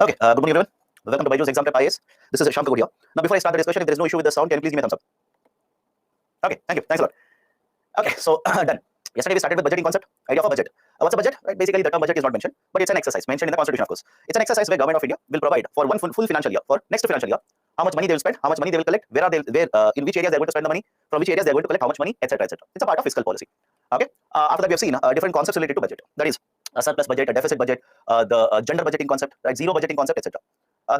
Okay, good morning everyone. Welcome to Byju's Exam Prep IAS. This is Shyam Kagodia. Now before I start the discussion, if there is no issue with the sound, can you please give me a thumbs up? Okay, thank you. Thanks a lot. Okay, so done. Yesterday we started with budgeting concept, idea of a budget. What's a budget? Right, basically the term budget is not mentioned, but it's an exercise mentioned in the Constitution, of course. It's an exercise where Government of India will provide for one full financial year, for next financial year, how much money they will spend, how much money they will collect, in which areas they are going to spend the money, from which areas they are going to collect how much money, etc., etc. It's a part of fiscal policy. Okay. After that, we have seen different concepts related to budget. That is a surplus budget, a deficit budget, the gender budgeting concept, right, zero budgeting concept, etc.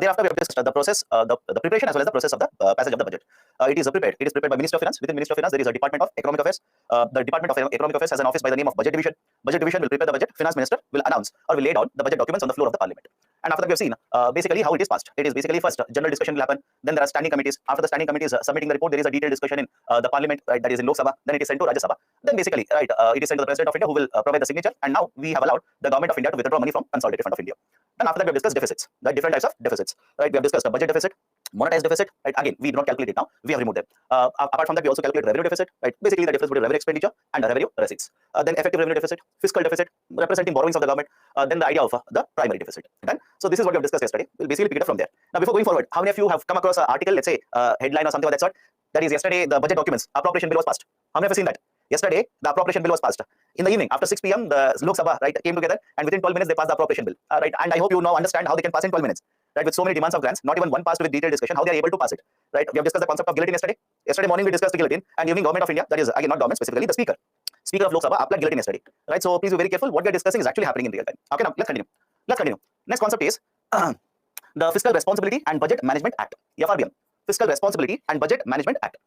Thereafter, we have discussed the process, the preparation as well as the process of the passage of the budget. It is prepared. It is prepared by Ministry of Finance. Within Ministry of Finance, there is a Department of Economic Affairs. The Department of Economic Affairs has an office by the name of Budget Division. Budget Division will prepare the budget. Finance Minister will announce or will lay down the budget documents on the floor of the Parliament. And after that, we have seen basically how it is passed. It is basically first general discussion will happen. Then there are standing committees. After the standing committees submitting the report, there is a detailed discussion in the Parliament, right, that is in Lok Sabha. Then it is sent to Rajya Sabha. Then basically, right, it is sent to the President of India, who will provide the signature. And now we have allowed the Government of India to withdraw money from Consolidated Fund of India. Then after that, we have discussed deficits, the different types of deficits. Right, we have discussed the budget deficit, monetized deficit. Right, again, we do not calculate it now. We have removed them. Apart from that, we also calculate revenue deficit. Right, basically the difference between revenue expenditure and revenue receipts. Then effective revenue deficit, fiscal deficit, representing borrowings of the government. Then the idea of the primary deficit. Done. So this is what we have discussed yesterday. We'll basically pick it up from there. Now, before going forward, how many of you have come across an article, let's say headline or something of that sort? That is yesterday the budget documents, appropriation bill was passed. How many have seen that? Yesterday, the appropriation bill was passed. In the evening, after 6 p.m., the Lok Sabha, right, came together, and within 12 minutes, they passed the appropriation bill. Right, and I hope you now understand how they can pass in 12 minutes. Right, with so many demands of grants, not even one passed with detailed discussion, how they are able to pass it. Right, we have discussed the concept of guillotine yesterday. Yesterday morning, we discussed the guillotine, and evening, Government of India, that is again not government specifically, the Speaker of Lok Sabha applied guillotine yesterday. Right, so please be very careful. What we are discussing is actually happening in real time. Okay, now let's continue. Next concept is the Fiscal Responsibility and Budget Management Act, FRBM. Fiscal Responsibility and Budget Management Act.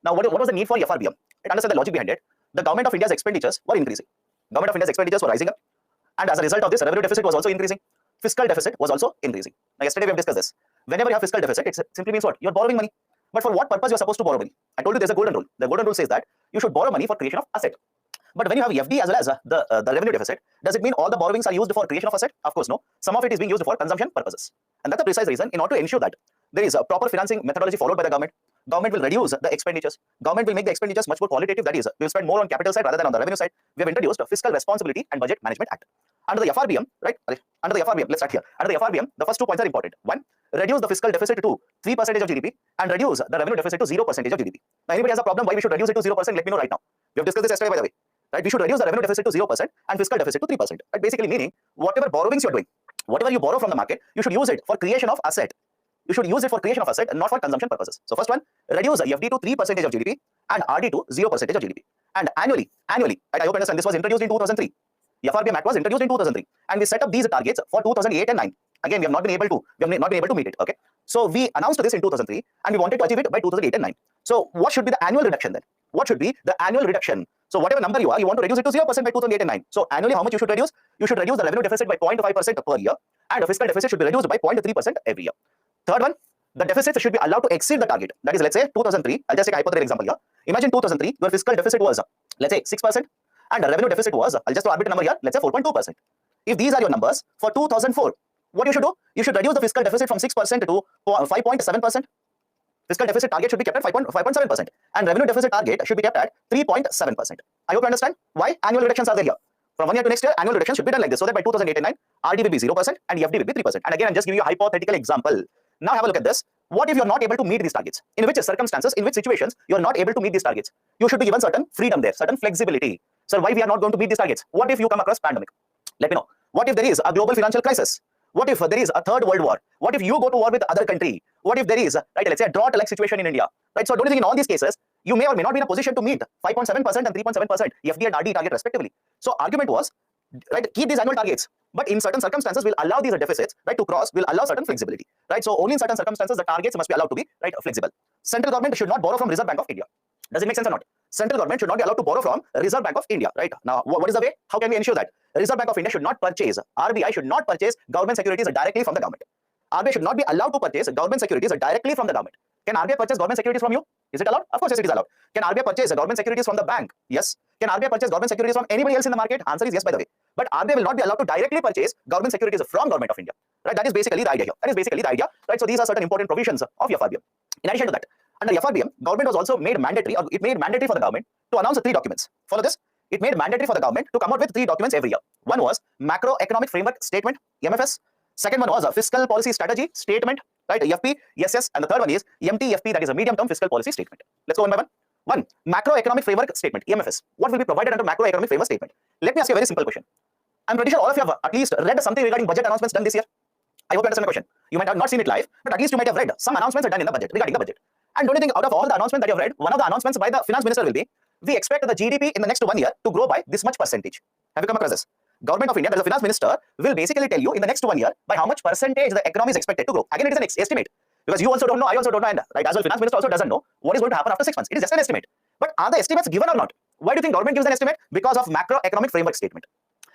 Now, what was the need for FRBM? Understand the logic behind it. The Government of India's expenditures were increasing. Government of India's expenditures were rising up, and as a result of this, revenue deficit was also increasing. Fiscal deficit was also increasing. Now, yesterday we have discussed this. Whenever you have fiscal deficit, it simply means what? You're borrowing money. But for what purpose you are supposed to borrow money? I told you there's a golden rule. The golden rule says that you should borrow money for creation of asset. But when you have FD as well as the revenue deficit, does it mean all the borrowings are used for creation of asset? Of course, no. Some of it is being used for consumption purposes. And that's the precise reason, in order to ensure that there is a proper financing methodology followed by the government. Government will reduce the expenditures. Government will make the expenditures much more qualitative. That is, we will spend more on capital side rather than on the revenue side. We have introduced a Fiscal Responsibility and Budget Management Act. Under the FRBM, right? Under the FRBM, let's start here. Under the FRBM, the first 2 points are important. One, reduce the fiscal deficit to 3% of GDP and reduce the revenue deficit to 0% of GDP. Now, anybody has a problem why we should reduce it to 0%? Let me know right now. We have discussed this yesterday, by the way. Right? We should reduce the revenue deficit to 0% and fiscal deficit to 3%. Right? Basically meaning, whatever borrowings you're doing, whatever you borrow from the market, you should use it for creation of asset. You should use it for creation of asset and not for consumption purposes. So first one, reduce FD to 3% of GDP and RD to 0% of GDP. And annually, right, I hope you understand, this was introduced in 2003. The FRBM Act was introduced in 2003, and we set up these targets for 2008 and 9. Again, we have not been able to meet it. Okay, so we announced this in 2003, and we wanted to achieve it by 2008 and 9. So what should be the annual reduction then? What should be the annual reduction? So whatever number you are, you want to reduce it to 0% by 2008 and 9. So annually, how much you should reduce? You should reduce the revenue deficit by 0.5% per year, and the fiscal deficit should be reduced by 0.3% every year. Third one, the deficit should be allowed to exceed the target. That is, let's say 2003. I'll just take a hypothetical example here. Imagine 2003, your fiscal deficit was, let's say 6%, and the revenue deficit was, I'll just arbitrate number here, let's say 4.2%. If these are your numbers for 2004, what you should do? You should reduce the fiscal deficit from 6% to 5.7%. Fiscal deficit target should be kept at 5.7%, and revenue deficit target should be kept at 3.7%. I hope you understand why annual reductions are there here. From 1 year to next year, annual reduction should be done like this, so that by 2008 and 9, RD will be 0% and FD will be 3%. And again, I'm just giving you a hypothetical example. Now have a look at this. What if you're not able to meet these targets? In which circumstances, in which situations, you're not able to meet these targets? You should be given certain freedom there, certain flexibility. Sir, why we are not going to meet these targets? What if you come across pandemic? Let me know. What if there is a global financial crisis? What if there is a third world war? What if you go to war with other country? What if there is, right, let's say a drought-like situation in India? Right, so don't you think in all these cases, you may or may not be in a position to meet 5.7% and 3.7% FD and RD target respectively. So argument was, right, keep these annual targets, but in certain circumstances will allow these deficits, right, to cross, will allow certain flexibility, right? So only in certain circumstances the targets must be allowed to be, right, flexible. Central government should not borrow from Reserve Bank of India. Does it make sense or not? Central government should not be allowed to borrow from Reserve Bank of India, right? Now, what is the way? How can we ensure that? Reserve Bank of India should not purchase, RBI should not purchase government securities directly from the government. RBI should not be allowed to purchase government securities directly from the government. Can RBI purchase government securities from you? Is it allowed? Of course, yes, it is allowed. Can RBI purchase government securities from the bank? Yes. Can RBI purchase government securities from anybody else in the market? Answer is yes, by the way. But RBI will not be allowed to directly purchase government securities from Government of India. Right? That is basically the idea here. Right? So these are certain important provisions of FRBM. In addition to that, under FRBM, government was also made mandatory, or it made mandatory for the government to announce 3 documents. Follow this. It made mandatory for the government to come out with 3 documents every year. One was Macroeconomic Framework Statement, MFS. Second one was a fiscal policy strategy statement, right? FP, SS, and the third one is MTFP, that is a medium-term fiscal policy statement. Let's go one by one. One, macroeconomic framework statement, EMFS. What will be provided under macroeconomic framework statement? Let me ask you a very simple question. I'm pretty sure all of you have at least read something regarding budget announcements done this year. I hope you understand my question. You might have not seen it live, but at least you might have read some announcements are done in the budget regarding the budget. And don't you think out of all the announcements that you have read, one of the announcements by the finance minister will be, we expect the GDP in the next 1 year to grow by this much percentage. Have you come across this? Government of India, as a finance minister, will basically tell you in the next 1 year by how much percentage the economy is expected to grow. Again, it is an estimate. Because you also don't know, I also don't know, and right, as well, finance minister also doesn't know what is going to happen after 6 months. It is just an estimate. But are the estimates given or not? Why do you think government gives an estimate? Because of macroeconomic framework statement.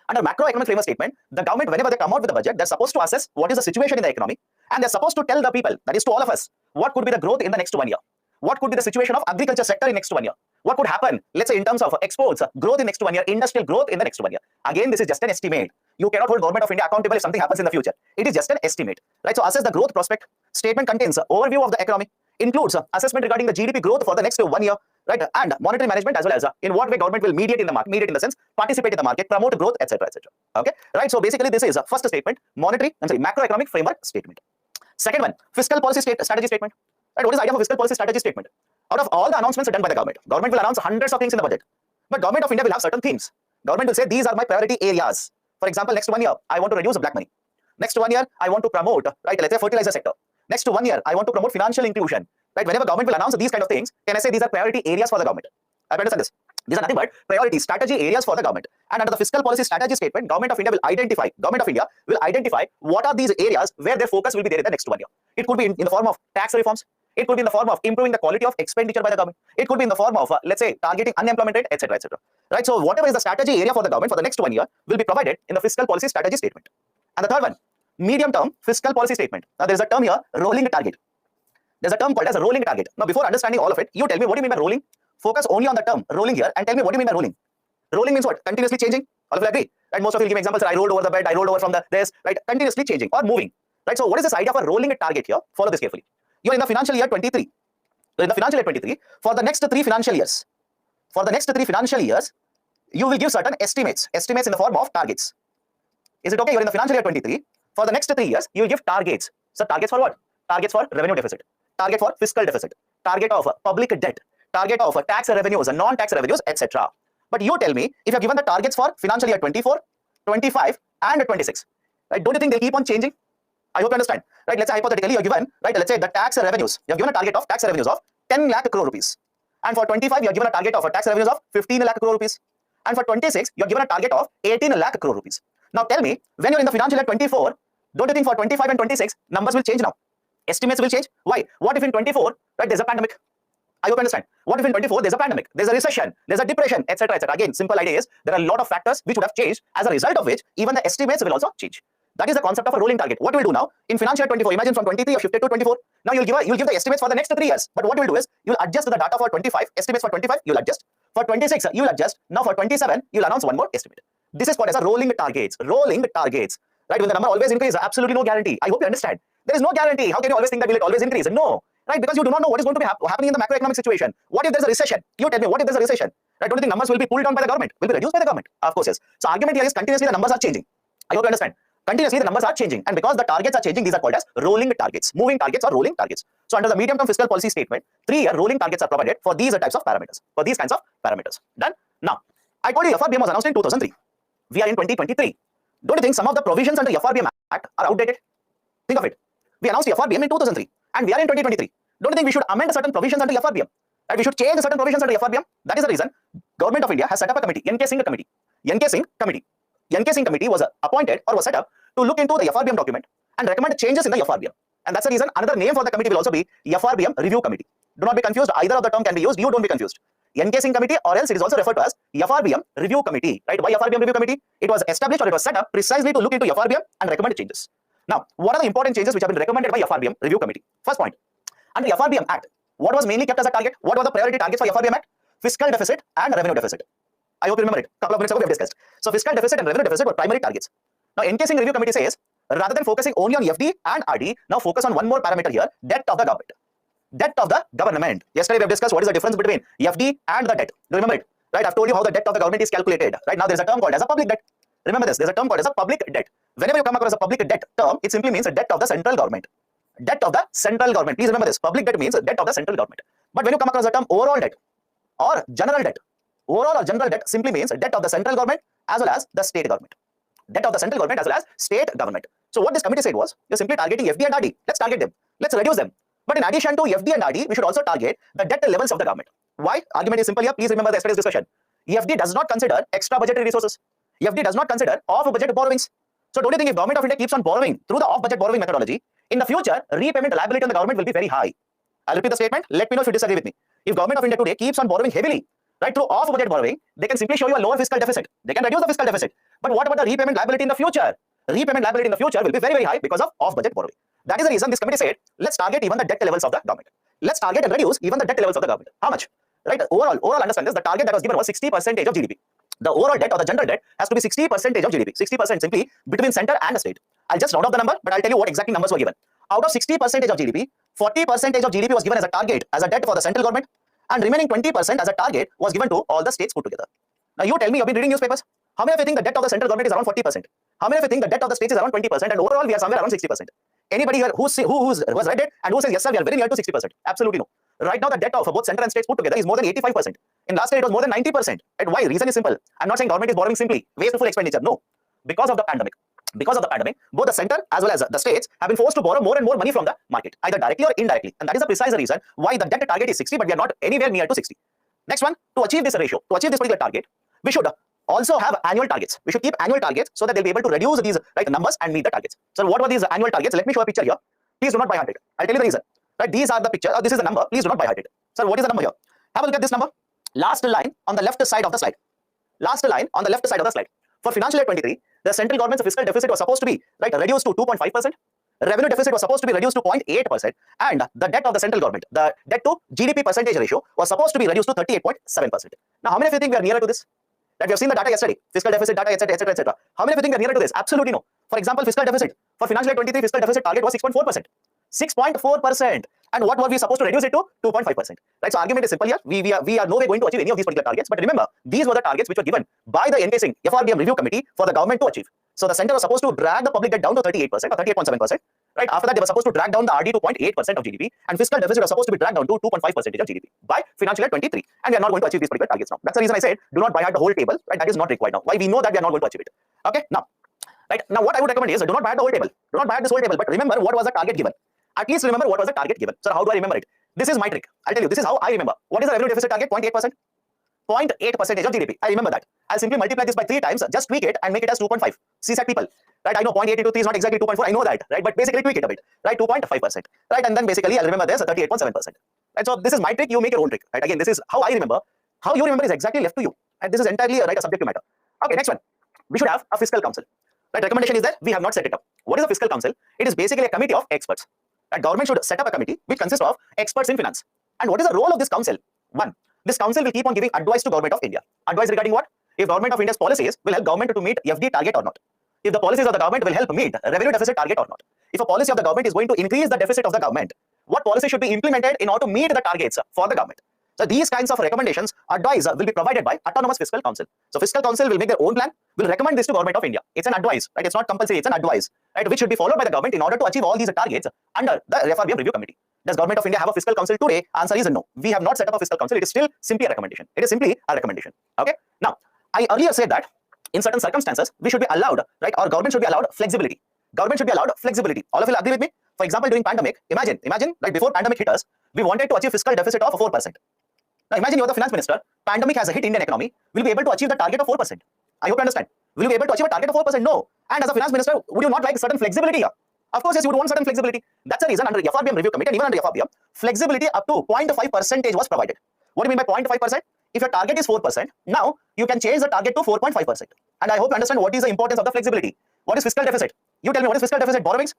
Under macroeconomic framework statement, the government, whenever they come out with the budget, they're supposed to assess what is the situation in the economy, and they're supposed to tell the people, that is to all of us, what could be the growth in the next 1 year. What could be the situation of agriculture sector in next 1 year? What could happen, let's say, in terms of exports, growth in next 1 year, industrial growth in the next 1 year. Again, this is just an estimate. You cannot hold government of India accountable if something happens in the future. It is just an estimate, right? So assess the growth prospect. Statement contains overview of the economy, includes assessment regarding the GDP growth for the next 1 year, right? And monetary management, as well as in what way government will mediate in the market, mediate in the sense, participate in the market, promote growth, etc., etc. Okay, right? So basically, this is first statement, macroeconomic framework statement. Second one, fiscal policy strategy statement. Right? What is the idea of a fiscal policy strategy statement? Out of all the announcements done by the government will announce hundreds of things in the budget. But government of India will have certain themes. Government will say, these are my priority areas. For example, next 1 year, I want to reduce black money. Next 1 year, I want to promote, right, let's say fertilizer sector. Next 1 year, I want to promote financial inclusion. Right? Whenever government will announce these kind of things, can I say these are priority areas for the government? I understand this. These are nothing but priority strategy areas for the government. And under the fiscal policy strategy statement, government of India will identify what are these areas where their focus will be there in the next 1 year. It could be in the form of tax reforms. It could be in the form of improving the quality of expenditure by the government. It could be in the form of, let's say, targeting unemployment rate, etc., etc. Right? So whatever is the strategy area for the government for the next 1 year will be provided in the fiscal policy strategy statement. And the third one, medium-term fiscal policy statement. Now there is a term here, rolling target. There's a term called as a rolling target. Now before understanding all of it, you tell me what do you mean by rolling? Focus only on the term rolling here and tell me what do you mean by rolling? Rolling means what? Continuously changing. All of you agree? Right? Most of you give examples. I rolled over the bed. I rolled over from this. Right? Continuously changing or moving. Right? So what is this idea of a rolling target here? Follow this carefully. You are in the financial year 23. In the financial year 23, for the next 3 financial years, you will give certain estimates in the form of targets. Is it okay? You're in the financial year 23. For the next 3 years, you will give targets. So targets for what? Targets for revenue deficit, target for fiscal deficit, target of public debt, target of tax revenues and non-tax revenues, etc. But you tell me, if you have given the targets for financial year 24, 25, and 26, right? Don't you think they keep on changing? I hope you understand. Right? Let's say hypothetically you have given, right? Let's say the tax revenues. You have given a target of tax revenues of 10 lakh crore rupees. And for 25, you have given a target of tax revenues of 15 lakh crore rupees. And for 26, you have given a target of 18 lakh crore rupees. Now tell me, when you're in the financial year 24, don't you think for 25 and 26, numbers will change now? Estimates will change. Why? What if in 24, right, there's a pandemic? I hope you understand. What if in 24, there's a pandemic, there's a recession, there's a depression, etc., etc. Again, simple idea is there are a lot of factors which would have changed, as a result of which even the estimates will also change. That is the concept of a rolling target. What we'll do now, in financial year 24, imagine from 23 you shifted to 24. Now you'll give the estimates for the next 3 years. But what you'll do is, you'll adjust the data for 25, estimates for 25, you'll adjust. For 26, you'll adjust. Now for 27, you'll announce one more estimate. This is called as a rolling targets. Rolling targets. Right? When the number always increases, absolutely no guarantee. I hope you understand. There is no guarantee. How can you always think that will it always increase? No. Right? Because you do not know what is going to be happening in the macroeconomic situation. What if there's a recession? You tell me, what if there's a recession? Right? Don't you think numbers will be pulled down by the government? Will be reduced by the government? Of course, yes. So argument here is continuously the numbers are changing. I hope you understand. Continuously the numbers are changing, and because the targets are changing, these are called as rolling targets, moving targets or rolling targets. So under the medium-term fiscal policy statement, 3-year rolling targets are provided for these types of parameters, for these kinds of parameters. Done? Now, I told you FRBM was announced in 2003. We are in 2023. Don't you think some of the provisions under the FRBM Act are outdated? Think of it. We announced the FRBM in 2003, and we are in 2023. Don't you think we should amend certain provisions under the FRBM? Right? We should change certain provisions under the FRBM. That is the reason Government of India has set up a committee, NK Singh Committee. NK Singh Committee was appointed or was set up to look into the FRBM document and recommend changes in the FRBM. And that's the reason another name for the committee will also be FRBM Review Committee. Do not be confused. Either of the term can be used. You don't be confused. NK Singh Committee, or else it is also referred to as FRBM Review Committee. Right? Why FRBM Review Committee? It was established or it was set up precisely to look into FRBM and recommend changes. Now, what are the important changes which have been recommended by FRBM Review Committee? First point, under the FRBM Act, what was mainly kept as a target? What were the priority targets for FRBM Act? Fiscal deficit and revenue deficit. I hope you remember it. A couple of minutes ago we have discussed. So fiscal deficit and revenue deficit were primary targets. Now, NK Singh Review Committee says, rather than focusing only on FD and RD, now focus on one more parameter here, debt of the government. Debt of the government. Yesterday we have discussed what is the difference between FD and the debt. Do you remember it? Right? I've told you how the debt of the government is calculated. Right now there is a term called as a public debt. Remember this, there is a term called as a public debt. Whenever you come across a public debt term, it simply means a debt of the central government. Debt of the central government. Please remember this. Public debt means a debt of the central government. But when you come across the term overall debt or general debt, overall or general debt simply means a debt of the central government as well as the state government. Debt of the central government as well as state government. So what this committee said was, you're simply targeting FD and RD. Let's target them. Let's reduce them. But in addition to FD and RD, we should also target the debt levels of the government. Why? Argument is simple here. Please remember the yesterday's discussion. FD does not consider extra budgetary resources. FD does not consider off-budget borrowings. So don't you think if Government of India keeps on borrowing through the off-budget borrowing methodology, in the future, repayment liability on the government will be very high. I'll repeat the statement. Let me know if you disagree with me. If Government of India today keeps on borrowing heavily, right, through off-budget borrowing, they can simply show you a lower fiscal deficit. They can reduce the fiscal deficit. But what about the repayment liability in the future? Repayment liability in the future will be very, very high because of off-budget borrowing. That is the reason this committee said, let's target even the debt levels of the government. Let's target and reduce even the debt levels of the government. How much? Right? Overall understand this. The target that was given was 60% of GDP. The overall debt or the general debt has to be 60% of GDP. 60% simply between center and the state. I'll just round off the number, but I'll tell you what exactly numbers were given. Out of 60% of GDP, 40% of GDP was given as a target, as a debt for the central government, and remaining 20% as a target was given to all the states put together. Now you tell me, you've been reading newspapers. How many of you think the debt of the central government is around 40%? How many of you think the debt of the states is around 20%? And overall, we are somewhere around 60%. Anybody here who has read it and who says, yes, sir, we are very near to 60%? Absolutely no. Right now, the debt of both center and states put together is more than 85%. In last year, it was more than 90%. And why? Reason is simple. I'm not saying government is borrowing simply, wasteful expenditure. No. Because of the pandemic. Because of the pandemic, both the center as well as the states have been forced to borrow more and more money from the market, either directly or indirectly. And that is the precise reason why the debt target is 60, but we are not anywhere near to 60. Next one, to achieve this ratio, to achieve this particular target, we should also have annual targets. We should keep annual targets so that they'll be able to reduce these numbers and meet the targets. So what were these annual targets? Let me show a picture here. Please do not buy heart it. I'll tell you the reason. Right, these are the picture. This is the number. Please do not buy heart it. So what is the number here? Have a look at this number. Last line on the left side of the slide. Last line on the left side of the slide. For financial year 23, the central government's fiscal deficit was supposed to be reduced to 2.5%. Revenue deficit was supposed to be reduced to 0.8%, and the debt of the central government, the debt to GDP percentage ratio, was supposed to be reduced to 38.7%. Now, how many of you think we are nearer to this? That we have seen the data yesterday, fiscal deficit data, etc., etc., etc. How many of you think we are nearer to this? Absolutely no. For example, fiscal deficit for financial year 23, fiscal deficit target was 6.4%. 6.4%. And what were we supposed to reduce it to? 2.5%. Right. So argument is simple here. We are no way going to achieve any of these particular targets. But remember, these were the targets which were given by the NK Singh FRBM review committee for the government to achieve. So the center was supposed to drag the public debt down to 38% or 38.7%. Right. After that, they were supposed to drag down the RD to 0.8% of GDP, and fiscal deficit was supposed to be dragged down to 2.5% of GDP by financial year 23. And we are not going to achieve these particular targets now. That's the reason I said do not buy out the whole table. Right. That is not required now. Why? We know that we are not going to achieve it. Okay. Now, right now, what I would recommend is do not buy out the whole table. Do not buy out this whole table. But remember what was the target given. At least remember what was the target given. So how do I remember it? This is my trick. I'll tell you. This is how I remember. What is the revenue deficit target? 0.8%. 0.8% of GDP. I remember that. I'll simply multiply this by 3 times, just tweak it and make it as 2.5. CSAT people. Right? I know 0.8 into 3 is not exactly 2.4. I know that. Right? But basically tweak it a bit. Right? 2.5%. Right? And then basically I'll remember there's a 38.7%. Right? So this is my trick. You make your own trick. Right? Again, this is how I remember. How you remember is exactly left to you. And this is entirely a subjective matter. Okay, next one. We should have a fiscal council. Right? Recommendation is that we have not set it up. What is a fiscal council? It is basically a committee of experts. Right? Government should set up a committee which consists of experts in finance. And what is the role of this council? One, this council will keep on giving advice to Government of India. Advice regarding what? If Government of India's policies will help government to meet FD target or not. If the policies of the government will help meet revenue deficit target or not. If a policy of the government is going to increase the deficit of the government, what policy should be implemented in order to meet the targets for the government? So these kinds of recommendations, advice will be provided by Autonomous Fiscal Council. So Fiscal Council will make their own plan, will recommend this to Government of India. It's an advice, right? It's not compulsory, it's an advice, right? Which should be followed by the government in order to achieve all these targets under the FRBM review committee. Does Government of India have a Fiscal Council today? Answer is no. We have not set up a Fiscal Council. It is still simply a recommendation. It is simply a recommendation. Okay. Now, I earlier said that in certain circumstances, we should be allowed, right? Or government should be allowed flexibility. Government should be allowed flexibility. All of you will agree with me? For example, during pandemic, imagine, right before pandemic hit us, we wanted to achieve fiscal deficit of 4%. Now imagine you're the finance minister, pandemic has hit Indian economy, will be able to achieve the target of 4%. I hope you understand. Will you be able to achieve a target of 4%? No. And as a finance minister, would you not like certain flexibility here? Of course, yes, you would want certain flexibility. That's the reason under the FRBM review committee and even under FRBM, flexibility up to 0.5% was provided. What do you mean by 0.5%? If your target is 4%, now you can change the target to 4.5%. And I hope you understand what is the importance of the flexibility. What is fiscal deficit? You tell me what is fiscal deficit? Borrowings?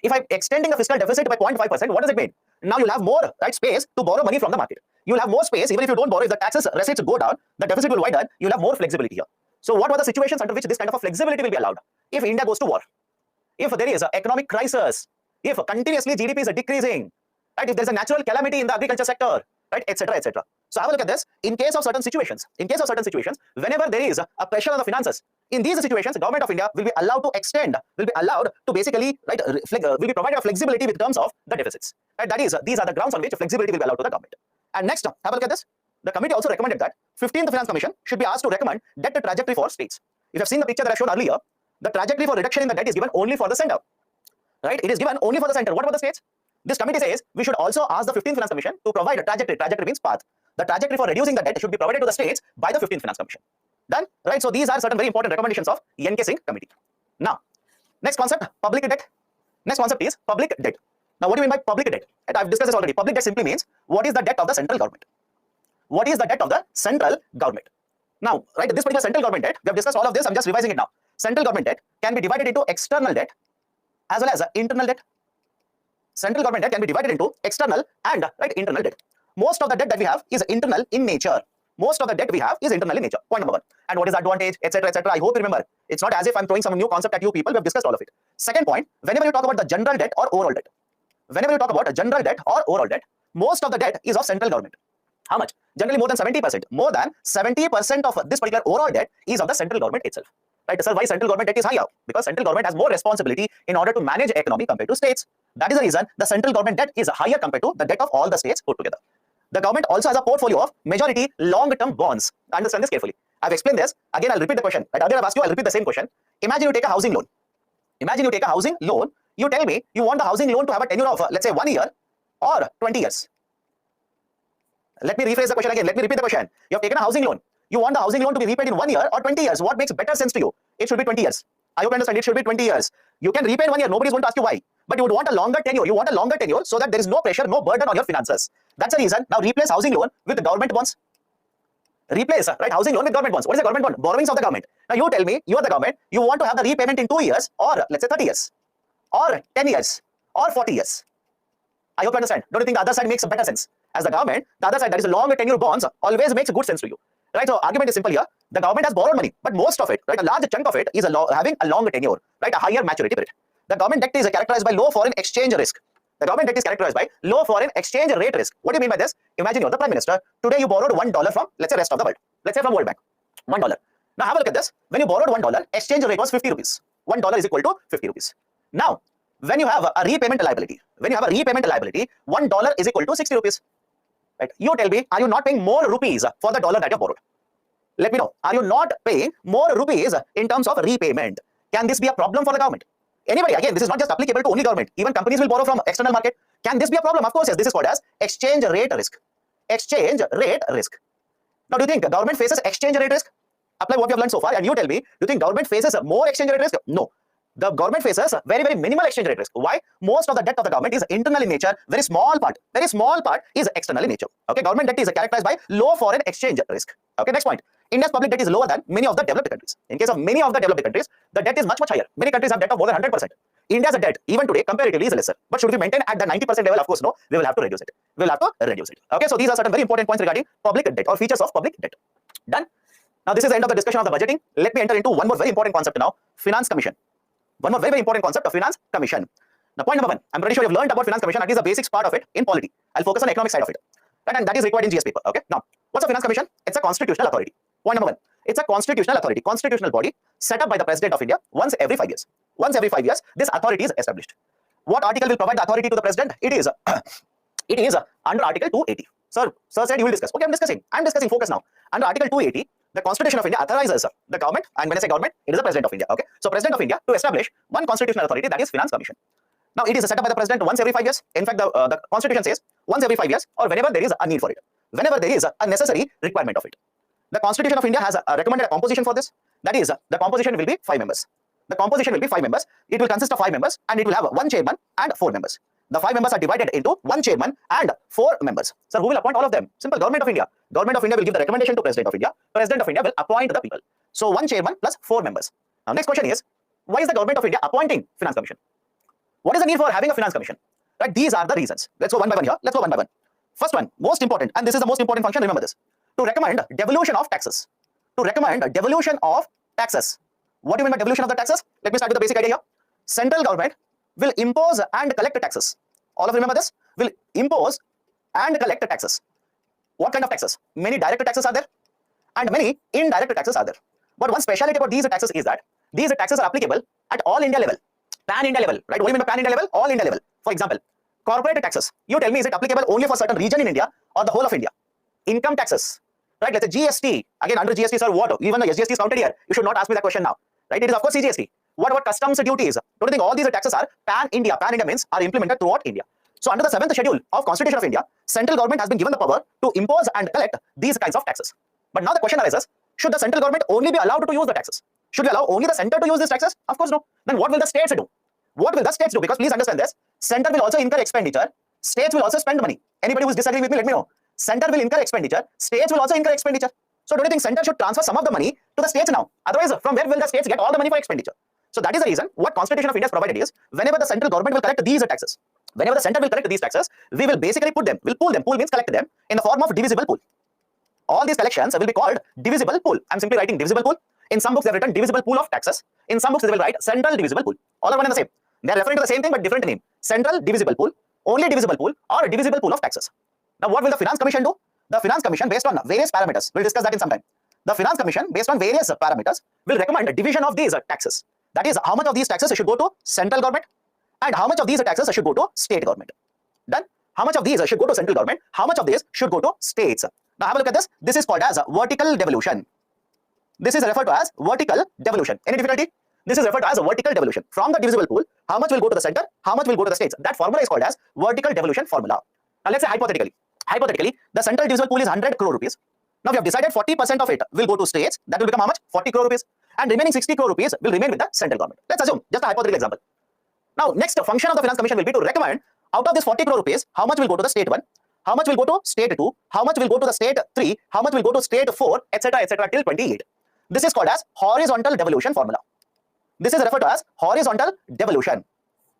If I'm extending the fiscal deficit by 0.5%, what does it mean? Now you'll have more space to borrow money from the market. You'll have more space, even if you don't borrow, if the taxes receipts go down, the deficit will widen, you'll have more flexibility here. So what were the situations under which this kind of a flexibility will be allowed? If India goes to war, if there is an economic crisis, if continuously GDP is decreasing, right? If there's a natural calamity in the agriculture sector, right, etc., etc. So have a look at this. In case of certain situations, whenever there is a pressure on the finances, In these situations, the government of India will be allowed to extend, will be allowed to basically, right, will be provided a flexibility with terms of the deficits. Right? That is, these are the grounds on which flexibility will be allowed to the government. And next, have a look at this. The committee also recommended that 15th Finance Commission should be asked to recommend debt trajectory for states. If you have seen the picture that I showed earlier, the trajectory for reduction in the debt is given only for the center. Right? It is given only for the center. What about the states? This committee says we should also ask the 15th Finance Commission to provide a trajectory. Trajectory means path. The trajectory for reducing the debt should be provided to the states by the 15th Finance Commission. Done? Right? So these are certain very important recommendations of N.K. Singh committee. Now, next concept, public debt. Next concept is public debt. Now, what do you mean by public debt? Right? I've discussed this already. Public debt simply means what is the debt of the central government. What is the debt of the central government? Now, right, this particular central government debt, we have discussed all of this. I'm just revising it now. Central government debt can be divided into external debt as well as internal debt. Central government debt can be divided into external and internal debt. Most of the debt that we have is internal in nature. Most of the debt we have is internal in nature. Point number one. And what is the advantage, etc., etc. I hope you remember. It's not as if I'm throwing some new concept at you people. We have discussed all of it. Second point, whenever you talk about the general debt or overall debt, whenever you talk about a general debt or overall debt, most of the debt is of central government. How much? Generally more than 70%. More than 70% of this particular overall debt is of the central government itself. Right, sir, why central government debt is higher? Because central government has more responsibility in order to manage economy compared to states. That is the reason the central government debt is higher compared to the debt of all the states put together. The government also has a portfolio of majority long-term bonds. Understand this carefully. I've explained this. Again, I'll repeat the question. Right, earlier I've asked you, I'll repeat the same question. Imagine you take a housing loan. Imagine you take a housing loan. You tell me you want the housing loan to have a tenure of, let's say, 1 year or 20 years. Let me rephrase the question again. Let me repeat the question. You have taken a housing loan. You want the housing loan to be repaid in 1 year or 20 years. What makes better sense to you? It should be 20 years. I hope you understand. It should be 20 years. You can repay in 1 year. Nobody's going to ask you why. But you would want a longer tenure. You want a longer tenure so that there is no pressure, no burden on your finances. That's the reason. Now replace housing loan with government bonds. Replace, right, housing loan with government bonds. What is a government bond? Borrowings of the government. Now you tell me, you are the government, you want to have the repayment in 2 years or let's say 30 years or 10 years or 40 years. I hope you understand. Don't you think the other side makes a better sense? As the government, the other side, that is longer tenure bonds, always makes good sense to you. Right, so argument is simple here. The government has borrowed money, but most of it, right, a large chunk of it is having a longer tenure, right, a higher maturity period. The government debt is characterized by low foreign exchange risk. The government debt is characterized by low foreign exchange rate risk. What do you mean by this? Imagine you're the Prime Minister. Today you borrowed $1 from, let's say, rest of the world. Let's say from World Bank. $1. Now have a look at this. When you borrowed $1, exchange rate was 50 rupees. $1 is equal to 50 rupees. Now, when you have a repayment liability, $1 is equal to 60 rupees. Right? You tell me, are you not paying more rupees for the dollar that you borrowed? Let me know. Are you not paying more rupees in terms of repayment? Can this be a problem for the government? Anybody, again, this is not just applicable to only government. Even companies will borrow from external market. Can this be a problem? Of course, yes. This is called as exchange rate risk. Exchange rate risk. Now, do you think government faces exchange rate risk? Apply what you have learned so far and you tell me, do you think government faces more exchange rate risk? No. The government faces very, very minimal exchange rate risk. Why? Most of the debt of the government is internal in nature. Very small part is external in nature. Okay, government debt is characterized by low foreign exchange risk. Okay, next point. India's public debt is lower than many of the developed countries. In case of many of the developed countries, the debt is much, much higher. Many countries have debt of more than 100%. India's debt, even today, comparatively is lesser. But should we maintain at the 90% level? Of course, no. We will have to reduce it. Okay, so these are certain very important points regarding public debt or features of public debt. Done. Now, this is the end of the discussion of the budgeting. Let me enter into one more very important concept now. Finance Commission. One more very, very important concept of Finance Commission. Now, point number one. I'm pretty sure you've learned about Finance Commission, at least the basics part of it in polity. I'll focus on the economic side of it. Right? And that is required in GS paper. Okay. Now, what's a Finance Commission? It's a constitutional authority. Point number one. It's a constitutional authority, constitutional body set up by the President of India once every 5 years. Once every 5 years, this authority is established. What article will provide the authority to the President? It is under Article 280. Sir said you will discuss. Okay, I'm discussing. Focus now. Under Article 280, the Constitution of India authorizes the government, and when I say government, it is the President of India. Okay, so President of India to establish one constitutional authority, that is Finance Commission. Now, it is set up by the President once every 5 years. In fact, the Constitution says once every 5 years, or whenever there is a need for it, whenever there is a necessary requirement of it. The Constitution of India has recommended a composition for this. That is, the composition will be 5 members. The composition will be 5 members. It will consist of 5 members, and it will have 1 chairman and 4 members. The 5 members are divided into 1 chairman and 4 members. So, who will appoint all of them? Simple. Government of India. Government of India will give the recommendation to President of India. President of India will appoint the people. So, 1 chairman plus 4 members. Now, next question is, why is the Government of India appointing Finance Commission? What is the need for having a Finance Commission? Right? These are the reasons. Let's go one by one here. Let's go one by one. First one, most important, and this is the most important function. Remember this: to recommend devolution of taxes. To recommend devolution of taxes. What do you mean by devolution of the taxes? Let me start with the basic idea here. Central government will impose and collect taxes. All of you remember this? Will impose and collect taxes. What kind of taxes? Many direct taxes are there and many indirect taxes are there. But one speciality about these taxes is that these taxes are applicable at all India level, pan India level, right? What do you mean by pan India level? All India level. For example, corporate taxes. You tell me, is it applicable only for certain region in India or the whole of India? Income taxes, right? Let's say GST. Again, under GST, sir, what? Even the SGST is counted here. You should not ask me that question now, right? It is of course CGST. What about customs duties? Don't you think all these taxes are pan India? Pan India means are implemented throughout India. So under the 7th schedule of Constitution of India, central government has been given the power to impose and collect these kinds of taxes. But now the question arises, should the central government only be allowed to use the taxes? Should we allow only the center to use these taxes? Of course no. Then what will the states do? What will the states do? Because please understand this, center will also incur expenditure, states will also spend money. Anybody who is disagreeing with me, let me know. Center will incur expenditure, states will also incur expenditure. So don't you think center should transfer some of the money to the states now? Otherwise, from where will the states get all the money for expenditure? So that is the reason what Constitution of India has provided is, whenever the central government will collect these taxes, whenever the center will collect these taxes, we will basically put them, we'll pool them, pool means collect them in the form of divisible pool. All these collections will be called divisible pool. I'm simply writing divisible pool. In some books they have written divisible pool of taxes. In some books they will write central divisible pool. All are one and the same. They are referring to the same thing but different name. Central divisible pool, only divisible pool, or divisible pool of taxes. Now what will the Finance Commission do? The Finance Commission, based on various parameters, we'll discuss that in some time. The Finance Commission, based on various parameters, will recommend a division of these taxes. That is, how much of these taxes should go to central government and how much of these taxes should go to state government. Done? How much of these should go to central government, how much of these should go to states. Now have a look at this. This is called as vertical devolution. This is referred to as vertical devolution. Any difficulty? This is referred to as a vertical devolution. From the divisible pool, how much will go to the center, how much will go to the states. That formula is called as vertical devolution formula. Now let's say hypothetically, the central divisible pool is 100 crore rupees. Now we have decided 40% of it will go to states. That will become how much? 40 crore rupees. And remaining 60 crore rupees will remain with the central government. Let's assume, just a hypothetical example. Now next function of the Finance Commission will be to recommend out of this 40 crore rupees, how much will go to the state 1, how much will go to state 2, how much will go to the state 3, how much will go to state 4, etc. till 28. This is called as horizontal devolution formula. This is referred to as horizontal devolution.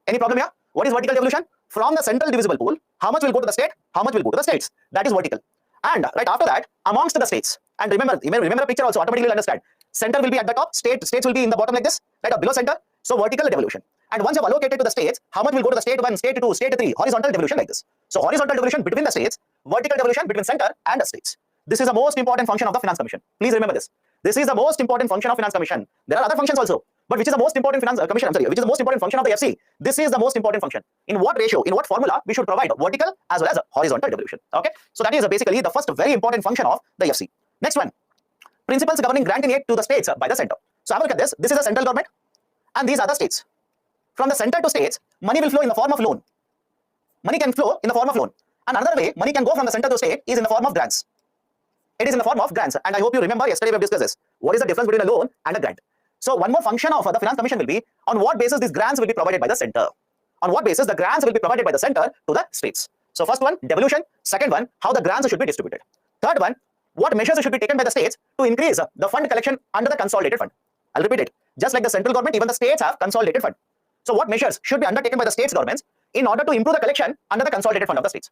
Any problem here? What is vertical devolution? From the central divisible pool, how much will go to the state, how much will go to the states. That is vertical. And right after that, amongst the states, and remember the picture also, automatically you'll understand. Center will be at the top, states will be in the bottom like this, right, or below center. So vertical devolution. And once you have allocated to the states, how much will go to the state 1, state 2, state 3, horizontal devolution like this. So horizontal devolution between the states, vertical devolution between center and the states. This is the most important function of the Finance Commission. Please remember this. This is the most important function of Finance Commission. There are other functions also, but which is the most important Finance Commission? Which is the most important function of the FC? This is the most important function. In what ratio, in what formula we should provide vertical as well as horizontal devolution. Okay, so that is basically the first very important function of the FC. Next one, principles governing granting aid to the states by the center. So have a look at this. This is the central government, and these are the states. From the center to states, money will flow in the form of loan. Money can flow in the form of loan. And another way money can go from the center to state is in the form of grants. It is in the form of grants. And I hope you remember yesterday we have discussed this. What is the difference between a loan and a grant? So one more function of the Finance Commission will be on what basis these grants will be provided by the center. On what basis the grants will be provided by the center to the states. So first one, devolution. Second one, how the grants should be distributed. Third one, what measures should be taken by the states to increase the fund collection under the consolidated fund. I'll repeat it. Just like the central government, even the states have consolidated fund. So what measures should be undertaken by the states governments in order to improve the collection under the consolidated fund of the states?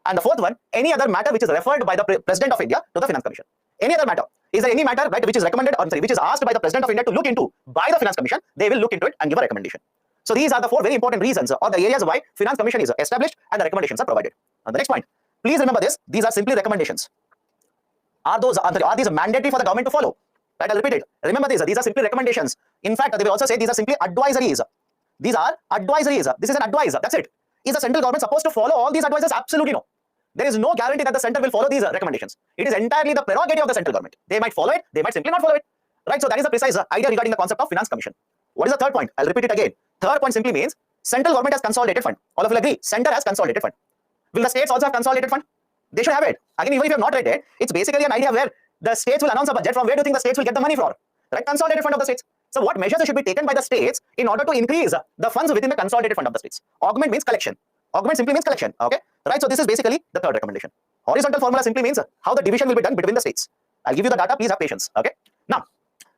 And the fourth one, any other matter which is referred by the President of India to the Finance Commission. Any other matter. Is there any matter, right, which is recommended, or sorry, which is asked by the President of India to look into by the Finance Commission? They will look into it and give a recommendation. So these are the four very important reasons or the areas why Finance Commission is established and the recommendations are provided. And the next point, please remember this, these are simply recommendations. Are these mandatory for the government to follow? Right, I'll repeat it. Remember this, these are simply recommendations. In fact, they will also say these are simply advisories. These are advisories. This is an advice. That's it. Is the central government supposed to follow all these advices? Absolutely no. There is no guarantee that the center will follow these recommendations. It is entirely the prerogative of the central government. They might follow it, they might simply not follow it. Right, so that is the precise idea regarding the concept of Finance Commission. What is the third point? I'll repeat it again. Third point simply means central government has consolidated fund. All of you will agree, center has consolidated fund. Will the states also have consolidated fund? They should have it. Again, even if you have not read it, it's basically an idea where the states will announce a budget. From where do you think the states will get the money from? Right, consolidated fund of the states. So what measures should be taken by the states in order to increase the funds within the consolidated fund of the states? Augment means collection. Augment simply means collection. Okay, right. So this is basically the third recommendation. Horizontal formula simply means how the division will be done between the states. I'll give you the data. Please have patience. Okay. Now,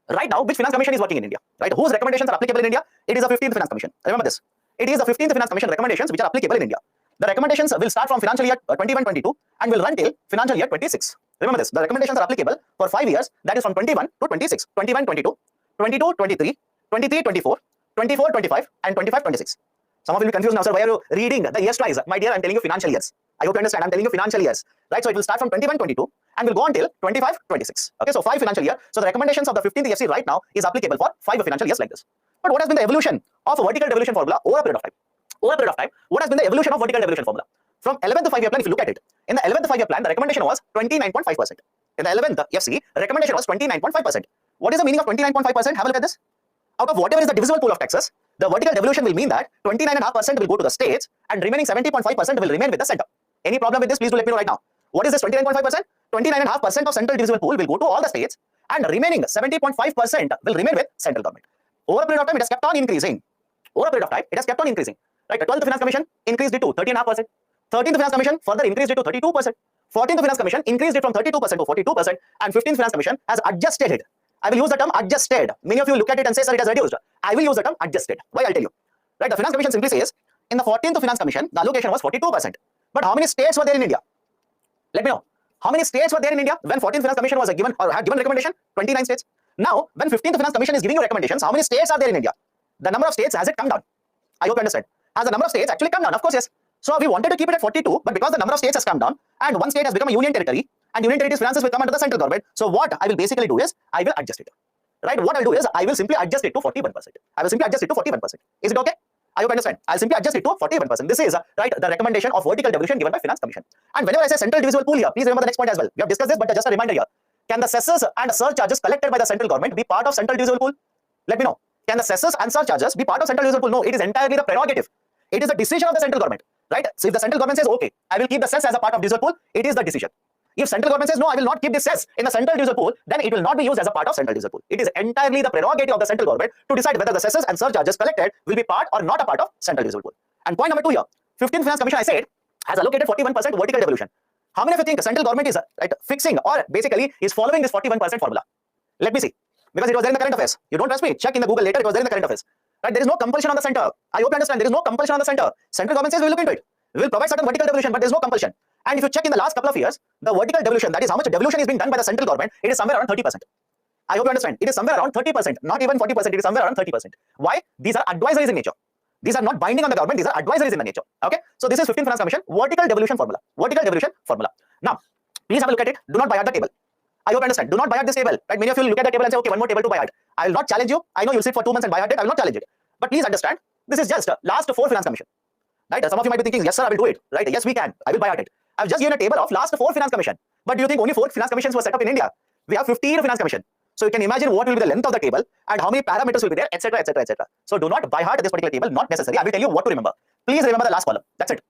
right now, which Finance Commission is working in India? Right. Whose recommendations are applicable in India? It is the 15th Finance Commission. Remember this. It is the 15th Finance Commission recommendations which are applicable in India. The recommendations will start from financial year 21-22 and will run till financial year 26. Remember this. The recommendations are applicable for 5 years. That is from 21 to 26, 21-22, 22-23, 23-24, 24-25, and 25-26. Some of you will be confused now, sir. Why are you reading the years twice? My dear, I'm telling you financial years. I hope you understand. I'm telling you financial years. Right? So it will start from 21-22 and will go until 25-26. Okay, so 5 financial year. So the recommendations of the 15th EFC right now is applicable for 5 financial years like this. But what has been the evolution of a vertical devolution formula over a period of time? Over a period of time, what has been the evolution of vertical devolution formula? From 11th 5-year plan, if you look at it, in the 11th 5-year plan, the recommendation was 29.5%. In the 11th FC, recommendation was 29.5%. What is the meaning of 29.5%? Have a look at this. Out of whatever is the divisible pool of taxes, the vertical devolution will mean that 29.5% will go to the states and remaining 70.5% will remain with the center. Any problem with this? Please do let me know right now. What is this 29.5%? 29.5% of central divisible pool will go to all the states and remaining 70.5% will remain with central government. Over a period of time, it has kept on increasing. Over a period of time, it has kept on increasing. Right, the 12th Finance Commission increased it to 13.5%. 13th Finance Commission further increased it to 32%. 14th Finance Commission increased it from 32% to 42%. And 15th Finance Commission has adjusted it. I will use the term adjusted. Many of you look at it and say, sir, it has reduced. I will use the term adjusted. Why? I'll tell you. Right, the Finance Commission simply says, in the 14th Finance Commission, the allocation was 42%. But how many states were there in India? Let me know. How many states were there in India when 14th Finance Commission was given or had given recommendation? 29 states. Now, when 15th Finance Commission is giving you recommendations, how many states are there in India? The number of states, has it come down? I hope you understand. Has the number of states actually come down? Of course, yes. So we wanted to keep it at 42, but because the number of states has come down and one state has become a union territory and union territory's finances will come under the central government. So what I will basically do is I will adjust it. Right? What I'll do is I will simply adjust it to 41%. I will simply adjust it to 41%. Is it okay? I hope you understand. I'll simply adjust it to 41%. This is right the recommendation of vertical devolution given by Finance Commission. And whenever I say central divisible pool here, please remember the next point as well. We have discussed this, but just a reminder here. Can the cesses and surcharges collected by the central government be part of central divisible pool? Let me know. Can the cesses and surcharges be part of central divisible pool? No, it is entirely the prerogative. It is the decision of the central government, right? So if the central government says, okay, I will keep the cess as a part of divisible pool, it is the decision. If central government says, no, I will not keep this cess in the central divisible pool, then it will not be used as a part of central divisible pool. It is entirely the prerogative of the central government to decide whether the cesses and surcharges collected will be part or not a part of central divisible pool. And point number 2 here, 15th Finance Commission, I said, has allocated 41% vertical devolution. How many of you think the central government is fixing or basically is following this 41% formula? Let me see. Because it was there in the current affairs. You don't trust me? Check in the Google later. It was there in the current affairs. Right? There is no compulsion on the center. I hope you understand. There is no compulsion on the center. Central government says we will look into it. We will provide certain vertical devolution, but there is no compulsion. And if you check in the last couple of years, the vertical devolution, that is how much devolution is being done by the central government, it is somewhere around 30%. I hope you understand. It is somewhere around 30%, not even 40%. It is somewhere around 30%. Why? These are advisories in nature. These are not binding on the government. These are advisories in the nature. Okay. So this is 15th Finance Commission vertical devolution formula. Vertical devolution formula. Now, please have a look at it. Do not buy at the table. I hope you understand. Do not buy at this table. Right? Many of you will look at the table and say, okay, one more table to buy at. I will not challenge you. I know you'll sit for 2 months and buy at it. I will not challenge it. But please understand, this is just last 4 Finance Commission. Right? Some of you might be thinking, yes, sir, I will do it. Right? Yes, we can. I will buy at it. I've just given a table of last 4 Finance Commission. But do you think only 4 Finance Commissions were set up in India? We have 15 Finance Commission. So you can imagine what will be the length of the table and how many parameters will be there, etc., etc., etc. So do not buy heart this particular table. Not necessary. I will tell you what to remember. Please remember the last column. That's it.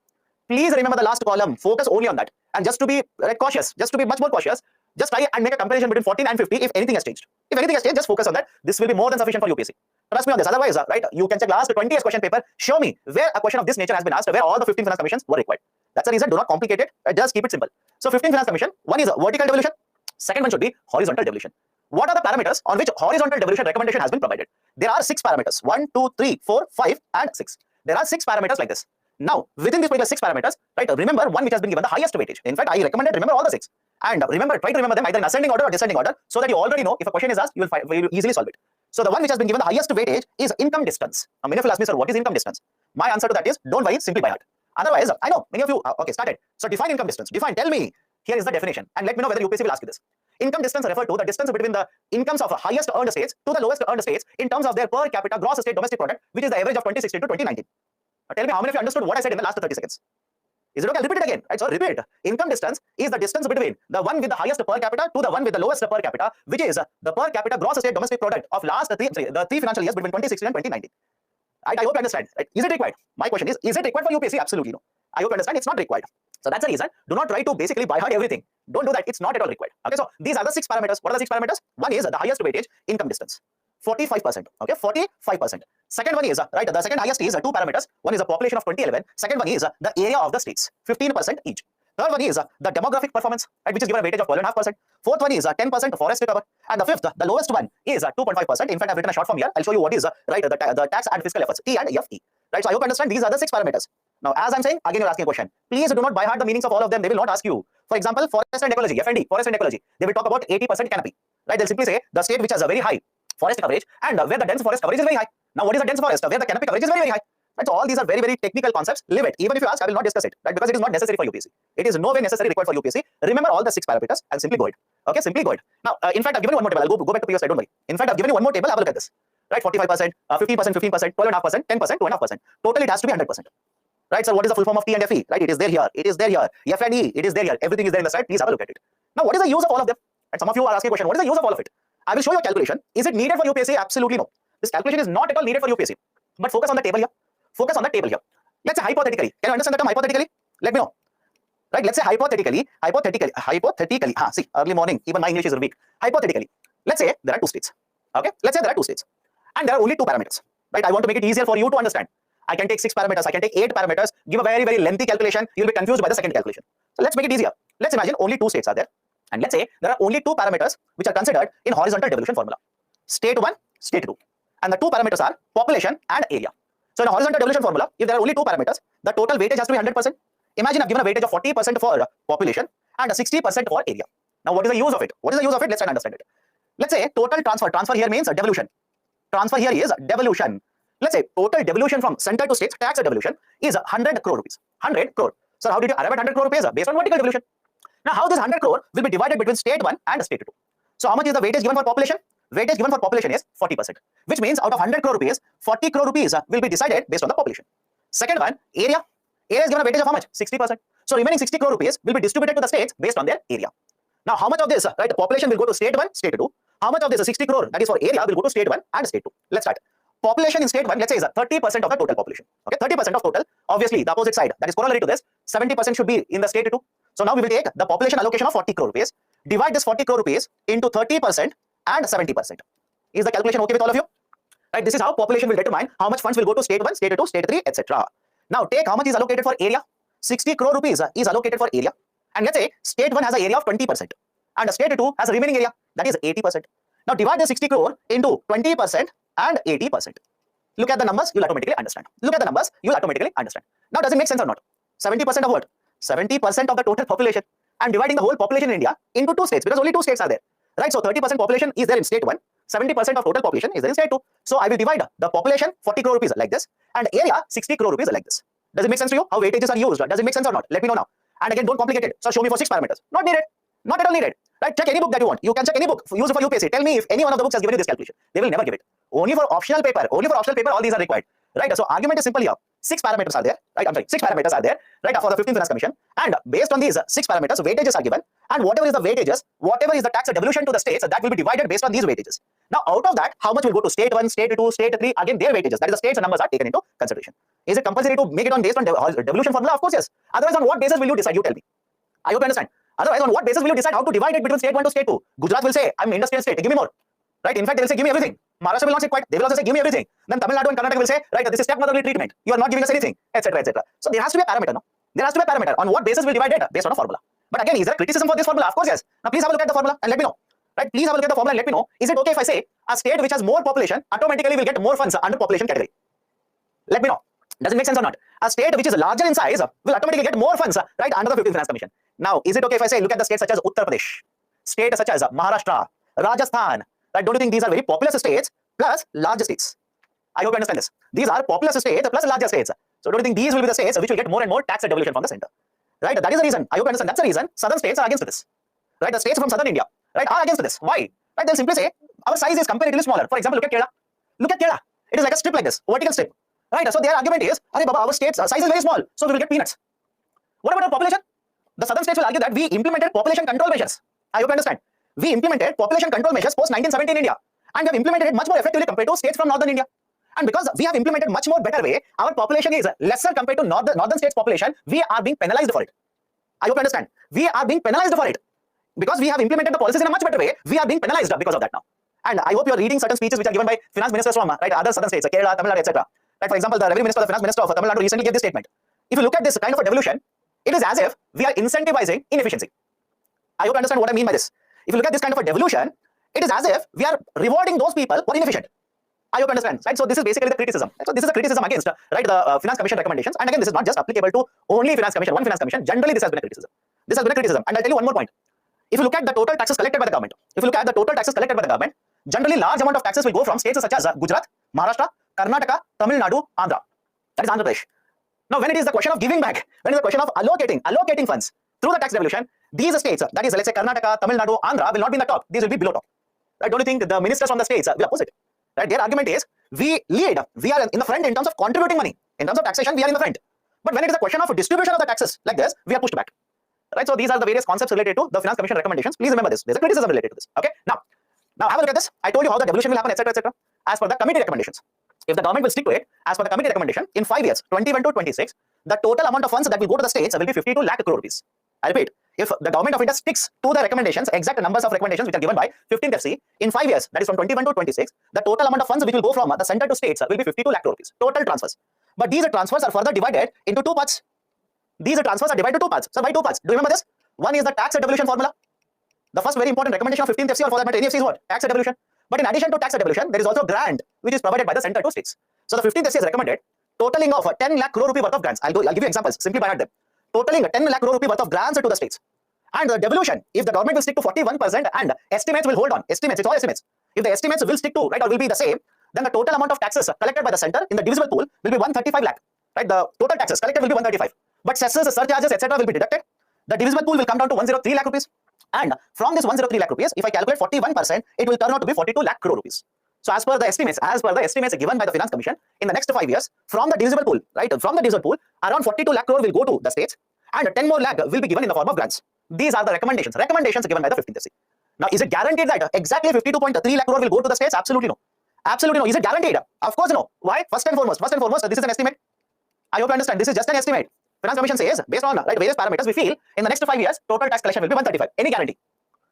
Please remember the last column. Focus only on that. And just to be cautious, just to be much more cautious, just try and make a comparison between 14 and 50 if anything has changed. If anything has changed, just focus on that. This will be more than sufficient for UPSC. Trust me on this. Otherwise, right, you can check last 20 years question paper. Show me where a question of this nature has been asked, where all the 15 Finance Commissions were required. That's the reason. Do not complicate it. Just keep it simple. So 15 Finance Commission, one is a vertical devolution. Second one should be horizontal devolution. What are the parameters on which horizontal devolution recommendation has been provided? There are 6 parameters. 1, 2, 3, 4, 5 and 6. There are 6 parameters like this. Now, within these particular 6 parameters, right, remember one which has been given the highest weightage. In fact, I recommended remember all the 6. And remember, try to remember them either in ascending order or descending order so that you already know if a question is asked, you will easily solve it. So the one which has been given the highest weightage is income distance. Now, many of you ask me, sir, what is income distance? My answer to that is, don't worry, simply by heart. Otherwise, I know many of you, okay, started. So define income distance. Define, tell me. Here is the definition. And let me know whether UPSC will ask you this. Income distance refers to the distance between the incomes of highest earned states to the lowest earned states in terms of their per capita gross state domestic product, which is the average of 2016 to 2019. Now tell me how many of you understood what I said in the last 30 seconds. Is it okay? I'll repeat it again. Right, so repeat. Income distance is the distance between the one with the highest per capita to the one with the lowest per capita, which is the per capita gross state domestic product of last the 3 financial years between 2016 and 2019. Right, I hope you understand. Right? Is it required? My question is it required for UPSC? Absolutely no. I hope you understand. It's not required. So that's the reason. Do not try to basically buy hard everything. Don't do that. It's not at all required. Okay, so these are the 6 parameters. What are the 6 parameters? One is the highest weightage, income distance. 45%. Okay, 45%. Second one is, right, the second highest is 2 parameters. One is the population of 2011. Second one is the area of the states, 15% each. Third one is the demographic performance, right, which is given a weightage of 12.5%. Fourth one is 10% forest cover. And the fifth, the lowest one, is 2.5%. In fact, I've written a short form here. I'll show you what is, right, the tax and fiscal efforts, T and FE. Right, so I hope you understand these are the 6 parameters. Now, as I'm saying, again, you're asking a question. Please do not by heart the meanings of all of them. They will not ask you. For example, forest and ecology, FND, forest and ecology. They will talk about 80% canopy. Right, they'll simply say the state which has a very high forest coverage and where the dense forest coverage is very high. Now, what is the dense forest? Where the canopy coverage is very, very high. Right? So all these are very, very technical concepts. Leave it. Even if you ask, I will not discuss it, right? Because it is not necessary for UPSC. It is no way necessary required for UPSC. Remember all the 6 parameters and simply go it. Okay, simply go it. Now, in fact, I've given you one more table. I'll go back to previous slide, don't worry. In fact, I've given you one more table. Have a look at this. Right? 45%, 15%, 15%, 12.5%, 10%, 2.5%. Total, it has to be 100%. Right? So what is the full form of T and FE? Right? It is there here. It is there here. F and E. It is there here. Everything is there in the slide. Please have a look at it. Now, what is the use of all of them? And some of you are asking a question. What is the use of all of it? I will show you a calculation. Is it needed for UPSC? Absolutely no. This calculation is not at all needed for UPSC. But focus on the table here. Focus on the table here. Let's say hypothetically. Can you understand the term hypothetically? Let me know. Right? Let's say hypothetically. See, early morning. Even my English is weak. Hypothetically. Let's say there are 2 states. Okay? Let's say there are 2 states. And there are only 2 parameters. Right? I want to make it easier for you to understand. I can take 6 parameters. I can take 8 parameters. Give a very, very lengthy calculation. You'll be confused by the second calculation. So let's make it easier. Let's imagine only 2 states are there. And let's say there are only 2 parameters which are considered in horizontal devolution formula. State 1, state 2. And the 2 parameters are population and area. So in a horizontal devolution formula, if there are only 2 parameters, the total weightage has to be 100%. Imagine I've given a weightage of 40% for population and 60% for area. Now what is the use of it? What is the use of it? Let's try and understand it. Let's say total transfer. Transfer here means devolution. Transfer here is devolution. Let's say total devolution from center to states, tax devolution is 100 crore rupees. 100 crore. So how did you arrive at 100 crore rupees? Based on vertical devolution. Now how this 100 crore will be divided between state 1 and state 2. So how much is the weightage given for population? Weightage given for population is 40%, which means out of 100 crore rupees, 40 crore rupees will be decided based on the population. Second one, area. Area is given a weightage of how much? 60%. So remaining 60 crore rupees will be distributed to the states based on their area. Now how much of this, right, the population will go to state 1, state 2. How much of this 60 crore, that is for area, will go to state 1 and state 2. Let's start. Population in state 1, let's say, is 30% of the total population. Okay, 30% of total. Obviously, the opposite side, that is corollary to this, 70% should be in the state 2. So now we will take the population allocation of 40 crore rupees, divide this 40 crore rupees into 30% and 70%. Is the calculation okay with all of you? Right, this is how population will determine how much funds will go to state 1, state 2, state 3, etc. Now take how much is allocated for area. 60 crore rupees is allocated for area. And let's say state 1 has an area of 20% and state 2 has a remaining area, that is 80%. Now divide the 60 crore into 20% and 80%. Look at the numbers, you'll automatically understand. Look at the numbers, you'll automatically understand. Now does it make sense or not? 70% of what? 70% of the total population. I'm dividing the whole population in India into 2 states because only 2 states are there. Right, so 30% population is there in state 1, 70% of total population is there in state 2. So I will divide the population 40 crore rupees like this and area 60 crore rupees like this. Does it make sense to you? How weightages are used? Does it make sense or not? Let me know now. And again, don't complicate it. So show me for 6 parameters. Not needed. Not at all needed. Right? Check any book that you want. You can check any book. Use it for UPSC. Tell me if any one of the books has given you this calculation. They will never give it. Only for optional paper. Only for optional paper, all these are required. Right? So argument is simple here. 6 parameters are there. Right? I'm sorry. 6 parameters are there. Right? For the 15th Finance Commission. And based on these 6 parameters, weightages are given. And whatever is the weightages, whatever is the tax devolution to the states, that will be divided based on these weightages. Now, out of that, how much will go to state 1, state 2, state 3? Again, their weightages. That is, the states' numbers are taken into consideration. Is it compulsory to make it on based on devolution formula? Of course, yes. Otherwise, on what basis will you decide? You tell me. I hope you understand. Otherwise, on what basis will you decide how to divide it between state 1 to state 2? Gujarat will say, I'm an industrial state, give me more. Right? In fact, they will say, give me everything. Maharashtra will not say quite. They will also say, give me everything. Then Tamil Nadu and Karnataka will say, right, this is stepmotherly treatment. You are not giving us anything, etc., etc. So there has to be a parameter, no? There has to be a parameter. On what basis will divide it? Based on a formula. But again, is there criticism for this formula? Of course, yes. Now please have a look at the formula and let me know. Right? Please have a look at the formula and let me know. Is it okay if I say a state which has more population automatically will get more funds under population category? Let me know. Does it make sense or not? A state which is larger in size will automatically get more funds, right, under the 15th Finance Commission. Now, is it okay if I say, look at the states such as Uttar Pradesh, states such as Maharashtra, Rajasthan, right? Don't you think these are very populous states plus large states? I hope you understand this. These are populous states plus larger states. So don't you think these will be the states which will get more and more tax devolution from the center? Right? That is the reason. I hope you understand. That's the reason southern states are against this. Right? The states from southern India, right, are against this. Why? Right? They'll simply say our size is comparatively smaller. For example, look at Kerala. Look at Kerala. It is like a strip like this, vertical strip. Right? So their argument is, Arey Baba, our state's size is very small, so we will get peanuts. What about our population? The southern states will argue that we implemented population control measures. I hope you understand. We implemented population control measures post 1970 in India, and we have implemented it much more effectively compared to states from northern India. And because we have implemented much more better way, our population is lesser compared to northern states population. We are being penalized for it. I hope you understand. We are being penalized for it because we have implemented the policies in a much better way. We are being penalized because of that now. And I hope you are reading certain speeches which are given by finance ministers from right other southern states, Kerala, Tamil Nadu, etc. Right? For example, the revenue minister, the finance minister of Tamil Nadu recently gave this statement. If you look at this kind of a devolution, it is as if we are incentivizing inefficiency. I hope you understand what I mean by this. If you look at this kind of a devolution, it is as if we are rewarding those people who are inefficient. I hope you understand. Right? So this is basically the criticism. So this is a criticism against right the Finance Commission recommendations. And again, this is not just applicable to only Finance Commission, one Finance Commission. Generally, this has been a criticism. This has been a criticism. And I'll tell you one more point. If you look at the total taxes collected by the government, generally large amount of taxes will go from states such as Gujarat, Maharashtra, Karnataka, Tamil Nadu, Andhra. That is Andhra Pradesh. Now, when it is the question of giving back, when it is the question of allocating funds through the tax devolution, these states, that is, let's say Karnataka, Tamil Nadu, Andhra, will not be in the top. These will be below top. Right? Don't you think the ministers from the states will oppose it? Right? Their argument is, we lead, we are in the front in terms of contributing money. In terms of taxation, we are in the front. But when it is a question of distribution of the taxes like this, we are pushed back. Right? So these are the various concepts related to the Finance Commission recommendations. Please remember this. There's a criticism related to this. Okay. Now have a look at this. I told you how the devolution will happen, etc., etc. As per the committee recommendations. If the government will stick to it, as per the committee recommendation, in 5 years, 21 to 26, the total amount of funds that will go to the states will be 52 lakh crore rupees. I repeat, if the government of India sticks to the recommendations, exact numbers of recommendations which are given by 15th FC, in 5 years, that is from 21 to 26, the total amount of funds which will go from the center to states will be 52 lakh crore rupees. Total transfers. But these transfers are further divided into two parts. These transfers are divided into two parts. So by two parts. Do you remember this? One is the tax devolution formula. The first very important recommendation of 15th FC or for that matter any FC is what? Tax devolution. But in addition to tax devolution, there is also grant which is provided by the center to states. So the 15th FC has recommended totaling of 10 lakh crore rupee worth of grants. I'll give you examples simply by them. Totaling 10 lakh crore rupee worth of grants to the states. And the devolution, if the government will stick to 41% and estimates will hold on. Estimates, it's all estimates. If the estimates will stick to, right, or will be the same, then the total amount of taxes collected by the center in the divisible pool will be 135 lakh. Right, the total taxes collected will be 135. But cesses, surcharges, etc. will be deducted. The divisible pool will come down to 103 lakh rupees. And from this 103 lakh rupees, if I calculate 41%, it will turn out to be 42 lakh crore rupees. So as per the estimates given by the Finance Commission, in the next 5 years, from the divisible pool, right, from the divisible pool, around 42 lakh crore will go to the states, and 10 more lakh will be given in the form of grants. These are the recommendations given by the 15th FC. Now, is it guaranteed that exactly 52.3 lakh crore will go to the states? Absolutely no. Absolutely no. Is it guaranteed? Of course no. Why? First and foremost, this is an estimate. I hope you understand. This is just an estimate. Finance Commission says, based on various parameters, we feel in the next 5 years, total tax collection will be 135. Any guarantee?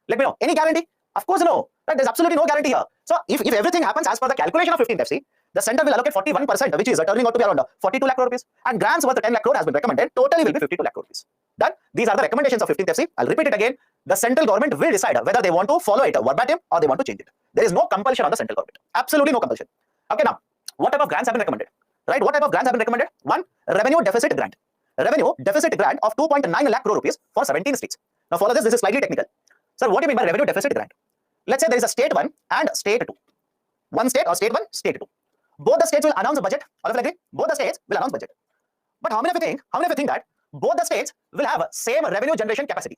Let me know. Any guarantee? Of course no. Right? There's absolutely no guarantee here. So if everything happens as per the calculation of 15th FC, the center will allocate 41%, which is turning out to be around 42 lakh crore rupees, and grants worth 10 lakh crore has been recommended. Totally will be 52 lakh crore rupees. Done. These are the recommendations of 15th FC. I'll repeat it again. The central government will decide whether they want to follow it verbatim or they want to change it. There is no compulsion on the central government. Absolutely no compulsion. Okay, now, what type of grants have been recommended? Right? What type of grants have been recommended? One, revenue deficit grant. Revenue deficit grant of 2.9 lakh crore rupees for 17 states. Now, follow this. This is slightly technical. Sir, what do you mean by revenue deficit grant? Let's say there is a state 1 and state 2. One state or state 1, state 2. Both the states will announce a budget. All of you agree? Both the states will announce budget. But how many of you think that both the states will have same revenue generation capacity?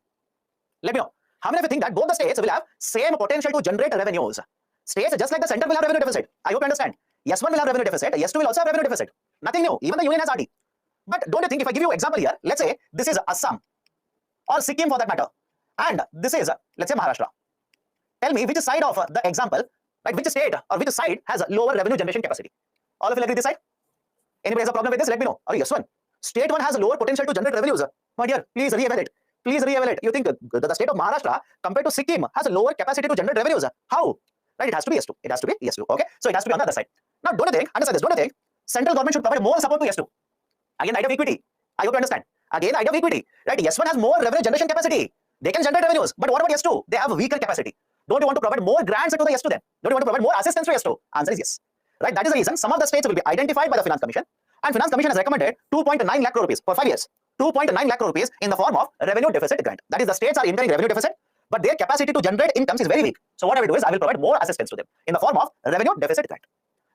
Let me know. How many of you think that both the states will have same potential to generate revenues? States, just like the center, will have revenue deficit. I hope you understand. Yes, one will have revenue deficit. Yes, two will also have revenue deficit. Nothing new. Even the union has RD. But don't you think if I give you an example here, let's say this is Assam or Sikkim for that matter, and this is, let's say, Maharashtra. Tell me which side of the example, right, which state or which side has lower revenue generation capacity? All of you agree this side? Anybody has a problem with this? Let me know. Or yes, one. State 1 has a lower potential to generate revenues. My dear, please re-evaluate. Please re-evaluate. You think the state of Maharashtra compared to Sikkim has a lower capacity to generate revenues? How? Right, it has to be S2. It has to be S2. Okay, so it has to be on the other side. Now, don't you think, understand this, don't you think central government should provide more support to S2? Again, the idea of equity. I hope you understand. Again, the idea of equity. Right, S1 has more revenue generation capacity. They can generate revenues. But what about S2? They have a weaker capacity. Don't you want to provide more grants to the S2 then? Don't you want to provide more assistance to S2? Answer is yes. Right, that is the reason some of the states will be identified by the Finance Commission, and Finance Commission has recommended 2.9 lakh crore rupees for 5 years. 2.9 lakh crore rupees in the form of revenue deficit grant. That is, the states are incurring revenue deficit, but their capacity to generate incomes is very weak. So what I will do is I will provide more assistance to them in the form of revenue deficit grant.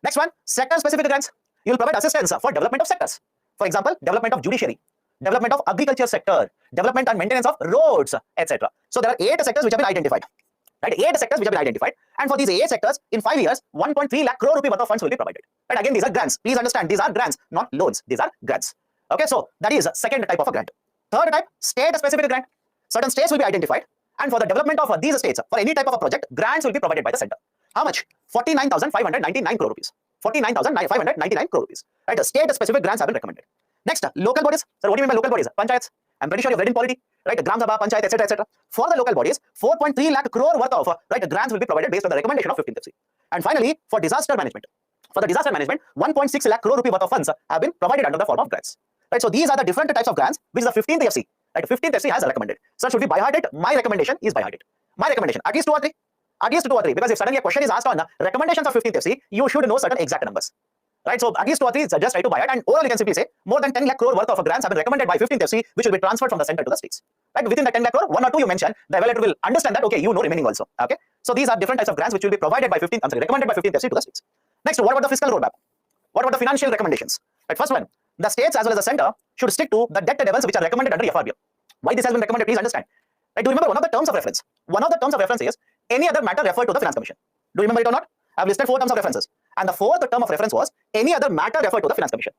Next one, sector specific grants. You will provide assistance for development of sectors. For example, development of judiciary, development of agriculture sector, development and maintenance of roads, etc. So there are 8 sectors which have been identified. Right, 8 sectors which have been identified, and for these 8 sectors, in 5 years, 1.3 lakh crore rupee worth of funds will be provided. And again, these are grants. Please understand, these are grants, not loans. These are grants. Okay, so that is second type of a grant. Third type, state-specific grant. Certain states will be identified, and for the development of these states, for any type of a project, grants will be provided by the center. How much? 49,599 crore rupees. 49,599 crore rupees. Right, state-specific grants have been recommended. Next, local bodies. Sir, what do you mean by local bodies? Panchayats. I'm pretty sure you've read in polity, right? Gram Sabha, Panchayat, etc., etc. For the local bodies, 4.3 lakh crore worth of grants will be provided based on the recommendation of 15th FC. And finally, for disaster management, 1.6 lakh crore rupee worth of funds have been provided under the form of grants. Right? So these are the different types of grants which the 15th FC, right? 15th FC has recommended. So should we by heart it? My recommendation is by heart it. My recommendation, at least 2 or 3. At least 2 or 3, because if suddenly a question is asked on the recommendations of 15th FC, you should know certain exact numbers. Right, so at least 2 or 3, just try to buy it, and overall you can simply say more than 10 lakh crore worth of grants have been recommended by 15th FC, which will be transferred from the center to the states. Right, within the 10 lakh crore, 1 or 2 you mentioned, the evaluator will understand that, okay, you know remaining also. Okay, so these are different types of grants which will be provided by 15th, recommended by 15th FC to the states. Next, what about the fiscal roadmap? What about the financial recommendations? Right, first one, the states as well as the center should stick to the debt levels which are recommended under FRBM. Why this has been recommended, please understand. Right, do you remember one of the terms of reference? One of the terms of reference is any other matter referred to the Finance Commission. Do you remember it or not? I've listed 4 terms of references. And the 4th term of reference was any other matter referred to the Finance Commission.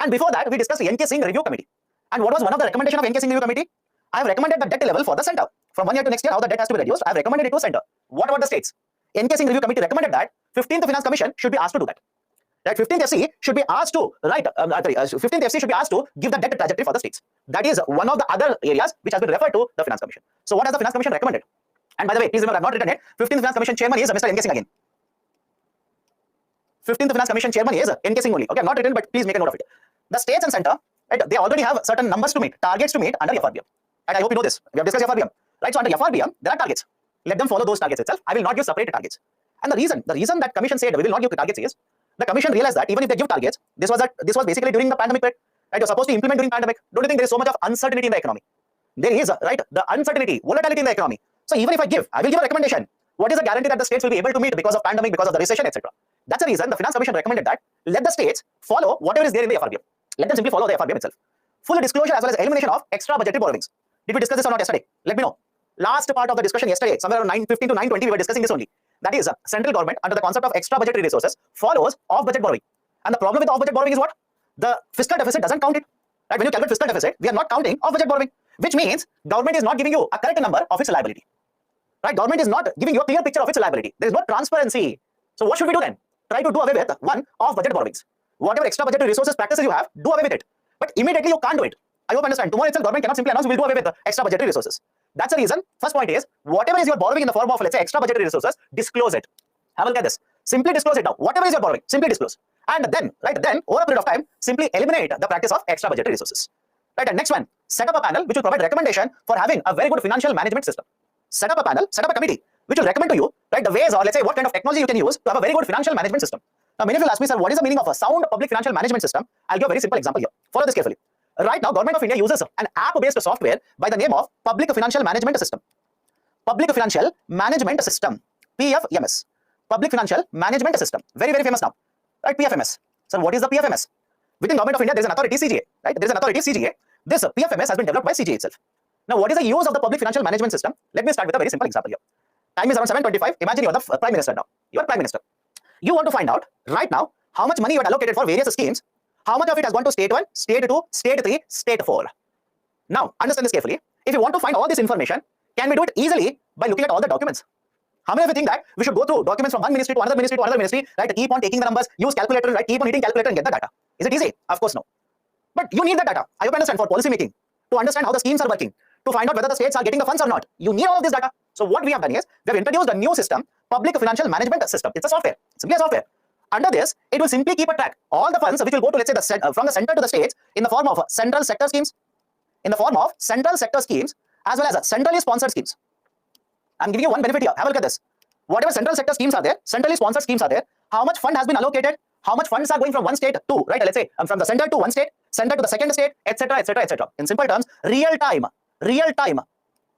And before that, we discussed the N.K. Singh Review Committee. And what was one of the recommendation of N.K. Singh Review Committee? I have recommended the debt level for the center. From 1 year to next year, how the debt has to be reduced. I have recommended it to center. What about the states? N.K. Singh Review Committee recommended that 15th Finance Commission should be asked to do that. Right, 15th FC should be asked to 15th FC should be asked to give the debt trajectory for the states. That is one of the other areas which has been referred to the Finance Commission. So what has the Finance Commission recommended? And by the way, please remember, I have not written it. 15th Finance Commission chairman is Mr. N.K. Singh again. 15th Finance Commission chairman is N.K. Singh only. Okay, I have not written, but please make a note of it. The states and center, right, they already have certain numbers to meet, targets to meet under FRBM. And I hope you know this. We have discussed FRBM. Right, so under FRBM, there are targets. Let them follow those targets itself. I will not give separate targets. And the reason that commission said we will not give targets is the commission realized that even if they give targets, this was basically during the pandemic period. Right, you're supposed to implement during pandemic. Don't you think there is so much of uncertainty in the economy? There is, right, the uncertainty, volatility in the economy. So even if I will give a recommendation. What is the guarantee that the states will be able to meet because of pandemic, because of the recession, etc.? That's the reason the Finance Commission recommended that let the states follow whatever is there in the FRBM. Let them simply follow the FRBM itself. Full disclosure as well as elimination of extra budgetary borrowings. Did we discuss this or not yesterday? Let me know. Last part of the discussion yesterday, somewhere around 9:15 to 9:20, we were discussing this only. That is, central government under the concept of extra budgetary resources follows off-budget borrowing. And the problem with off-budget borrowing is what? The fiscal deficit doesn't count it. Right? When you calculate fiscal deficit, we are not counting off-budget borrowing, which means government is not giving you a correct number of its liability. Right? Government is not giving you a clear picture of its liability. There is no transparency. So what should we do then? Try to do away with one off-budget borrowings. Whatever extra budgetary resources practices you have, do away with it. But immediately you can't do it. I hope you understand. Tomorrow itself, government cannot simply announce we will do away with the extra budgetary resources. That's the reason. First point is, whatever is your borrowing in the form of, let's say, extra budgetary resources, disclose it. Have a look at this. Simply disclose it now. Whatever is your borrowing, simply disclose. And then, over a period of time, simply eliminate the practice of extra budgetary resources. Right, and next one, set up a panel which will provide recommendation for having a very good financial management system. Set up a panel, set up a committee which will recommend to you, right, the ways or let's say what kind of technology you can use to have a very good financial management system. Now, many of you will ask me, sir, what is the meaning of a sound public financial management system? I'll give a very simple example here. Follow this carefully. Right now, Government of India uses an app-based software by the name of Public Financial Management System. Public Financial Management System, PFMS. Public Financial Management System. Very, very famous now. Right, PFMS. So, what is the PFMS? Within Government of India, there is an authority, CGA. Right, there is an authority, CGA. This PFMS has been developed by CGA itself. Now, what is the use of the Public Financial Management System? Let me start with a very simple example here. Time is around 7:25. Imagine you are the Prime Minister now. You are Prime Minister. You want to find out right now how much money you had allocated for various schemes. How much of it has gone to state 1, state 2, state 3, state 4. Now, understand this carefully. If you want to find all this information, can we do it easily by looking at all the documents? How many of you think that we should go through documents from one ministry to another ministry to another ministry, right? Keep on taking the numbers, use calculator, right? Keep on hitting calculator and get the data. Is it easy? Of course no. But you need that data. I hope you understand, for policy making, to understand how the schemes are working, to find out whether the states are getting the funds or not. You need all of this data. So what we have done is, we have introduced a new system, Public Financial Management System. It's a software, simply a software. Under this, it will simply keep a track. All the funds which will go to, let's say, from the center to the states in the form of central sector schemes, as well as centrally sponsored schemes. I'm giving you one benefit here. Have a look at this. Whatever central sector schemes are there, centrally sponsored schemes are there, how much fund has been allocated, how much funds are going from one state to, right, let's say, from the center to one state, center to the second state, etc., etc., etc. In simple terms, real time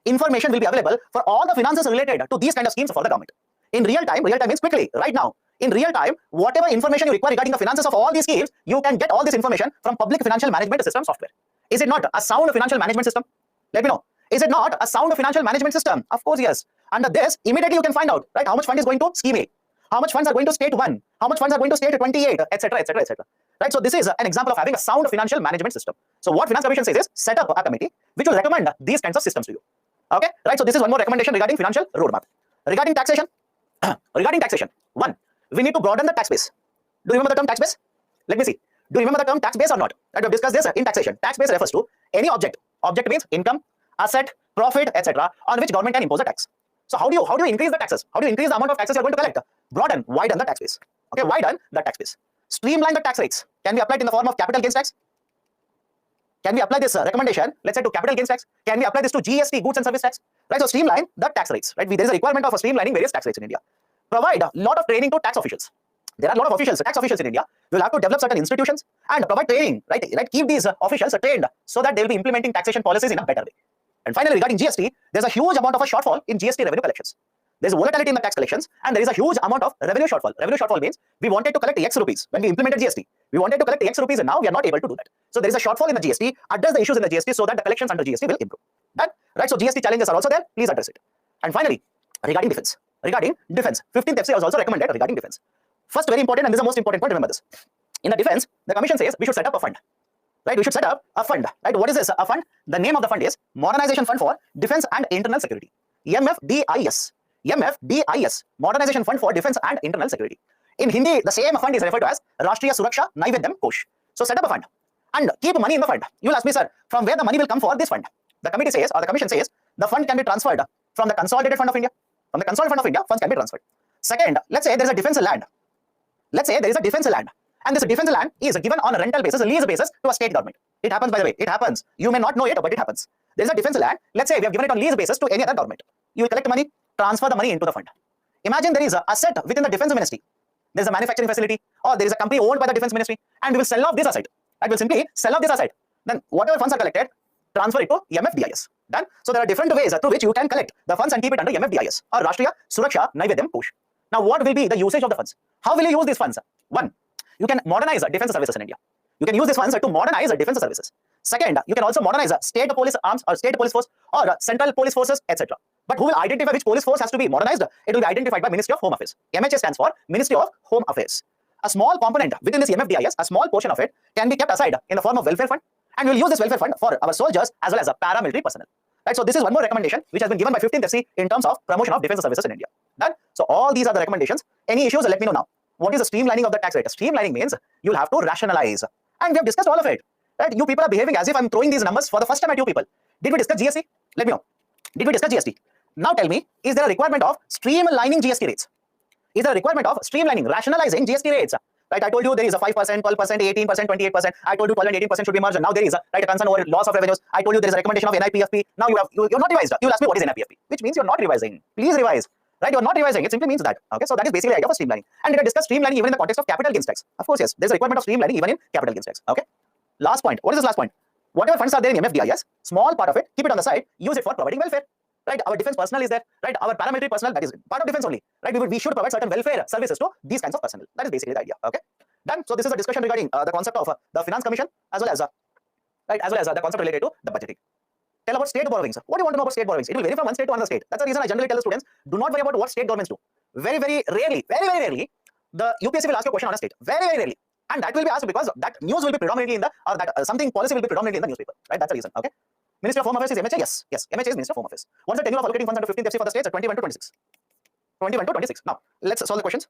information will be available for all the finances related to these kind of schemes for the government. In real time means quickly, right now. In real time, whatever information you require regarding the finances of all these schemes, you can get all this information from Public Financial Management System software. Is it not a sound financial management system? Let me know. Is it not a sound financial management system? Of course, yes. Under this, immediately you can find out, right, how much fund is going to scheme A, how much funds are going to state 1, how much funds are going to state 28, etc., etc., etc. Right, so this is an example of having a sound financial management system. So what Finance Commission says is, set up a committee which will recommend these kinds of systems to you. Okay, right, so this is one more recommendation regarding financial roadmap. Regarding taxation, one, we need to broaden the tax base. Do you remember the term tax base? Let me see. Do you remember the term tax base or not? Right, we have discussed this in taxation. Tax base refers to any object. Object means income, asset, profit, etc., on which government can impose a tax. So how do you increase the taxes? How do you increase the amount of taxes you are going to collect? Widen the tax base. Okay, widen the tax base. Streamline the tax rates. Can be applied in the form of capital gains tax? Can we apply this recommendation, let's say, to capital gains tax? Can we apply this to GST, goods and service tax? Right, so streamline the tax rates. Right, there is a requirement of streamlining various tax rates in India. Provide a lot of training to tax officials. There are a lot of officials, tax officials in India. We will have to develop certain institutions and provide training, right? Keep these officials trained so that they will be implementing taxation policies in a better way. And finally, regarding GST, there's a huge amount of a shortfall in GST revenue collections. There's volatility in the tax collections, and there is a huge amount of revenue shortfall. Revenue shortfall means we wanted to collect X rupees when we implemented GST. We wanted to collect X rupees, and now we are not able to do that. So there is a shortfall in the GST. Address the issues in the GST so that the collections under GST will improve. Done? Right? So GST challenges are also there. Please address it. And finally, regarding defense. 15th FC was also recommended regarding defense. First, very important, and this is the most important point. Remember this. In the defense, the commission says we should set up a fund. Right? We should set up a fund. Right? What is this? A fund. The name of the fund is Modernization Fund for Defense and Internal Security. MFDIS. MFDIS. Modernization Fund for Defense and Internal Security. In Hindi, the same fund is referred to as Rashtriya Suraksha Naivedyam Kosh. So set up a fund and keep money in the fund. You will ask me, sir, from where the money will come for this fund? The committee says, or the commission says, the fund can be transferred from the Consolidated Fund of India. From the Consolidated Fund of India, funds can be transferred. Second, let's say there is a defense land. Let's say there is a defense land. And this defense land is given on a rental basis, a lease basis to a state government. It happens, by the way. It happens. You may not know it, but it happens. There is a defense land. Let's say we have given it on lease basis to any other government. You will collect money, transfer the money into the fund. Imagine there is an asset within the defense ministry. There is a manufacturing facility, or there is a company owned by the defense ministry, and we will sell off this asset. I will simply sell off this asset. Then whatever funds are collected, transfer it to MFDIS. Done? So there are different ways through which you can collect the funds and keep it under MFDIS or Rashtriya Suraksha Naivedyam Kosh. Now, what will be the usage of the funds? How will you use these funds? One, you can modernize defense services in India. You can use these funds to modernize defense services. Second, you can also modernize state police arms or state police force or central police forces, etc. But who will identify which police force has to be modernized? It will be identified by Ministry of Home Affairs. MHA stands for Ministry of Home Affairs. A small component within this MFDIS, a small portion of it, can be kept aside in the form of welfare fund, and we will use this welfare fund for our soldiers as well as paramilitary personnel. Right, so this is one more recommendation which has been given by 15th FC in terms of promotion of defense services in India. Done? So all these are the recommendations. Any issues, let me know now. What is the streamlining of the tax rate? Streamlining means you'll have to rationalize. And we have discussed all of it. Right? You people are behaving as if I'm throwing these numbers for the first time at you people. Did we discuss GST? Let me know. Did we discuss GST? Now tell me, is there a requirement of streamlining GST rates? Is there a requirement of streamlining, rationalizing GST rates? Right, I told you there is a 5%, 12%, 18%, 28%. I told you 12 and 18% should be merged. Now there is a concern over loss of revenues. I told you there is a recommendation of NIPFP. Now you're not revised. You'll ask me what is NIPFP, which means you're not revising. Please revise. Right, you're not revising. It simply means that. Okay, so that is basically the idea for streamlining. And did I discuss streamlining even in the context of capital gains tax? Of course, yes. There's a requirement of streamlining even in capital gains tax. Okay. Last point. What is this last point? Whatever funds are there in MFDIS, small part of it, keep it on the side. Use it for providing welfare. Right, our defense personnel is there. Right, our paramilitary personnel, that is part of defense only. Right, we should provide certain welfare services to these kinds of personnel. That is basically the idea. Okay. Done. So this is a discussion regarding the concept of the finance commission as well as the concept related to the budgeting. Tell about state borrowings. What do you want to know about state borrowings? It will vary from one state to another state. That's the reason I generally tell the students, do not worry about what state governments do. Very rarely, the UPSC will ask you a question on a state. Very rarely. And that will be asked because that news will be predominantly in the, or that something policy will be predominantly in the newspaper. Right? That's the reason. Okay. Ministry of Home Affairs is MHA? Yes. MHA is Ministry of Home Affairs. What's the tenure of allocating funds under 15th FC for the states? 21 to 26. 21 to 26. Now, let's solve the questions.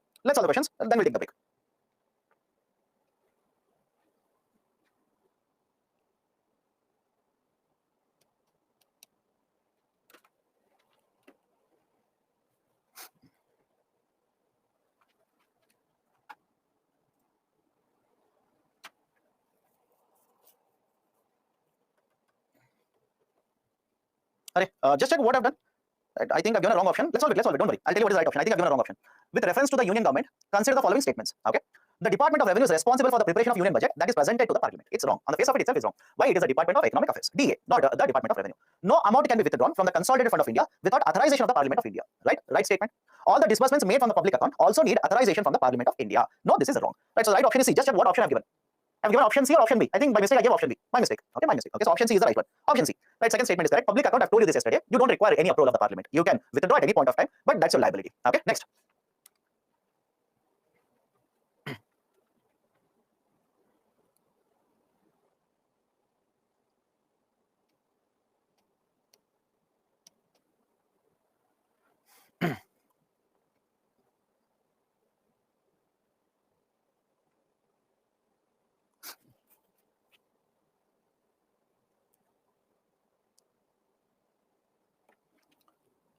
And then we'll take the break. Just check what I've done. Right, I think I've given a wrong option. Let's solve it. Don't worry. I'll tell you what is the right option. I think I've given a wrong option. With reference to the union government, consider the following statements. Okay. The Department of Revenue is responsible for the preparation of union budget that is presented to the Parliament. It's wrong. On the face of it itself is wrong. Why? It is the Department of Economic Affairs, DA, not the Department of Revenue. No amount can be withdrawn from the Consolidated Fund of India without authorization of the Parliament of India. Right statement. All the disbursements made from the public account also need authorization from the Parliament of India. No, this is wrong. Right. So the right option is C. Just check what option I've given. I've given option C or option B. I think by mistake I gave option B. My mistake. Okay, my mistake. Okay, so option C is the right one. Option C. Right, second statement is correct. Public account, I've told you this yesterday. You don't require any approval of the Parliament. You can withdraw at any point of time, but that's your liability. Okay, next.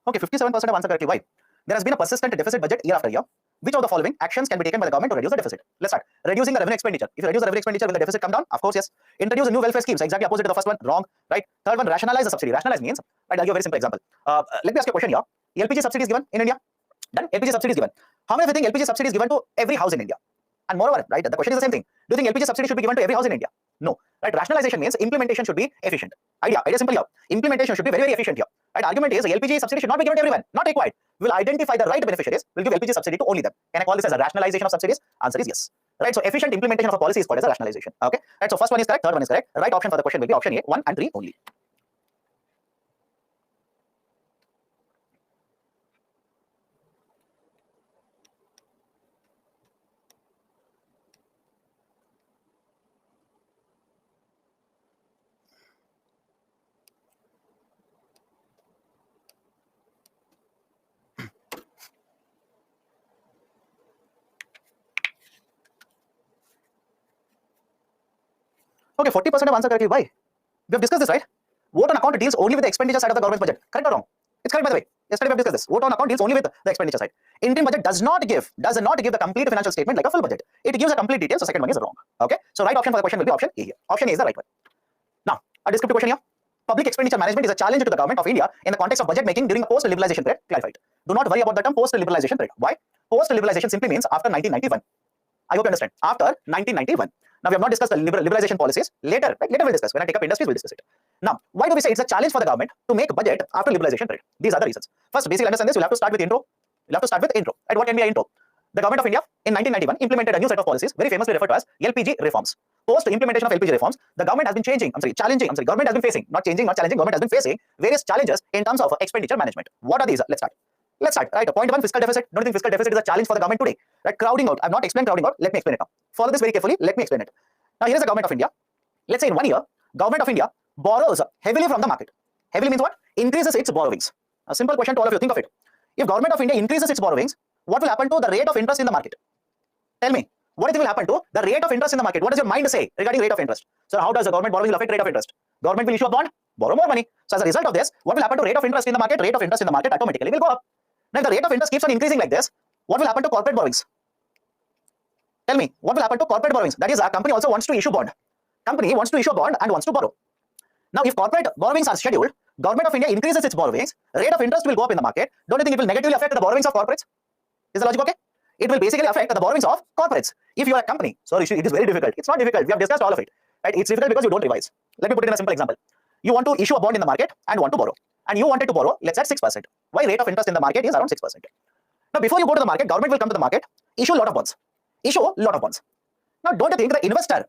Okay, 57% have answered correctly. Why? There has been a persistent deficit budget year after year. Which of the following actions can be taken by the government to reduce the deficit? Let's start. Reducing the revenue expenditure. If you reduce the revenue expenditure, will the deficit come down? Of course, yes. Introduce a new welfare schemes. Exactly opposite to the first one. Wrong. Right. Third one, rationalize the subsidy. Rationalize means, right, I'll give a very simple example. Let me ask you a question here. LPG subsidy is given in India. Done. LPG subsidy is given. How many of you think LPG subsidy is given to every house in India? And moreover, right, the question is the same thing. Do you think LPG subsidy should be given to every house in India? No. Right? Rationalization means implementation should be efficient. Idea simple here. Implementation should be very, very efficient here. Right? Argument is LPG subsidy should not be given to everyone. Not required. We'll identify the right beneficiaries. We'll give LPG subsidy to only them. Can I call this as a rationalization of subsidies? Answer is yes. Right? So efficient implementation of a policy is called as a rationalization. Okay. Right. So first one is correct. Third one is correct. Right option for the question will be option A, 1 and 3 only. Okay, 40% of answer correctly. Why? We have discussed this, right? Vote on account deals only with the expenditure side of the government budget. Correct or wrong? It's correct, by the way. Yesterday we have discussed this. Vote on account deals only with the expenditure side. Interim budget does not give the complete financial statement like a full budget. It gives a complete detail. So second one is wrong. Okay. So right option for the question will be option A here. Option A is the right one. Now, a descriptive question here. Public expenditure management is a challenge to the government of India in the context of budget making during the post-liberalization period. Clarified. Do not worry about the term post-liberalization period. Why? Post-liberalization simply means after 1991. I hope you understand. After 1991. Now, we have not discussed the liberalization policies. Later we'll discuss. When I take up industries, we'll discuss it. Now, why do we say it's a challenge for the government to make budget after liberalization period? These are the reasons. First, basically understand this. You'll have to start with intro. And what can be an intro? The government of India in 1991 implemented a new set of policies, very famously referred to as LPG reforms. Post implementation of LPG reforms, the government has been government has been facing, not changing, not challenging, government has been facing various challenges in terms of expenditure management. What are these? Let's start. Right. Point one, fiscal deficit. Don't you think fiscal deficit is a challenge for the government today? Right. Crowding out. I've not explained crowding out. Let me explain it now. Follow this very carefully. Let me explain it. Now, here is the government of India. Let's say in 1 year, government of India borrows heavily from the market. Heavily means what? Increases its borrowings. A simple question to all of you. Think of it. If government of India increases its borrowings, what will happen to the rate of interest in the market? Tell me. What will happen to the rate of interest in the market? What does your mind say regarding rate of interest? So how does the government borrowing affect rate of interest? Government will issue a bond, borrow more money. So as a result of this, what will happen to rate of interest in the market? Rate of interest in the market automatically will go up. Now, if the rate of interest keeps on increasing like this, what will happen to corporate borrowings? Tell me, what will happen to corporate borrowings? That is, a company also wants to issue bond. Company wants to issue a bond and wants to borrow. Now, if corporate borrowings are scheduled, government of India increases its borrowings, rate of interest will go up in the market. Don't you think it will negatively affect the borrowings of corporates? Is the logic okay? It will basically affect the borrowings of corporates. If you are a company, sorry, it is very difficult. It's not difficult. We have discussed all of it. Right? It's difficult because you don't revise. Let me put it in a simple example. You want to issue a bond in the market and want to borrow. And you wanted to borrow, let's say 6%. Why? Rate of interest in the market is around 6%. Now, before you go to the market, government will come to the market, issue a lot of bonds. Now, don't you think the investor,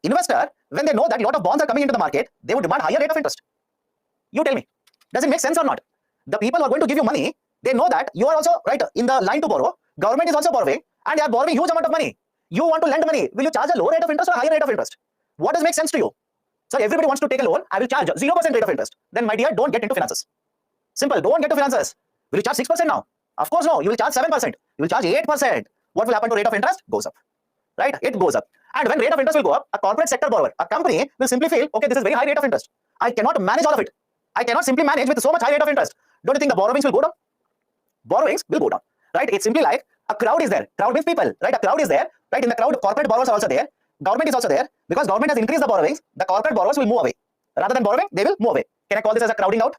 when they know that a lot of bonds are coming into the market, they would demand higher rate of interest? You tell me. Does it make sense or not? The people who are going to give you money, they know that you are also right in the line to borrow. Government is also borrowing, and they are borrowing huge amount of money. You want to lend money. Will you charge a low rate of interest or a higher rate of interest? What does make sense to you? So everybody wants to take a loan. I will charge 0% rate of interest. Then, my dear, don't get into finances. Simple. Don't get to finances. Will you charge 6% now? Of course, no. You will charge 7%. You will charge 8%. What will happen to rate of interest? Goes up. Right? It goes up. And when rate of interest will go up, a corporate sector borrower, a company will simply feel, okay, this is very high rate of interest. I cannot manage all of it. I cannot simply manage with so much high rate of interest. Don't you think the borrowings will go down? Borrowings will go down. Right? It's simply like a crowd is there. Crowd means people. Right? A crowd is there. Right? In the crowd, corporate borrowers are also there. Government is also there. Because government has increased the borrowings, the corporate borrowers will move away. Rather than borrowing, they will move away. Can I call this as a crowding out?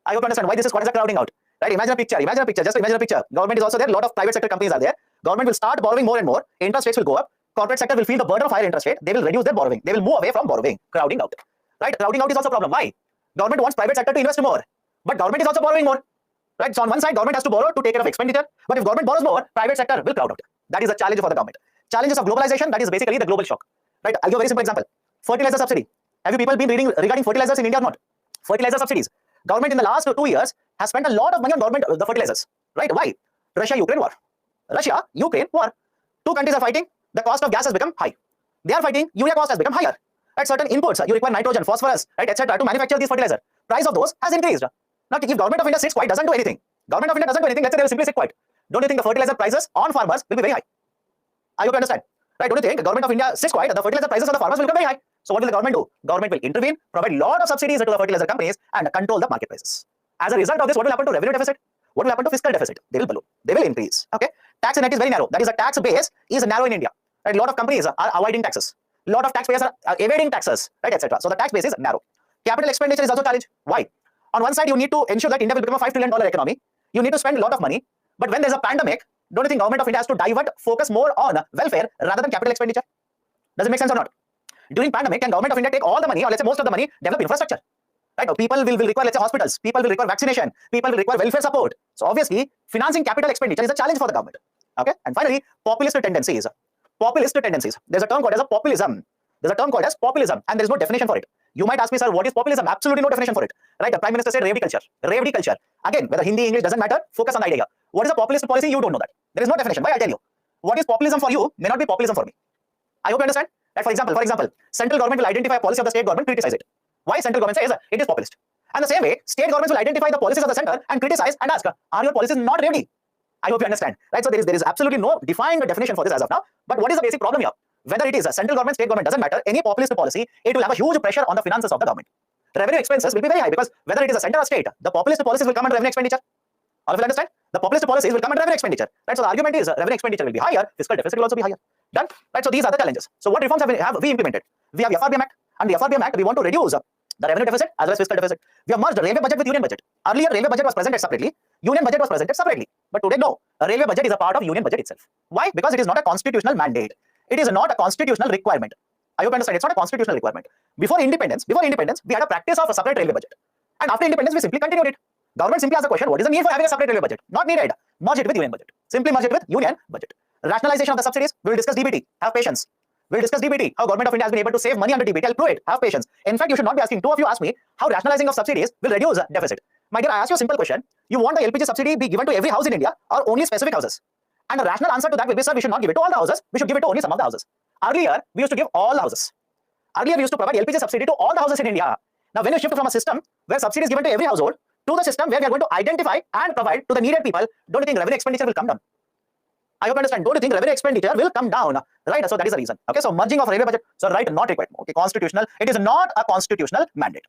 I hope you understand why this is called as a crowding out. Right? Imagine a picture. Just imagine a picture. Government is also there. A lot of private sector companies are there. Government will start borrowing more and more. Interest rates will go up. Corporate sector will feel the burden of higher interest rate. They will reduce their borrowing. They will move away from borrowing. Crowding out. Right? Crowding out is also a problem. Why? Government wants private sector to invest more. But government is also borrowing more. Right? So on one side, government has to borrow to take care of expenditure. But if government borrows more, private sector will crowd out. That is a challenge for the government. Challenges of globalization, that is basically the global shock. Right? I'll give a very simple example. Fertilizer subsidy. Have you people been reading regarding fertilizers in India or not? Fertilizer subsidies. Government in the last 2 years has spent a lot of money on the fertilizers. Right? Why? Russia-Ukraine war. Two countries are fighting. The cost of gas has become high. They are fighting. Urea cost has become higher. At certain inputs, you require nitrogen, phosphorus, right, etc. to manufacture these fertilizer. Price of those has increased. Now, if government of India sits quiet, doesn't do anything. Government of India doesn't do anything. Let's say they will simply sit quiet. Don't you think the fertilizer prices on farmers will be very high? I hope you understand. Right? Don't you think government of India sits quiet? The fertilizer prices on the farmers will become very high. So what will the government do? Government will intervene, provide a lot of subsidies to the fertilizer companies, and control the market prices. As a result of this, what will happen to revenue deficit? What will happen to fiscal deficit? They will balloon. They will increase. Okay. Tax net is very narrow. That is, the tax base is narrow in India. Right? A lot of companies are avoiding taxes. A lot of taxpayers are evading taxes, right, etc. So the tax base is narrow. Capital expenditure is also a challenge. Why? On one side, you need to ensure that India will become a $5 trillion economy. You need to spend a lot of money. But when there's a pandemic, don't you think government of India has to focus more on welfare rather than capital expenditure? Does it make sense or not? During pandemic, can government of India take all the money, or let's say most of the money, develop infrastructure? Right? People will require, let's say, hospitals. People will require vaccination. People will require welfare support. So obviously, financing capital expenditure is a challenge for the government. Okay. And finally, populist tendencies. Populist tendencies. There's a term called as a populism. There's a term called as populism, and there is no definition for it. You might ask me, sir, what is populism? Absolutely no definition for it. Right? The Prime Minister said Revdi culture. Revdi culture. Again, whether Hindi, English doesn't matter. Focus on the idea. What is a populist policy? You don't know that. There is no definition. Why? I'll tell you. What is populism for you may not be populism for me. I hope you understand. That for example, central government will identify a policy of the state government, criticize it. Why central government says it is populist? And the same way, state governments will identify the policies of the center and criticize and ask, are your policies not ready? I hope you understand. Right? So there is absolutely no defined definition for this as of now. But what is the basic problem here? Whether it is a central government, state government, doesn't matter. Any populist policy, it will have a huge pressure on the finances of the government. Revenue expenses will be very high because whether it is a center or state, the populist policies will come under revenue expenditure. All of you understand? The populist policies will come under revenue expenditure. Right? So the argument is revenue expenditure will be higher, fiscal deficit will also be higher. Done? Right? So these are the challenges. So what reforms have we implemented? We have FRBM Act, and the FRBM Act we want to reduce the revenue deficit as well as fiscal deficit. We have merged the railway budget with union budget. Earlier, railway budget was presented separately, union budget was presented separately. But today, no. A railway budget is a part of union budget itself. Why? Because it is not a constitutional mandate. It is not a constitutional requirement. I hope you understand. It's not a constitutional requirement. Before independence, we had a practice of a separate railway budget. And after independence, we simply continued it. Government simply asked the question, what is the need for having a separate railway budget? Not needed. Merge it with union budget. Simply merge it with union budget. Rationalization of the subsidies, we will discuss DBT. Have patience. We'll discuss DBT, how government of India has been able to save money under DBT. I'll prove it. Have patience. In fact, you should not be asking. Two of you asked me how rationalizing of subsidies will reduce deficit. My dear, I ask you a simple question. You want the LPG subsidy be given to every house in India or only specific houses? And the rational answer to that will be, sir, we should not give it to all the houses. We should give it to only some of the houses. Earlier, we used to give all the houses. Earlier, we used to provide LPG subsidy to all the houses in India. Now, when you shift from a system where subsidy is given to every household to the system where we are going to identify and provide to the needed people, don't you think revenue expenditure will come down? I hope you understand. Don't you think revenue expenditure will come down? Right? So that is the reason. Okay. So merging of railway budget. So right, not required. Okay. Constitutional. It is not a constitutional mandate.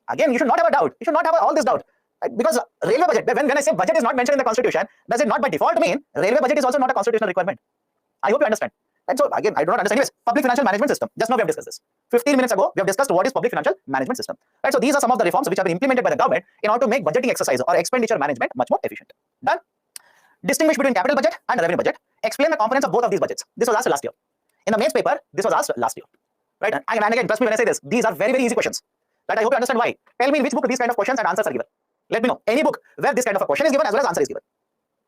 Again, you should not have a doubt. You should not have all this doubt. Right? Because railway budget, when I say budget is not mentioned in the constitution, does it not by default mean railway budget is also not a constitutional requirement? I hope you understand. And so again, I do not understand. Anyways, public financial management system. Just now we have discussed this. 15 minutes ago, we have discussed what is public financial management system. Right? So these are some of the reforms which have been implemented by the government in order to make budgeting exercise or expenditure management much more efficient. Done? Distinguish between capital budget and revenue budget. Explain the components of both of these budgets. This was asked last year. In the mains paper, this was asked last year. Right? And again, trust me when I say this, these are very, very easy questions. Right? I hope you understand why. Tell me in which book these kind of questions and answers are given. Let me know. Any book where this kind of a question is given as well as answer is given.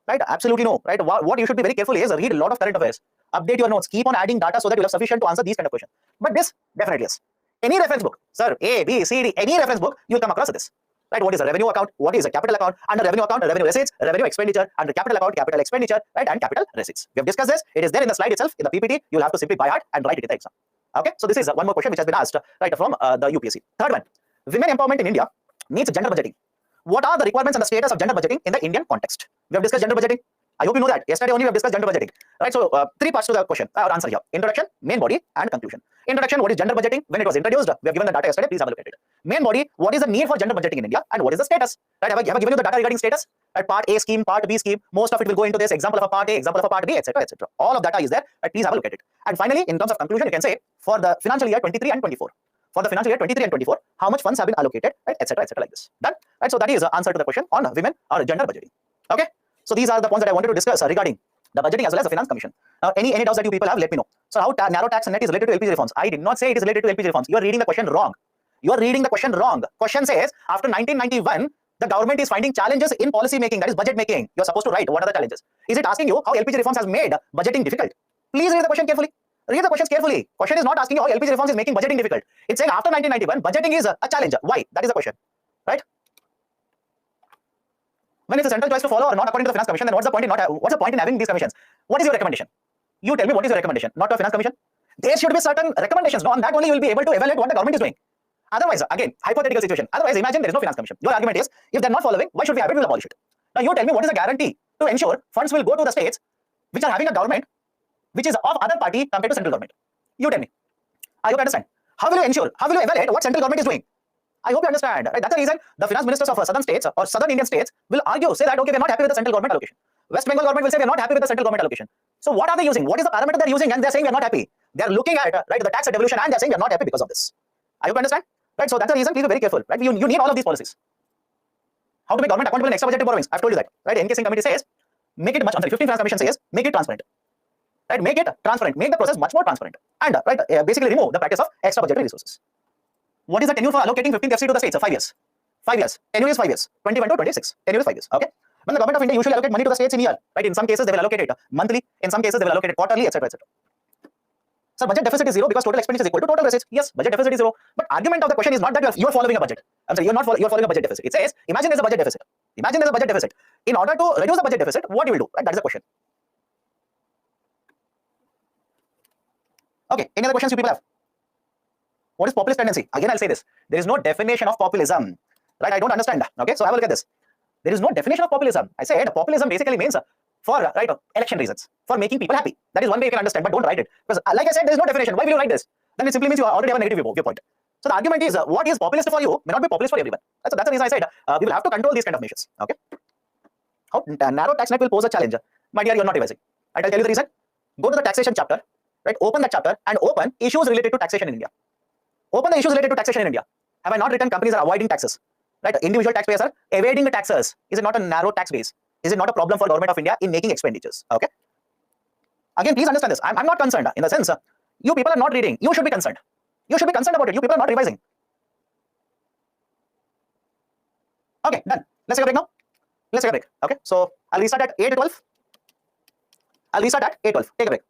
Right? Absolutely no. Right? What you should be very careful is read a lot of current affairs. Update your notes. Keep on adding data so that you have sufficient to answer these kind of questions. But this definitely is. Any reference book, sir, A, B, C, D, any reference book, you will come across this. Right? What is a revenue account? What is a capital account? Under revenue account, revenue receipts, revenue expenditure. Under capital account, capital expenditure, right? And capital receipts. We have discussed this. It is there in the slide itself in the PPT. You will have to simply by heart and write it in the exam. Okay. So this is one more question which has been asked right from the UPSC. Third one, women empowerment in India needs gender budgeting. What are the requirements and the status of gender budgeting in the Indian context? We have discussed gender budgeting. I hope you know that. Yesterday only we have discussed gender budgeting. Right. So 3 parts to the question or answer here. Introduction, main body, and conclusion. Introduction, what is gender budgeting? When it was introduced, we have given the data yesterday. Please have a look at it. Main body, what is the need for gender budgeting in India and what is the status? Right. Have I given you the data regarding status? Right. Part A scheme, part B scheme. Most of it will go into this example of a part A, example of a part B, etc. etc. All of data is there. Right. Please have a look at it. And finally, in terms of conclusion, you can say for the financial year 23 and 24. For the financial year 23 and 24, how much funds have been allocated, right, etc., etc., like this. Done. Right. So that is the answer to the question on women or gender budgeting. Okay. So these are the points that I wanted to discuss regarding the budgeting as well as the finance commission. Now, any doubts that you people have, let me know. So how narrow tax net is related to LPG reforms? I did not say it is related to LPG reforms. You are reading the question wrong. You are reading the question wrong. Question says after 1991, the government is finding challenges in policy making, that is budget making. You are supposed to write what are the challenges. Is it asking you how LPG reforms has made budgeting difficult? Please read the question carefully. Read the questions carefully. Question is not asking you how LPG reforms is making budgeting difficult. It's saying after 1991, budgeting is a challenge. Why? That is the question. Right? When it's a central choice to follow or not according to the finance commission, then what's the point in having these commissions? What is your recommendation? You tell me what is your recommendation, not to a finance commission. There should be certain recommendations. No, on that only you will be able to evaluate what the government is doing. Otherwise, again, hypothetical situation. Otherwise, imagine there is no finance commission. Your argument is, if they're not following, why should we have it? We'll abolish it. Now, you tell me what is the guarantee to ensure funds will go to the states which are having a government which is of other party compared to central government. You tell me. I hope you understand. How will you ensure? How will you evaluate what central government is doing? I hope you understand. Right? That's the reason the finance ministers of southern states or southern Indian states will argue, say that, okay, we're not happy with the central government allocation. West Bengal government will say we're not happy with the central government allocation. So what are they using? What is the parameter they're using? And they're saying we're not happy. They're looking at right the tax devolution and they're saying we're not happy because of this. I hope you understand. Right? So that's the reason. Please be very careful. Right? You need all of these policies. How to make government accountable in extra budgetary borrowings? I've told you that. Right? NKSing committee says make it much. 15 finance commission says make it transparent. right? Make it transparent, make the process much more transparent, and right, basically remove the practice of extra budgetary resources. What is the tenure for allocating 15th FC to the states? 5 years. 5 years. Tenure is 5 years. 21 to 26. Tenure is 5 years. Okay. When the government of India usually allocate money to the states in year, right? In some cases they will allocate it monthly. In some cases they will allocate it quarterly, etc., etc. So budget deficit is zero because total expenditure is equal to total receipts. Yes, budget deficit is zero. But argument of the question is not that you are following a budget. I'm sorry, you're following a budget deficit. It says imagine there's a budget deficit. Imagine there's a budget deficit. In order to reduce the budget deficit, what you will do? Right? That is the question. Okay. Any other questions you people have? What is populist tendency? Again, I'll say this. There is no definition of populism. Right? I don't understand. Okay. So have a look at this. There is no definition of populism. I said populism basically means for right election reasons, for making people happy. That is one way you can understand, but don't write it. Because like I said, there is no definition. Why will you write this? Then it simply means you already have a negative viewpoint. So the argument is what is populist for you may not be populist for everyone. So that's the reason I said we will have to control these kind of measures. Okay. How narrow tax net will pose a challenge? My dear, you are not revising. Right, I'll tell you the reason. Go to the taxation chapter. Right, open that chapter and open issues related to taxation in India. Open the issues related to taxation in India. Have I not written companies are avoiding taxes? Right, individual taxpayers are evading the taxes. Is it not a narrow tax base? Is it not a problem for government of India in making expenditures? Okay. Again, please understand this. I'm not concerned in the sense you people are not reading. You should be concerned. You should be concerned about it. You people are not revising. Okay, done. Let's take a break now. Let's take a break. Okay. So I'll restart at 8:12. I'll restart at 8:12. Take a break.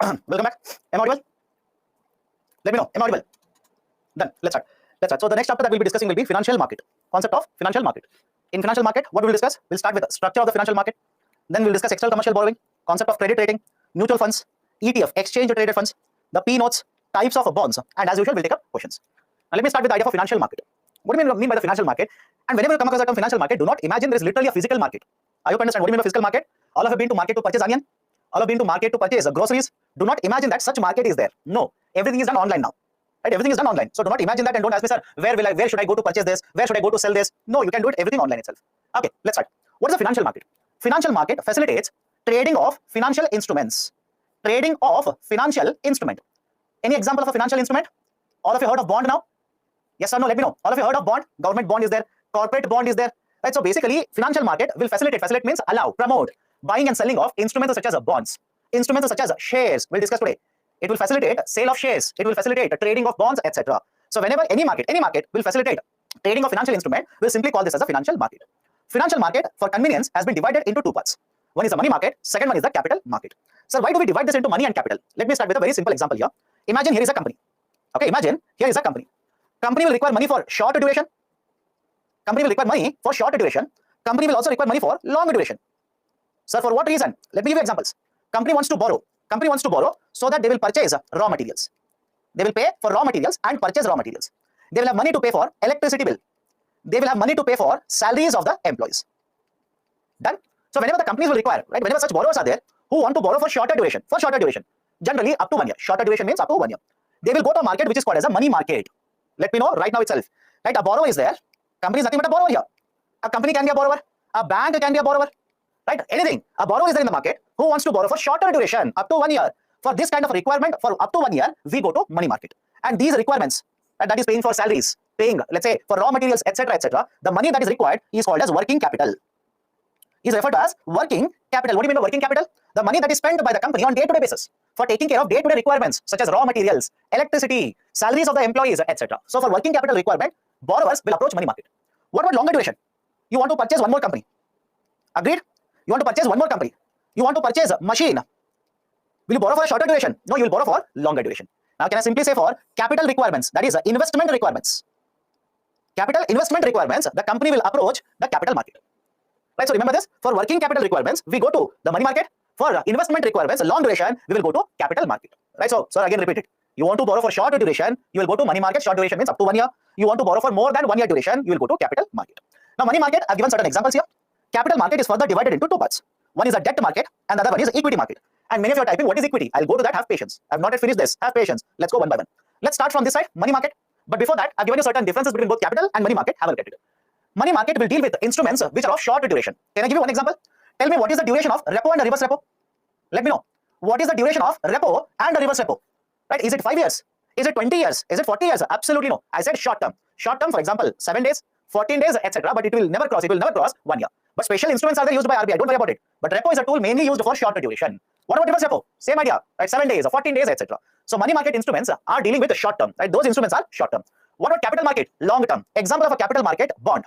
Welcome back. Am I audible? Let me know. Am I audible? Done. Let's start. So the next chapter that we'll be discussing will be financial market. Concept of financial market. In financial market, what we'll discuss? We'll start with the structure of the financial market. Then we'll discuss external commercial borrowing, concept of credit rating, mutual funds, ETF, exchange traded funds, the P notes, types of bonds, and as usual, we'll take up questions. Now let me start with the idea of financial market. What do you mean by the financial market? And whenever you come across the term financial market, do not imagine there is literally a physical market. I hope you understand what do you mean by physical market? All of you have been to market to purchase onion. All have been to market to purchase groceries. Do not imagine that such market is there. No, everything is done online now. Right? Everything is done online. So do not imagine that and don't ask me, sir, where should I go to purchase this? Where should I go to sell this? No, you can do it everything online itself. Okay, let's start. What is the financial market? Financial market facilitates trading of financial instruments. Trading of financial instrument. Any example of a financial instrument? All of you heard of bond now? Yes or no? Let me know. All of you heard of bond? Government bond is there. Corporate bond is there. Right? So basically, financial market will facilitate. Facilitate means allow, promote buying and selling of instruments such as bonds. Instruments such as shares. We'll discuss today. It will facilitate sale of shares. It will facilitate trading of bonds, etc. So whenever any market will facilitate trading of financial instrument, we'll simply call this as a financial market. Financial market, for convenience, has been divided into two parts. One is the money market. Second one is the capital market. So why do we divide this into money and capital? Let me start with a very simple example here. Imagine here is a company. Okay, imagine here is a company. Company will require money for short duration. Company will require money for short duration. Company will also require money for long duration. Sir, for what reason? Let me give you examples. Company wants to borrow. Company wants to borrow so that they will purchase raw materials. They will pay for raw materials and purchase raw materials. They will have money to pay for electricity bill. They will have money to pay for salaries of the employees. Done? So whenever the companies will require, right, whenever such borrowers are there who want to borrow for shorter duration, generally up to 1 year. Shorter duration means up to 1 year. They will go to a market which is called as a money market. Let me know right now itself. Right, a borrower is there. Company is nothing but a borrower here. A company can be a borrower. A bank can be a borrower. Right, anything. A borrower is there in the market who wants to borrow for shorter duration, up to 1 year. For this kind of requirement, for up to 1 year, we go to money market. And these requirements, that is paying for salaries, paying, let's say, for raw materials, etc., etc., the money that is required is called as working capital. Is referred to as working capital. What do you mean by working capital? The money that is spent by the company on day-to-day basis for taking care of day-to-day requirements such as raw materials, electricity, salaries of the employees, etc. So for working capital requirement, borrowers will approach money market. What about longer duration? You want to purchase one more company. Agreed? You want to purchase one more company. You want to purchase a machine. Will you borrow for a shorter duration? No, you will borrow for longer duration. Now, can I simply say for capital requirements, that is investment requirements. Capital investment requirements, the company will approach the capital market. Right, so remember this, for working capital requirements, we go to the money market. For investment requirements, long duration, we will go to capital market. Right, so again repeat it. You want to borrow for short duration, you will go to money market. Short duration means up to 1 year. You want to borrow for more than 1 year duration, you will go to capital market. Now, money market, I've given certain examples here. Capital market is further divided into two parts. One is a debt market and the other one is equity market. And many of you are typing, what is equity? I'll go to that, have patience. I've not yet finished this, have patience. Let's go one by one. Let's start from this side, money market. But before that, I've given you certain differences between both capital and money market. Have a look at it. Money market will deal with instruments which are of short duration. Can I give you one example? Tell me what is the duration of repo and reverse repo? Let me know. What is the duration of repo and reverse repo? Right? Is it 5 years? Is it 20 years? Is it 40 years? Absolutely no. I said short term. Short term, for example, 7 days, 14 days, etc. But it will never cross 1 year. But special instruments are there used by RBI. Don't worry about it. But repo is a tool mainly used for shorter duration. What about reverse repo? Same idea, right? 7 days or 14 days, etc. So money market instruments are dealing with short term. Right? Those instruments are short term. What about capital market? Long term. Example of a capital market, bond.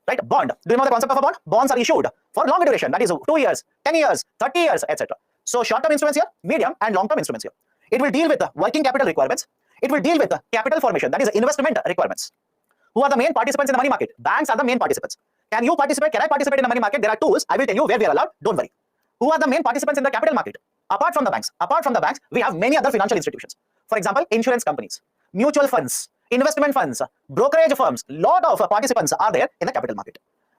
Right? Bond. Do you know the concept of a bond? Bonds are issued for long duration. That is 2 years, 10 years, 30 years, etc. So short term instruments here, medium and long term instruments here. It will deal with the working capital requirements. It will deal with the capital formation. That is investment requirements. Who are the main participants in the money market? Banks are the main participants. Can you participate? Can I participate in the money market? There are tools. I will tell you where we are allowed. Don't worry. Who are the main participants in the capital market? Apart from the banks. Apart from the banks, we have many other financial institutions. For example, insurance companies, mutual funds, investment funds, brokerage firms. Lot of participants are there in the capital market.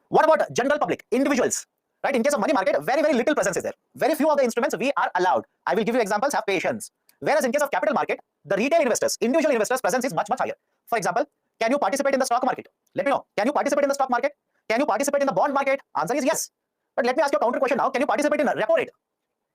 What about general public, individuals? Right? In case of money market, very, very little presence is there. Very few of the instruments we are allowed. I will give you examples. Have patience. Whereas in case of capital market, the retail investors, individual investors' presence is much, much higher. For example, can you participate in the stock market? Let me know. Can you participate in the stock market? Can you participate in the bond market? Answer is yes. But let me ask you a counter question now. Can you participate in a repo rate?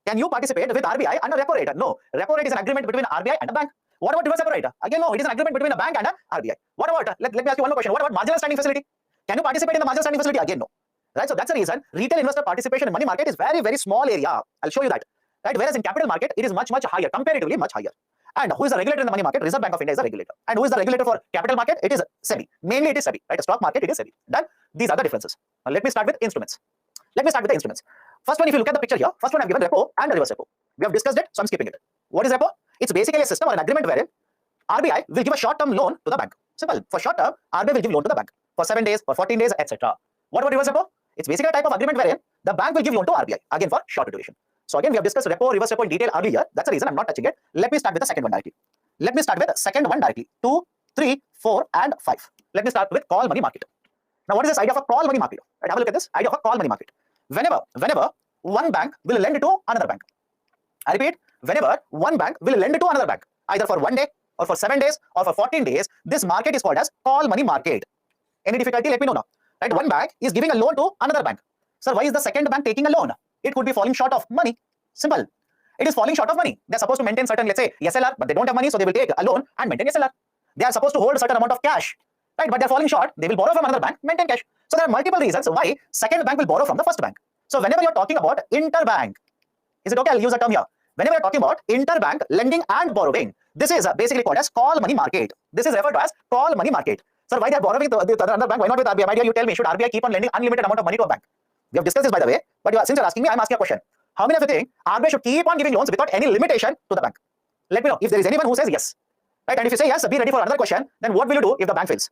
Can you participate with RBI under repo rate? No. Repo rate is an agreement between RBI and a bank. What about reverse repo rate? Again, no. It is an agreement between a bank and a RBI. What about, let me ask you one more question. What about marginal standing facility? Can you participate in the marginal standing facility? Again, no. Right? So that's the reason retail investor participation in money market is very, very small area. I'll show you that. Right? Whereas in capital market, it is much, much higher, comparatively much higher. And who is the regulator in the money market? Reserve Bank of India is the regulator. And who is the regulator for capital market? It is SEBI. Mainly it is SEBI. Right? Stock market, it is SEBI. Done. These are the differences. Now let me start with instruments. First one, if you look at the picture here, first one I've given repo and reverse repo. We have discussed it, so I'm skipping it. What is repo? It's basically a system or an agreement wherein RBI will give a short-term loan to the bank. Simple. For short term, RBI will give loan to the bank for 7 days, for 14 days, etc. What about reverse repo? It's basically a type of agreement wherein the bank will give loan to RBI, again for shorter duration. So again, we have discussed repo, reverse repo in detail earlier. That's the reason I'm not touching it. Let me start with the second one directly. Let me start with the second one directly. 2, 3, 4, and 5. Let me start with call money market. Now, what is this idea of a call money market? Right, have a look at this idea of a call money market. Whenever one bank will lend to another bank. I repeat, whenever one bank will lend to another bank, either for 1 day, or for 7 days, or for 14 days, this market is called as call money market. Any difficulty? Let me know now. Right? One bank is giving a loan to another bank. Sir, why is the second bank taking a loan? It could be falling short of money. Simple. It is falling short of money. They're supposed to maintain certain, let's say, SLR, but they don't have money, so they will take a loan and maintain SLR. They are supposed to hold a certain amount of cash, right? But they're falling short. They will borrow from another bank, maintain cash. So there are multiple reasons why second bank will borrow from the first bank. So whenever you're talking about interbank, is it okay? I'll use a term here. Whenever you're talking about interbank lending and borrowing, this is basically called as call money market. This is referred to as call money market. Sir, why they are borrowing with another bank? Why not with RBI? My dear, you tell me, should RBI keep on lending unlimited amount of money to a bank? We have discussed this, by the way, but since you're asking me, I'm asking a question. How many of you think RBI should keep on giving loans without any limitation to the bank? Let me know if there is anyone who says yes. Right? And if you say yes, be ready for another question. Then what will you do if the bank fails?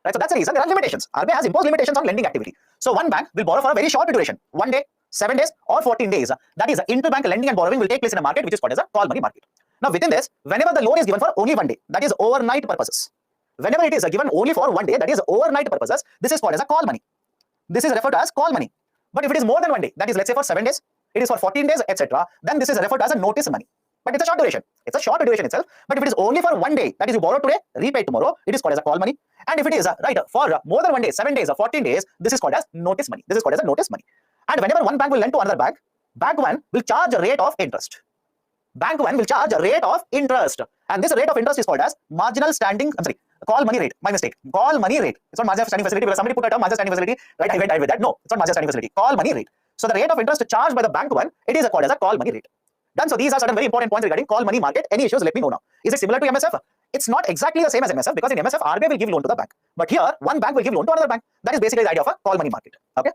Right? So that's the reason there are limitations. RBI has imposed limitations on lending activity. So one bank will borrow for a very short duration, 1 day, 7 days, or 14 days. That is, interbank lending and borrowing will take place in a market which is called as a call money market. Now, within this, whenever the loan is given for only 1 day, that is overnight purposes. Whenever it is given only for 1 day, that is overnight purposes, this is called as a call money. This is referred to as call money. But if it is more than 1 day, that is, let's say for 7 days, it is for 14 days, etc., then this is referred to as a notice money. But it's a short duration. It's a short duration itself. But if it is only for 1 day, that is, you borrow today, repay tomorrow, it is called as a call money. And if it is right for more than 1 day, 7 days or 14 days, this is called as notice money. This is called as a notice money. And whenever one bank will lend to another bank, bank one will charge a rate of interest. Bank one will charge a rate of interest. And this rate of interest is called as marginal standing, call money rate. My mistake. Call money rate. It's not marginal standing facility because somebody put a term marginal standing facility. Right, I went with that. No, it's not marginal standing facility. Call money rate. So the rate of interest charged by the bank one, it is called as a call money rate. Done. So these are certain very important points regarding call money market. Any issues, let me know now. Is it similar to MSF? It's not exactly the same as MSF because in MSF, RBI will give loan to the bank. But here, one bank will give loan to another bank. That is basically the idea of a call money market. Okay.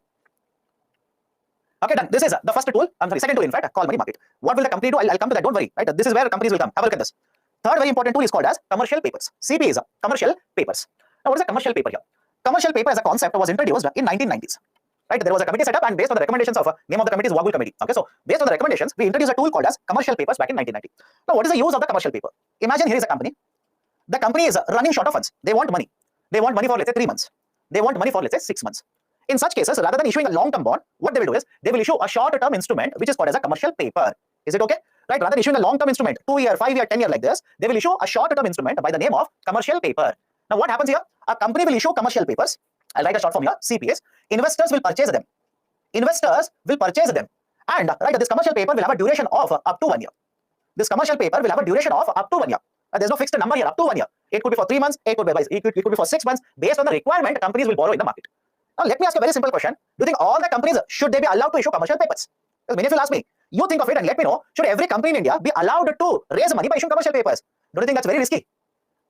Okay, done. This is the first tool. Second tool, in fact, call money market. What will the company do? I'll come to that. Don't worry. Right. This is where companies will come. Have a look at this. Third very important tool is called as commercial papers. CP is commercial papers. Now, what is a commercial paper here? Commercial paper as a concept was introduced in 1990s. Right, there was a committee set up, and based on the recommendations of name of the committee is Wagul Committee. Okay, so based on the recommendations, we introduced a tool called as commercial papers back in 1990. Now, what is the use of the commercial paper? Imagine here is a company. The company is running short of funds. They want money. They want money for, let's say, 3 months. They want money for, let's say, 6 months. In such cases, rather than issuing a long-term bond, what they will do is they will issue a short-term instrument which is called as a commercial paper. Is it okay? Right, rather than issuing a long-term instrument, 2-year, 5-year, 10-year like this, they will issue a short-term instrument by the name of commercial paper. Now, what happens here? A company will issue commercial papers. I'll write a short form here, CPS. Investors will purchase them. Investors will purchase them. And right, this commercial paper will have a duration of up to 1 year. This commercial paper will have a duration of up to 1 year. There's no fixed number here, up to 1 year. It could be for 3 months, it could be for 6 months. Based on the requirement, companies will borrow in the market. Now, let me ask a very simple question. Do you think all the companies, should they be allowed to issue commercial papers? Because many of you ask me, you think of it and let me know, should every company in India be allowed to raise money by issuing commercial papers? Don't you think that's very risky?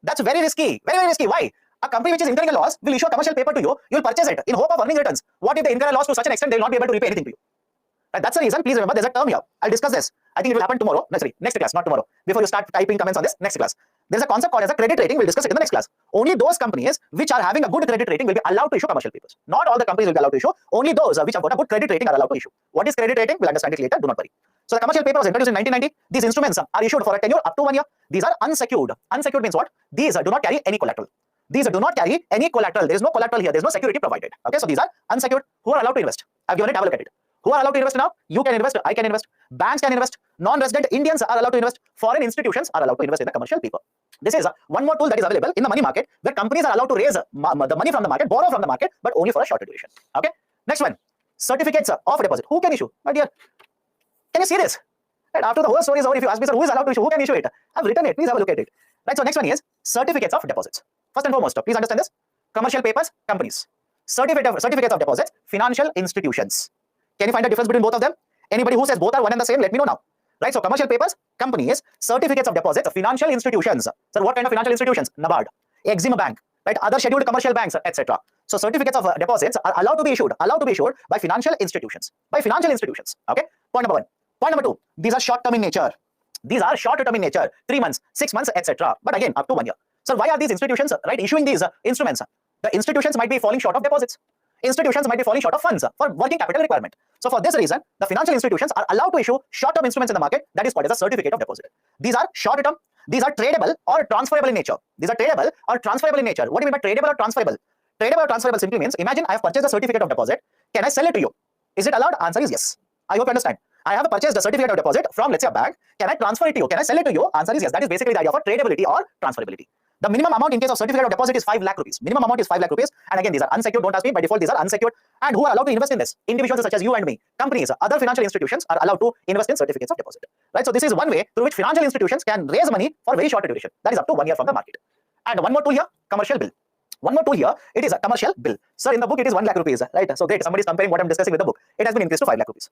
That's very risky. Very, very risky. Why? A company which is incurring a loss will issue a commercial paper to you. You will purchase it in hope of earning returns. What if they incur a loss to such an extent they will not be able to repay anything to you? Right, that's the reason. Please remember, there's a term here. I'll discuss this. I think it will happen tomorrow. No, sorry, next class, not tomorrow. Before you start typing comments on this, next class. There's a concept called as a credit rating. We'll discuss it in the next class. Only those companies which are having a good credit rating will be allowed to issue commercial papers. Not all the companies will be allowed to issue. Only those which have got a good credit rating are allowed to issue. What is credit rating? We'll understand it later. Do not worry. So the commercial paper was introduced in 1990. These instruments are issued for a tenure up to 1 year. These are unsecured. Unsecured means what? These do not carry any collateral. These do not carry any collateral. There is no collateral here. There is no security provided. Okay, so these are unsecured. Who are allowed to invest? I've given it. Have a look at it. Who are allowed to invest now? You can invest. I can invest. Banks can invest. Non-resident Indians are allowed to invest. Foreign institutions are allowed to invest in the commercial paper. This is one more tool that is available in the money market where companies are allowed to raise the money from the market, borrow from the market, but only for a shorter duration. Okay. Next one, certificates of deposit. Who can issue? My dear, can you see this? Right, after the whole story is over, if you ask me, sir, who is allowed to issue? Who can issue it? I've written it. Please have a look at it. Right. So next one is certificates of deposits. First and foremost, please understand this. Commercial papers, companies. Certificates of deposits, financial institutions. Can you find a difference between both of them? Anybody who says both are one and the same, let me know now. Right, so commercial papers, companies, certificates of deposits, financial institutions. So what kind of financial institutions? NABARD, Exim Bank, right, other scheduled commercial banks, etc. So certificates of deposits are allowed to be issued by financial institutions. Okay, point number one. Point number 2, these are short term in nature. These are short term in nature, 3 months, 6 months, etc. But again, up to 1 year. So why are these institutions issuing these instruments? The institutions might be falling short of deposits. Institutions might be falling short of funds for working capital requirement. So for this reason, the financial institutions are allowed to issue short-term instruments in the market that is called as a certificate of deposit. These are short-term, these are tradable or transferable in nature. These are tradable or transferable in nature. What do you mean by tradable or transferable? Tradable or transferable simply means, imagine I have purchased a certificate of deposit. Can I sell it to you? Is it allowed? Answer is yes. I hope you understand. I have purchased a certificate of deposit from, let's say, a bank. Can I transfer it to you? Can I sell it to you? Answer is yes. That is basically the idea of tradability or transferability. The minimum amount in case of certificate of deposit is 5 lakh rupees. Minimum amount is 5 lakh rupees. And again, these are unsecured. Don't ask me. By default, these are unsecured. And who are allowed to invest in this? Individuals such as you and me. Companies, other financial institutions are allowed to invest in certificates of deposit. Right? So this is one way through which financial institutions can raise money for very short duration. That is up to 1 year from the market. And one more tool here, commercial bill. One more tool here, it is a commercial bill. Sir, in the book, it is 1 lakh rupees. Right? So great. Somebody is comparing what I'm discussing with the book. It has been increased to 5 lakh rupees.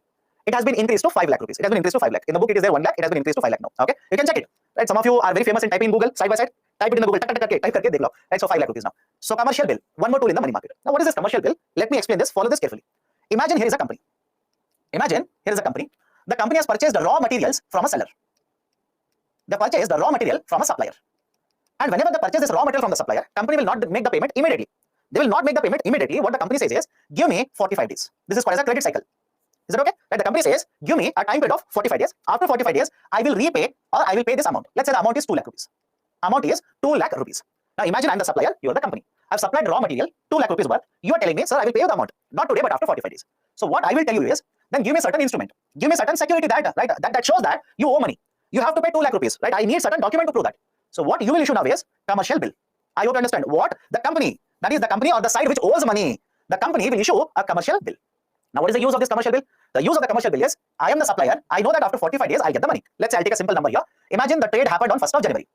It has been increased to 5 lakh rupees. It has been increased to 5 lakh. In the book, it is there 1 lakh. It has been increased to 5 lakh now. Okay? You can check it. Right? Some of you are very famous in typing in Google side by side. Type it in the Google. Type karke dekh lo. Right? So 5 lakh rupees now. So commercial bill. One more tool in the money market. Now what is this commercial bill? Let me explain this. Follow this carefully. Imagine here is a company. Imagine here is a company. The company has purchased the raw materials from a seller. They purchased the raw material from a supplier. And whenever they purchase this raw material from the supplier, company will not make the payment immediately. They will not make the payment immediately. What the company says is, give me 45 days. This is called as a credit cycle. Is it okay? Like the company says, give me a time period of 45 days. After 45 days, I will repay or I will pay this amount. Let's say the amount is 2 lakh rupees. Amount is 2 lakh rupees. Now imagine I'm the supplier, you are the company. I've supplied raw material, 2 lakh rupees worth. You are telling me, sir, I will pay you the amount. Not today, but after 45 days. So what I will tell you is, then give me a certain instrument. Give me a certain security that, right, that shows that you owe money. You have to pay 2 lakh rupees, right? I need certain document to prove that. So what you will issue now is commercial bill. I hope you understand. What the company, that is the company or the side which owes money, the company will issue a commercial bill. Now, what is the use of this commercial bill? The use of the commercial bill is, I am the supplier. I know that after 45 days, I'll get the money. Let's say I'll take a simple number here. Imagine the trade happened on 1st of January.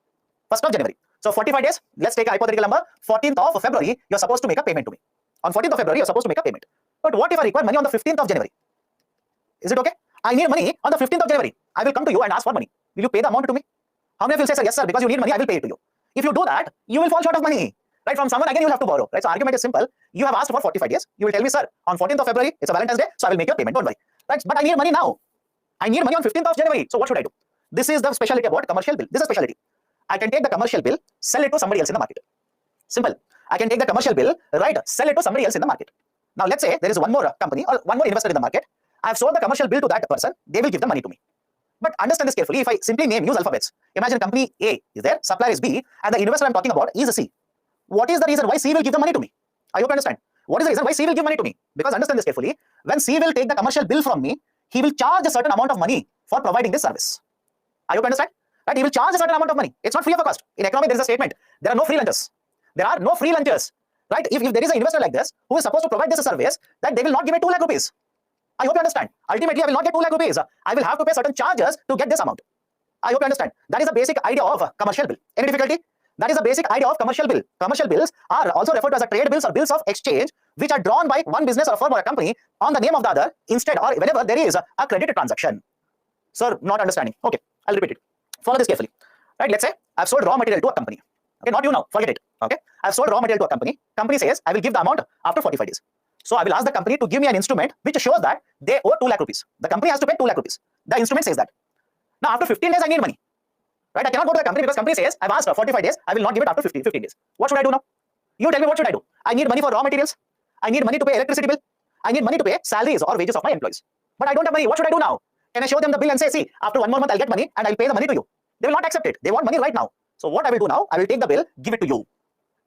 1st of January. So 45 days, let's take a hypothetical number. 14th of February, you're supposed to make a payment to me. On 14th of February, you're supposed to make a payment. But what if I require money on the 15th of January? Is it okay? I need money on the 15th of January. I will come to you and ask for money. Will you pay the amount to me? How many of you will say, sir, yes, sir, because you need money, I will pay it to you. If you do that, you will fall short of money. Right? From someone, again, you will have to borrow. Right? So argument is simple. You have asked for 45 days. You will tell me, sir, on 14th of February, it's a Valentine's Day, so I will make your payment. Don't worry. Right? But I need money now. I need money on 15th of January. So what should I do? This is the specialty about commercial bill. This is a specialty. I can take the commercial bill, sell it to somebody else in the market. Simple. I can take the commercial bill, right, sell it to somebody else in the market. Now, let's say there is one more company or one more investor in the market. I have sold the commercial bill to that person. They will give the money to me. But understand this carefully. If I simply use alphabets, imagine company A is there, supplier is B, and the investor I'm talking about is C. What is the reason why C will give the money to me? I hope you understand. What is the reason why C will give money to me? Because understand this carefully. When C will take the commercial bill from me, he will charge a certain amount of money for providing this service. I hope you understand. Right? He will charge a certain amount of money. It's not free of cost. In economics, there is a statement. There are no free lunches. There are no free lunches. Right? If there is an investor like this who is supposed to provide this service, that they will not give me 2 lakh rupees. I hope you understand. Ultimately, I will not get 2 lakh rupees. I will have to pay certain charges to get this amount. I hope you understand. That is the basic idea of commercial bill. Any difficulty? That is the basic idea of commercial bill. Commercial bills are also referred to as a trade bills or bills of exchange, which are drawn by one business or a firm or a company on the name of the other instead or whenever there is a credit transaction. Sir, not understanding. Okay, I'll repeat it. Follow this carefully. Right? Let's say I've sold raw material to a company. Okay, not you now. Forget it. Okay, I've sold raw material to a company. Company says I will give the amount after 45 days. So I will ask the company to give me an instrument which shows that they owe 2 lakh rupees. The company has to pay 2 lakh rupees. The instrument says that. Now after 15 days I need money. Right? I cannot go to the company because company says I've asked for 45 days. I will not give it after 15 days. What should I do now? You tell me what should I do? I need money for raw materials. I need money to pay electricity bill. I need money to pay salaries or wages of my employees. But I don't have money. What should I do now? Can I show them the bill and say, see, after 1 more month I'll get money and I'll pay the money to you? They will not accept it. They want money right now. So what I will do now? I will take the bill, give it to you.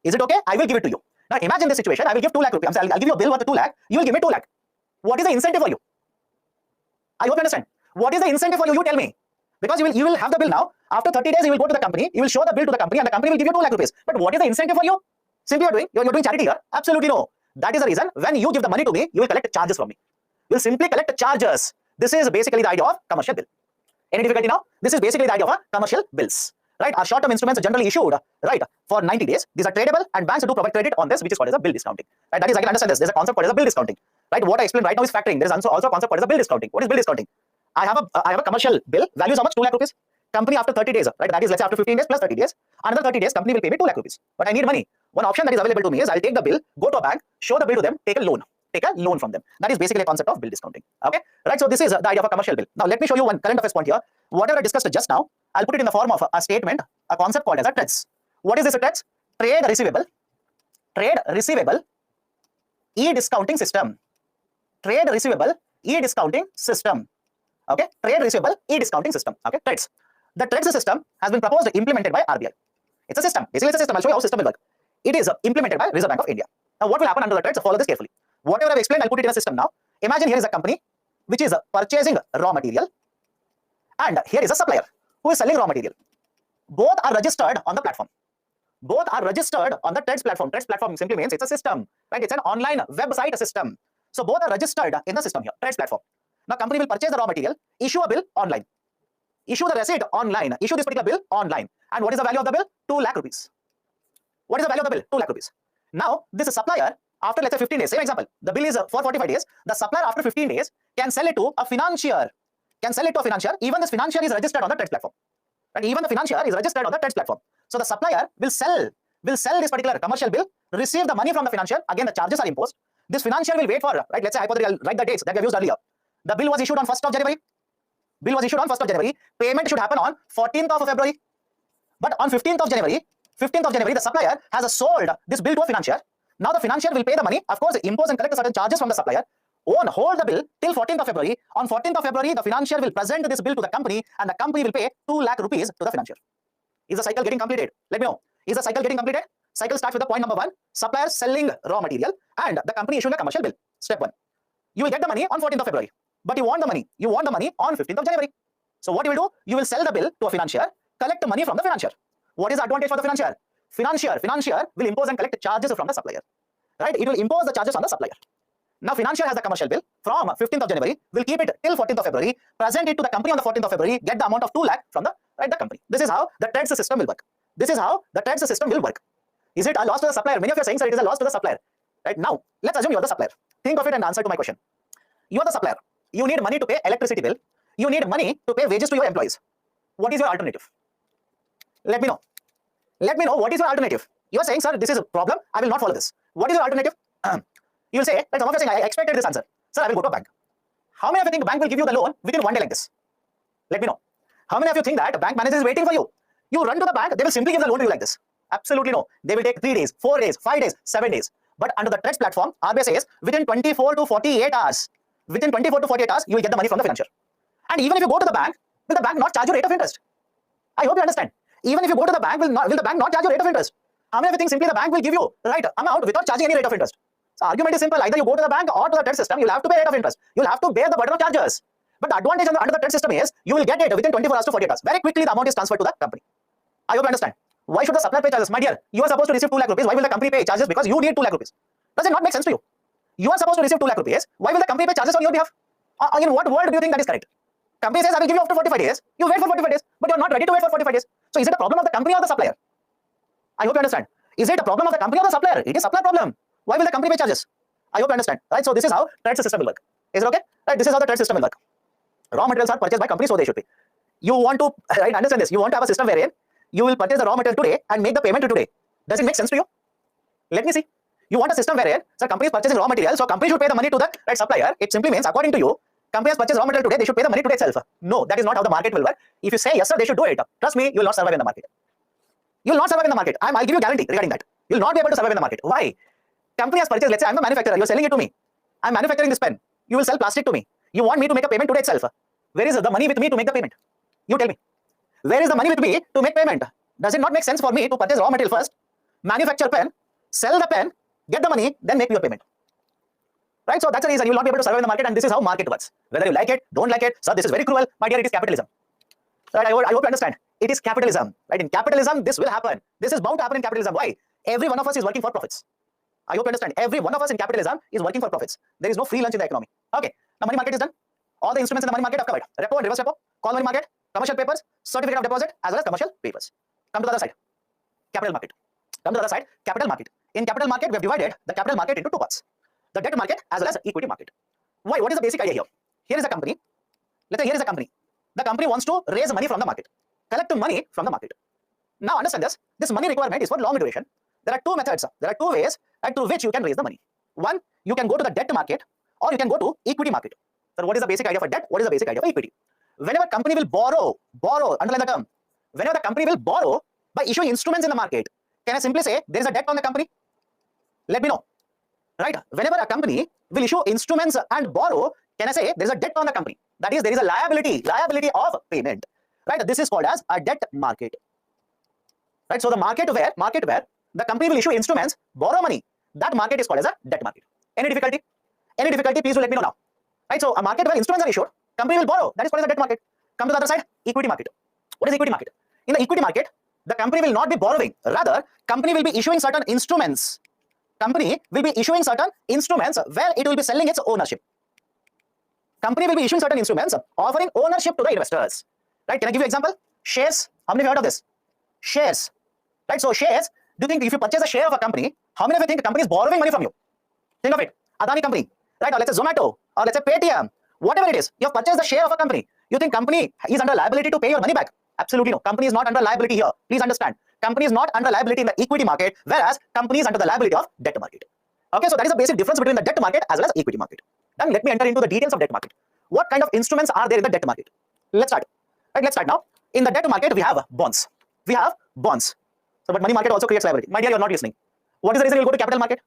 Is it okay? I will give it to you. Now imagine this situation. I will give 2 lakh rupees. I'll give you a bill worth 2 lakh. You will give me 2 lakh. What is the incentive for you? I hope you understand. What is the incentive for you? You tell me. Because you will have the bill now. After 30 days, you will go to the company. You will show the bill to the company, and the company will give you 2 lakh rupees. But what is the incentive for you? Simply you're doing charity here. Absolutely no. That is the reason. When you give the money to me, you will collect charges from me. You will simply collect charges. This is basically the idea of commercial bill. Any difficulty now? This is basically the idea of commercial bills. Right? Our short-term instruments are generally issued, right, for 90 days. These are tradable, and banks do provide credit on this, which is called as a bill discounting. Right? That is, I can understand this. There's a concept called as a bill discounting. Right? What I explained right now is factoring. There is also a concept called as a bill discounting. What is bill discounting? I have a commercial bill. Value is how much? 2 lakh rupees. Company after 30 days, right? That is, let's say after 15 days plus 30 days. Another 30 days, company will pay me 2 lakh rupees. But I need money. One option that is available to me is I'll take the bill, go to a bank, show the bill to them, take a loan. take a loan from them. That is basically a concept of bill discounting. Okay, right? So this is the idea of a commercial bill. Now let me show you one current affairs point here. Whatever I discussed just now, I'll put it in the form of a statement, a concept called as a TREDS. What is this a TREDS? Trade receivable e-discounting system. Trade receivable e-discounting system. Okay, trade receivable e-discounting system. Okay, TREDS. The TREDS system has been proposed, implemented by RBI. It's a system. Basically, it's a system. I'll show you how system will work. It is implemented by Reserve Bank of India. Now, what will happen under the TREDS? Follow this carefully. Whatever I've explained, I'll put it in a system now. Imagine here is a company which is purchasing raw material, and here is a supplier who is selling raw material. Both are registered on the platform. Both are registered on the TREDS platform. TREDS platform simply means it's a system, right? It's an online website system. So both are registered in the system here, TREDS platform. Now, company will purchase the raw material, issue a bill online, issue the receipt online, issue this particular bill online. And what is the value of the bill? 2 lakh rupees. What is the value of the bill? 2 lakh rupees. Now, this supplier, after let's say 15 days, same example, the bill is for 45 days. The supplier after 15 days can sell it to a financier. Even this financier is registered on the TREDS platform. And even the financier is registered on the TREDS platform. So the supplier will sell this particular commercial bill, receive the money from the financier. Again, the charges are imposed. This financier will wait for, right? Let's say hypothetically, I'll write the dates that we have used earlier. The bill was issued on 1st of January. Payment should happen on 14th of February. But on 15th of January, the supplier has sold this bill to a financier. Now the financier will pay the money, of course, impose and collect certain charges from the supplier, hold the bill till 14th of February. On 14th of February, the financier will present this bill to the company, and the company will pay 2 lakh rupees to the financier. Is the cycle getting completed? Let me know. Is the cycle getting completed? Cycle starts with the point number 1, supplier selling raw material and the company issuing a commercial bill. Step 1. You will get the money on 14th of February, but you want the money on 15th of January. So what you will do? You will sell the bill to a financier, collect the money from the financier. What is the advantage for the financier? Financier will impose and collect charges from the supplier. Right? It will impose the charges on the supplier. Now, financier has the commercial bill from 15th of January, will keep it till 14th of February, present it to the company on the 14th of February, get the amount of 2 lakh from the company. This is how the TREDS system will work. Is it a loss to the supplier? Many of you are saying, sir, it is a loss to the supplier. Right? Now, let's assume you are the supplier. Think of it and answer to my question. You are the supplier. You need money to pay electricity bill. You need money to pay wages to your employees. What is your alternative? Let me know. What is your alternative? You are saying, sir, this is a problem. I will not follow this. What is your alternative? You will say, like some of you are saying, I expected this answer. Sir, I will go to a bank. How many of you think bank will give you the loan within 1 day like this? Let me know. How many of you think that bank manager is waiting for you? You run to the bank, they will simply give the loan to you like this. Absolutely no. They will take 3 days, 4 days, 5 days, 7 days. But under the TREDS platform, RBI says within 24 to 48 hours, you will get the money from the financier. And even if you go to the bank, will the bank not charge you rate of interest? I hope you understand. Even if you go to the bank, will the bank not charge you rate of interest? How many of you think simply the bank will give you the right amount without charging any rate of interest? So argument is simple. Either you go to the bank or to the TREDS system, you'll have to pay rate of interest. You'll have to bear the burden of charges. But the advantage under the TREDS system is you will get it within 24 hours to 48 hours. Very quickly, the amount is transferred to the company. I hope you understand. Why should the supplier pay charges? My dear, you are supposed to receive 2 lakh rupees. Why will the company pay charges? Because you need 2 lakh rupees. Does it not make sense to you? You are supposed to receive 2 lakh rupees. Why will the company pay charges on your behalf? In what world do you think that is correct? Company says, I will give you after 45 days. You wait for 45 days, but you are not ready to wait for 45 days. So is it a problem of the company or the supplier? I hope you understand. Is it a problem of the company or the supplier? It is supplier problem. Why will the company pay charges? I hope you understand. Right? So this is how TREDS system will work. Is it okay? Right? This is how the TREDS system will work. Raw materials are purchased by companies, so they should pay. You want to understand this. You want to have a system wherein you will purchase the raw material today and make the payment today. Does it make sense to you? Let me see. You want a system wherein company is purchasing raw material, so company should pay the money to the supplier. It simply means, according to you, company has purchased raw material today, they should pay the money today itself. No, that is not how the market will work. If you say yes, sir, they should do it. Trust me, you will not survive in the market. You will not survive in the market. I'll give you guarantee regarding that. You will not be able to survive in the market. Why? Company has purchased, let's say I'm a manufacturer, you're selling it to me. I'm manufacturing this pen. You will sell plastic to me. You want me to make a payment today itself. Where is the money with me to make the payment? You tell me. Where is the money with me to make payment? Does it not make sense for me to purchase raw material first, manufacture pen, sell the pen, get the money, then make your payment? Right? So that's the reason you will not be able to survive in the market, and this is how market works. Whether you like it, don't like it, sir, this is very cruel. My dear, it is capitalism. Right? I hope you understand. It is capitalism. Right? In capitalism, this will happen. This is bound to happen in capitalism. Why? Every one of us is working for profits. I hope you understand. Every one of us in capitalism is working for profits. There is no free lunch in the economy. Okay. Now money market is done. All the instruments in the money market are covered. Repo and reverse repo, call money market, commercial papers, certificate of deposit, as well as commercial papers. Come to the other side. Capital market. Come to the other side. Capital market. In capital market, we have divided the capital market into 2 parts. The debt market as well as equity market. Why? What is the basic idea here? Here is a company. Let's say here is a company. The company wants to raise money from the market, collect money from the market. Now understand this. This money requirement is for long duration. There are 2 methods. There are 2 ways through which you can raise the money. One, you can go to the debt market or you can go to equity market. So what is the basic idea for debt? What is the basic idea for equity? Whenever company will borrow, underline the term. Whenever the company will borrow by issuing instruments in the market, can I simply say there is a debt on the company? Let me know. Right? Whenever a company will issue instruments and borrow, can I say there is a debt on the company? That is, there is a liability of payment. Right? This is called as a debt market. Right? So the market where the company will issue instruments, borrow money, that market is called as a debt market. Any difficulty? Any difficulty? Please do let me know now. Right? So a market where instruments are issued, company will borrow, that is called as a debt market. Come to the other side, equity market. What is equity market? In the equity market, the company will not be borrowing, rather, company will be issuing certain instruments. Company will be issuing certain instruments where it will be selling its ownership. Company will be issuing certain instruments offering ownership to the investors. Right? Can I give you an example? Shares. How many of you heard of this? Shares. Right? So shares, do you think if you purchase a share of a company, how many of you think the company is borrowing money from you? Think of it. Adani company. Right? Or let's say Zomato. Or let's say Paytm. Whatever it is, you have purchased the share of a company. You think company is under liability to pay your money back? Absolutely no. Company is not under liability here. Please understand. Company is not under liability in the equity market, whereas company is under the liability of debt market. Okay, so that is the basic difference between the debt market as well as equity market. Then let me enter into the details of debt market. What kind of instruments are there in the debt market? Let's start. Right, let's start now. In the debt market, we have bonds. We have bonds. So, but money market also creates liability. My dear, you are not listening. What is the reason you'll go to capital market?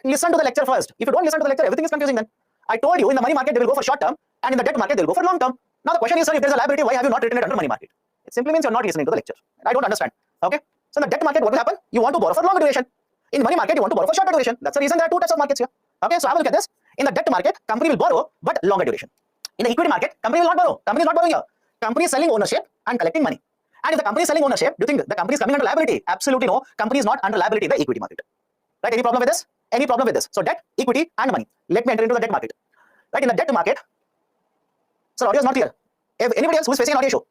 Listen to the lecture first. If you don't listen to the lecture, everything is confusing then. I told you in the money market they will go for short term, and in the debt market they will go for long term. Now the question is, sir, if there is a liability, why have you not written it under money market? It simply means you are not listening to the lecture. I don't understand. Okay. So in the debt market, what will happen? You want to borrow for longer duration. In money market, you want to borrow for shorter duration. That's the reason there are two types of markets here. Okay. So have a look at this. In the debt market, company will borrow but longer duration. In the equity market, company will not borrow. Company is not borrowing here. Company is selling ownership and collecting money. And if the company is selling ownership, do you think the company is coming under liability? Absolutely no. Company is not under liability in the equity market. Right? Any problem with this? Any problem with this? So debt, equity, and money. Let me enter into the debt market. Right? In the debt market, sir, audio is not clear. If anybody else who is facing an audio issue?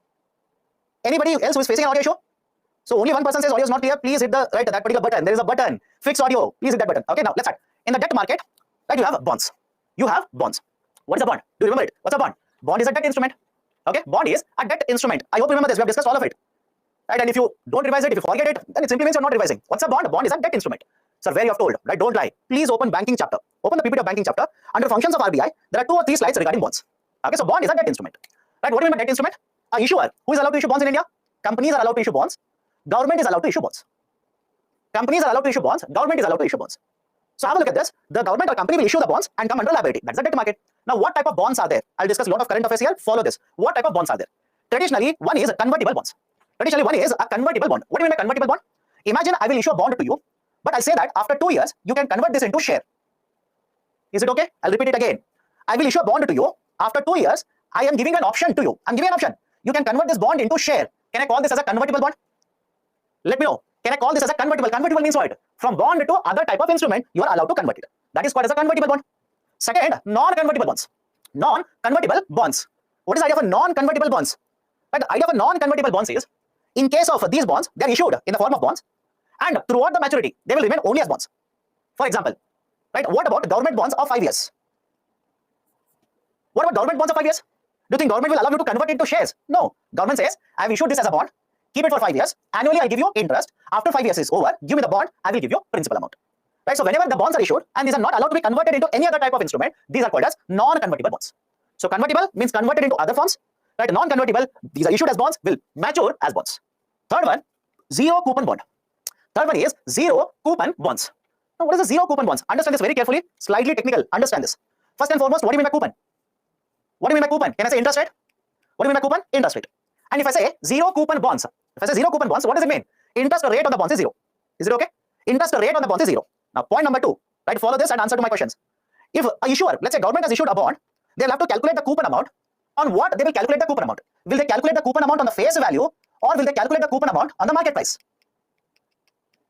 Anybody else who is facing an audio issue? So only one person says audio is not clear. Please hit that particular button. There is a button. Fix audio. Please hit that button. Okay, now let's start. In the debt market, right, you have bonds. You have bonds. What is a bond? Do you remember it? What's a bond? Bond is a debt instrument. Okay, bond is a debt instrument. I hope you remember this. We have discussed all of it. Right, and if you don't revise it, if you forget it, then it simply means you're not revising. What's a bond? Bond is a debt instrument. Sir, where you have told, right? Don't lie. Please open banking chapter. Open the PPT of banking chapter. Under functions of RBI, there are 2 or 3 slides regarding bonds. Okay, so bond is a debt instrument. Right? What do you mean by debt instrument? A issuer who is allowed to issue bonds in India? Companies are allowed to issue bonds. Government is allowed to issue bonds. Companies are allowed to issue bonds. Government is allowed to issue bonds. So have a look at this. The government or company will issue the bonds and come under liability. That's the debt market. Now, what type of bonds are there? I'll discuss a lot of current affairs here. Follow this. What type of bonds are there? Traditionally, one is convertible bonds. Traditionally, one is a convertible bond. What do you mean by convertible bond? Imagine I will issue a bond to you, but I'll say that after 2 years, you can convert this into share. Is it okay? I'll repeat it again. I will issue a bond to you. After 2 years, I am giving an option to you. I'm giving an option. You can convert this bond into share. Can I call this as a convertible bond? Let me know. Can I call this as a convertible? Convertible means what? From bond to other type of instrument, you are allowed to convert it. That is called as a convertible bond. Second, non-convertible bonds. Non-convertible bonds. What is the idea of a non-convertible bonds? But the idea of a non-convertible bonds is, in case of these bonds, they are issued in the form of bonds, and throughout the maturity, they will remain only as bonds. For example, right? What about government bonds of 5 years? What about government bonds of 5 years? Do you think government will allow you to convert it into shares? No. Government says, I have issued this as a bond, keep it for 5 years, annually I give you interest, after 5 years is over, give me the bond, I will give you principal amount. Right? So whenever the bonds are issued, and these are not allowed to be converted into any other type of instrument, these are called as non-convertible bonds. So convertible means converted into other forms, right? Non-convertible, these are issued as bonds, will mature as bonds. Third one, zero coupon bond. Third one is zero coupon bonds. Now, what is the zero coupon bonds? Understand this very carefully, slightly technical, understand this. First and foremost, what do you mean by coupon? What do you mean by coupon? Can I say interest rate? What do you mean by coupon? Interest rate. And if I say zero coupon bonds, what does it mean? Interest rate on the bonds is zero. Is it okay? Interest rate on the bonds is zero. Now, point number 2, right? Follow this and answer to my questions. If a issuer, let's say government has issued a bond, they'll have to calculate the coupon amount. On what they will calculate the coupon amount? Will they calculate the coupon amount on the face value, or will they calculate the coupon amount on the market price?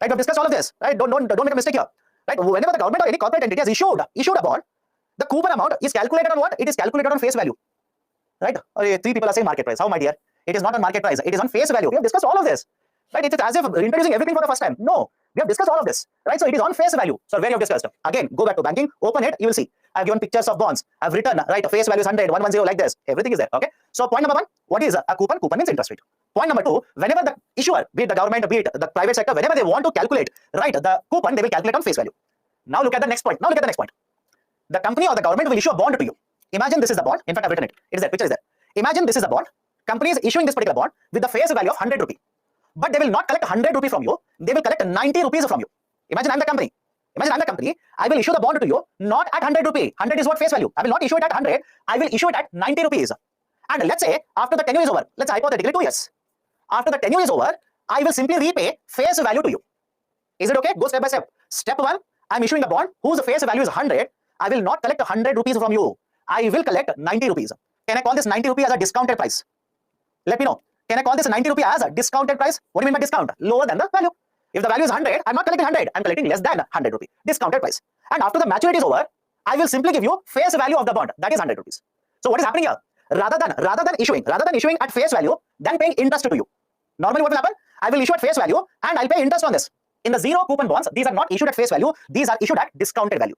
Right? We've discussed all of this. Right? Don't make a mistake here. Right? Whenever the government or any corporate entity has issued a bond, the coupon amount is calculated on what? It is calculated on face value. Right? 3 people are saying market price. How, my dear? It is not on market price. It is on face value. We have discussed all of this. Right? It's as if introducing everything for the first time. No. We have discussed all of this. Right? So it is on face value. So where you have discussed. Again, go back to banking, open it, you will see. I've given pictures of bonds. I've written, right, face value is 100, 110 like this. Everything is there. Okay. So point number 1, what is a coupon? Coupon means interest rate. Point number 2, whenever the issuer, be it the government, be it the private sector, whenever they want to calculate, right, the coupon, they will calculate on face value. Now look at the next point. the company or the government will issue a bond to you. Imagine this is the bond. In fact, I've written it. It is there. Picture is there. Imagine this is the bond. Company is issuing this particular bond with the face value of 100 rupee. But they will not collect 100 rupee from you. They will collect 90 rupees from you. Imagine I'm the company. Imagine I'm the company. I will issue the bond to you not at 100 rupee. 100 is what face value. I will not issue it at 100. I will issue it at 90 rupees. And let's say after the tenure is over, let's hypothetically 2 years. After the tenure is over, I will simply repay face value to you. Is it okay? Go step by step. Step 1, I'm issuing a bond whose face value is 100. I will not collect 100 rupees from you. I will collect 90 rupees. Can I call this 90 rupees as a discounted price? Let me know. Can I call this 90 rupees as a discounted price? What do you mean by discount? Lower than the value. If the value is 100, I'm not collecting 100. I'm collecting less than 100 rupees. Discounted price. And after the maturity is over, I will simply give you face value of the bond. That is 100 rupees. So what is happening here? Rather than issuing at face value, then paying interest to you. Normally what will happen? I will issue at face value and I'll pay interest on this. In the zero coupon bonds, these are not issued at face value. These are issued at discounted value.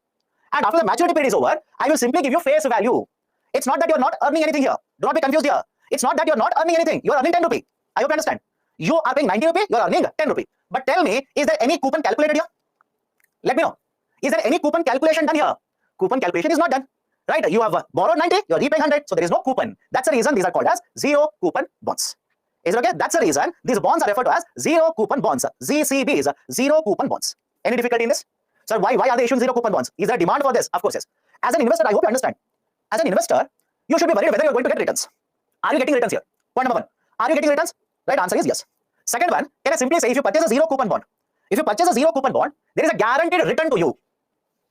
And after the maturity period is over, I will simply give you face value. It's not that you're not earning anything here. Do not be confused here. It's not that you're not earning anything. You're earning 10 rupee. I hope you understand. You are paying 90 rupee, you're earning 10 rupee. But tell me, is there any coupon calculated here? Let me know. Is there any coupon calculation done here? Coupon calculation is not done. Right? You have borrowed 90, you're repaying 100. So there is no coupon. That's the reason these are called as zero coupon bonds. Is it okay? That's the reason these bonds are referred to as zero coupon bonds. ZCBs, zero coupon bonds. Any difficulty in this? Sir, why are they issuing zero coupon bonds? Is there a demand for this? Of course, yes. As an investor, I hope you understand. As an investor, you should be worried whether you're going to get returns. Are you getting returns here? Point number 1. Are you getting returns? Right answer is yes. Second one, can I simply say if you purchase a zero coupon bond, if you purchase a zero coupon bond, there is a guaranteed return to you.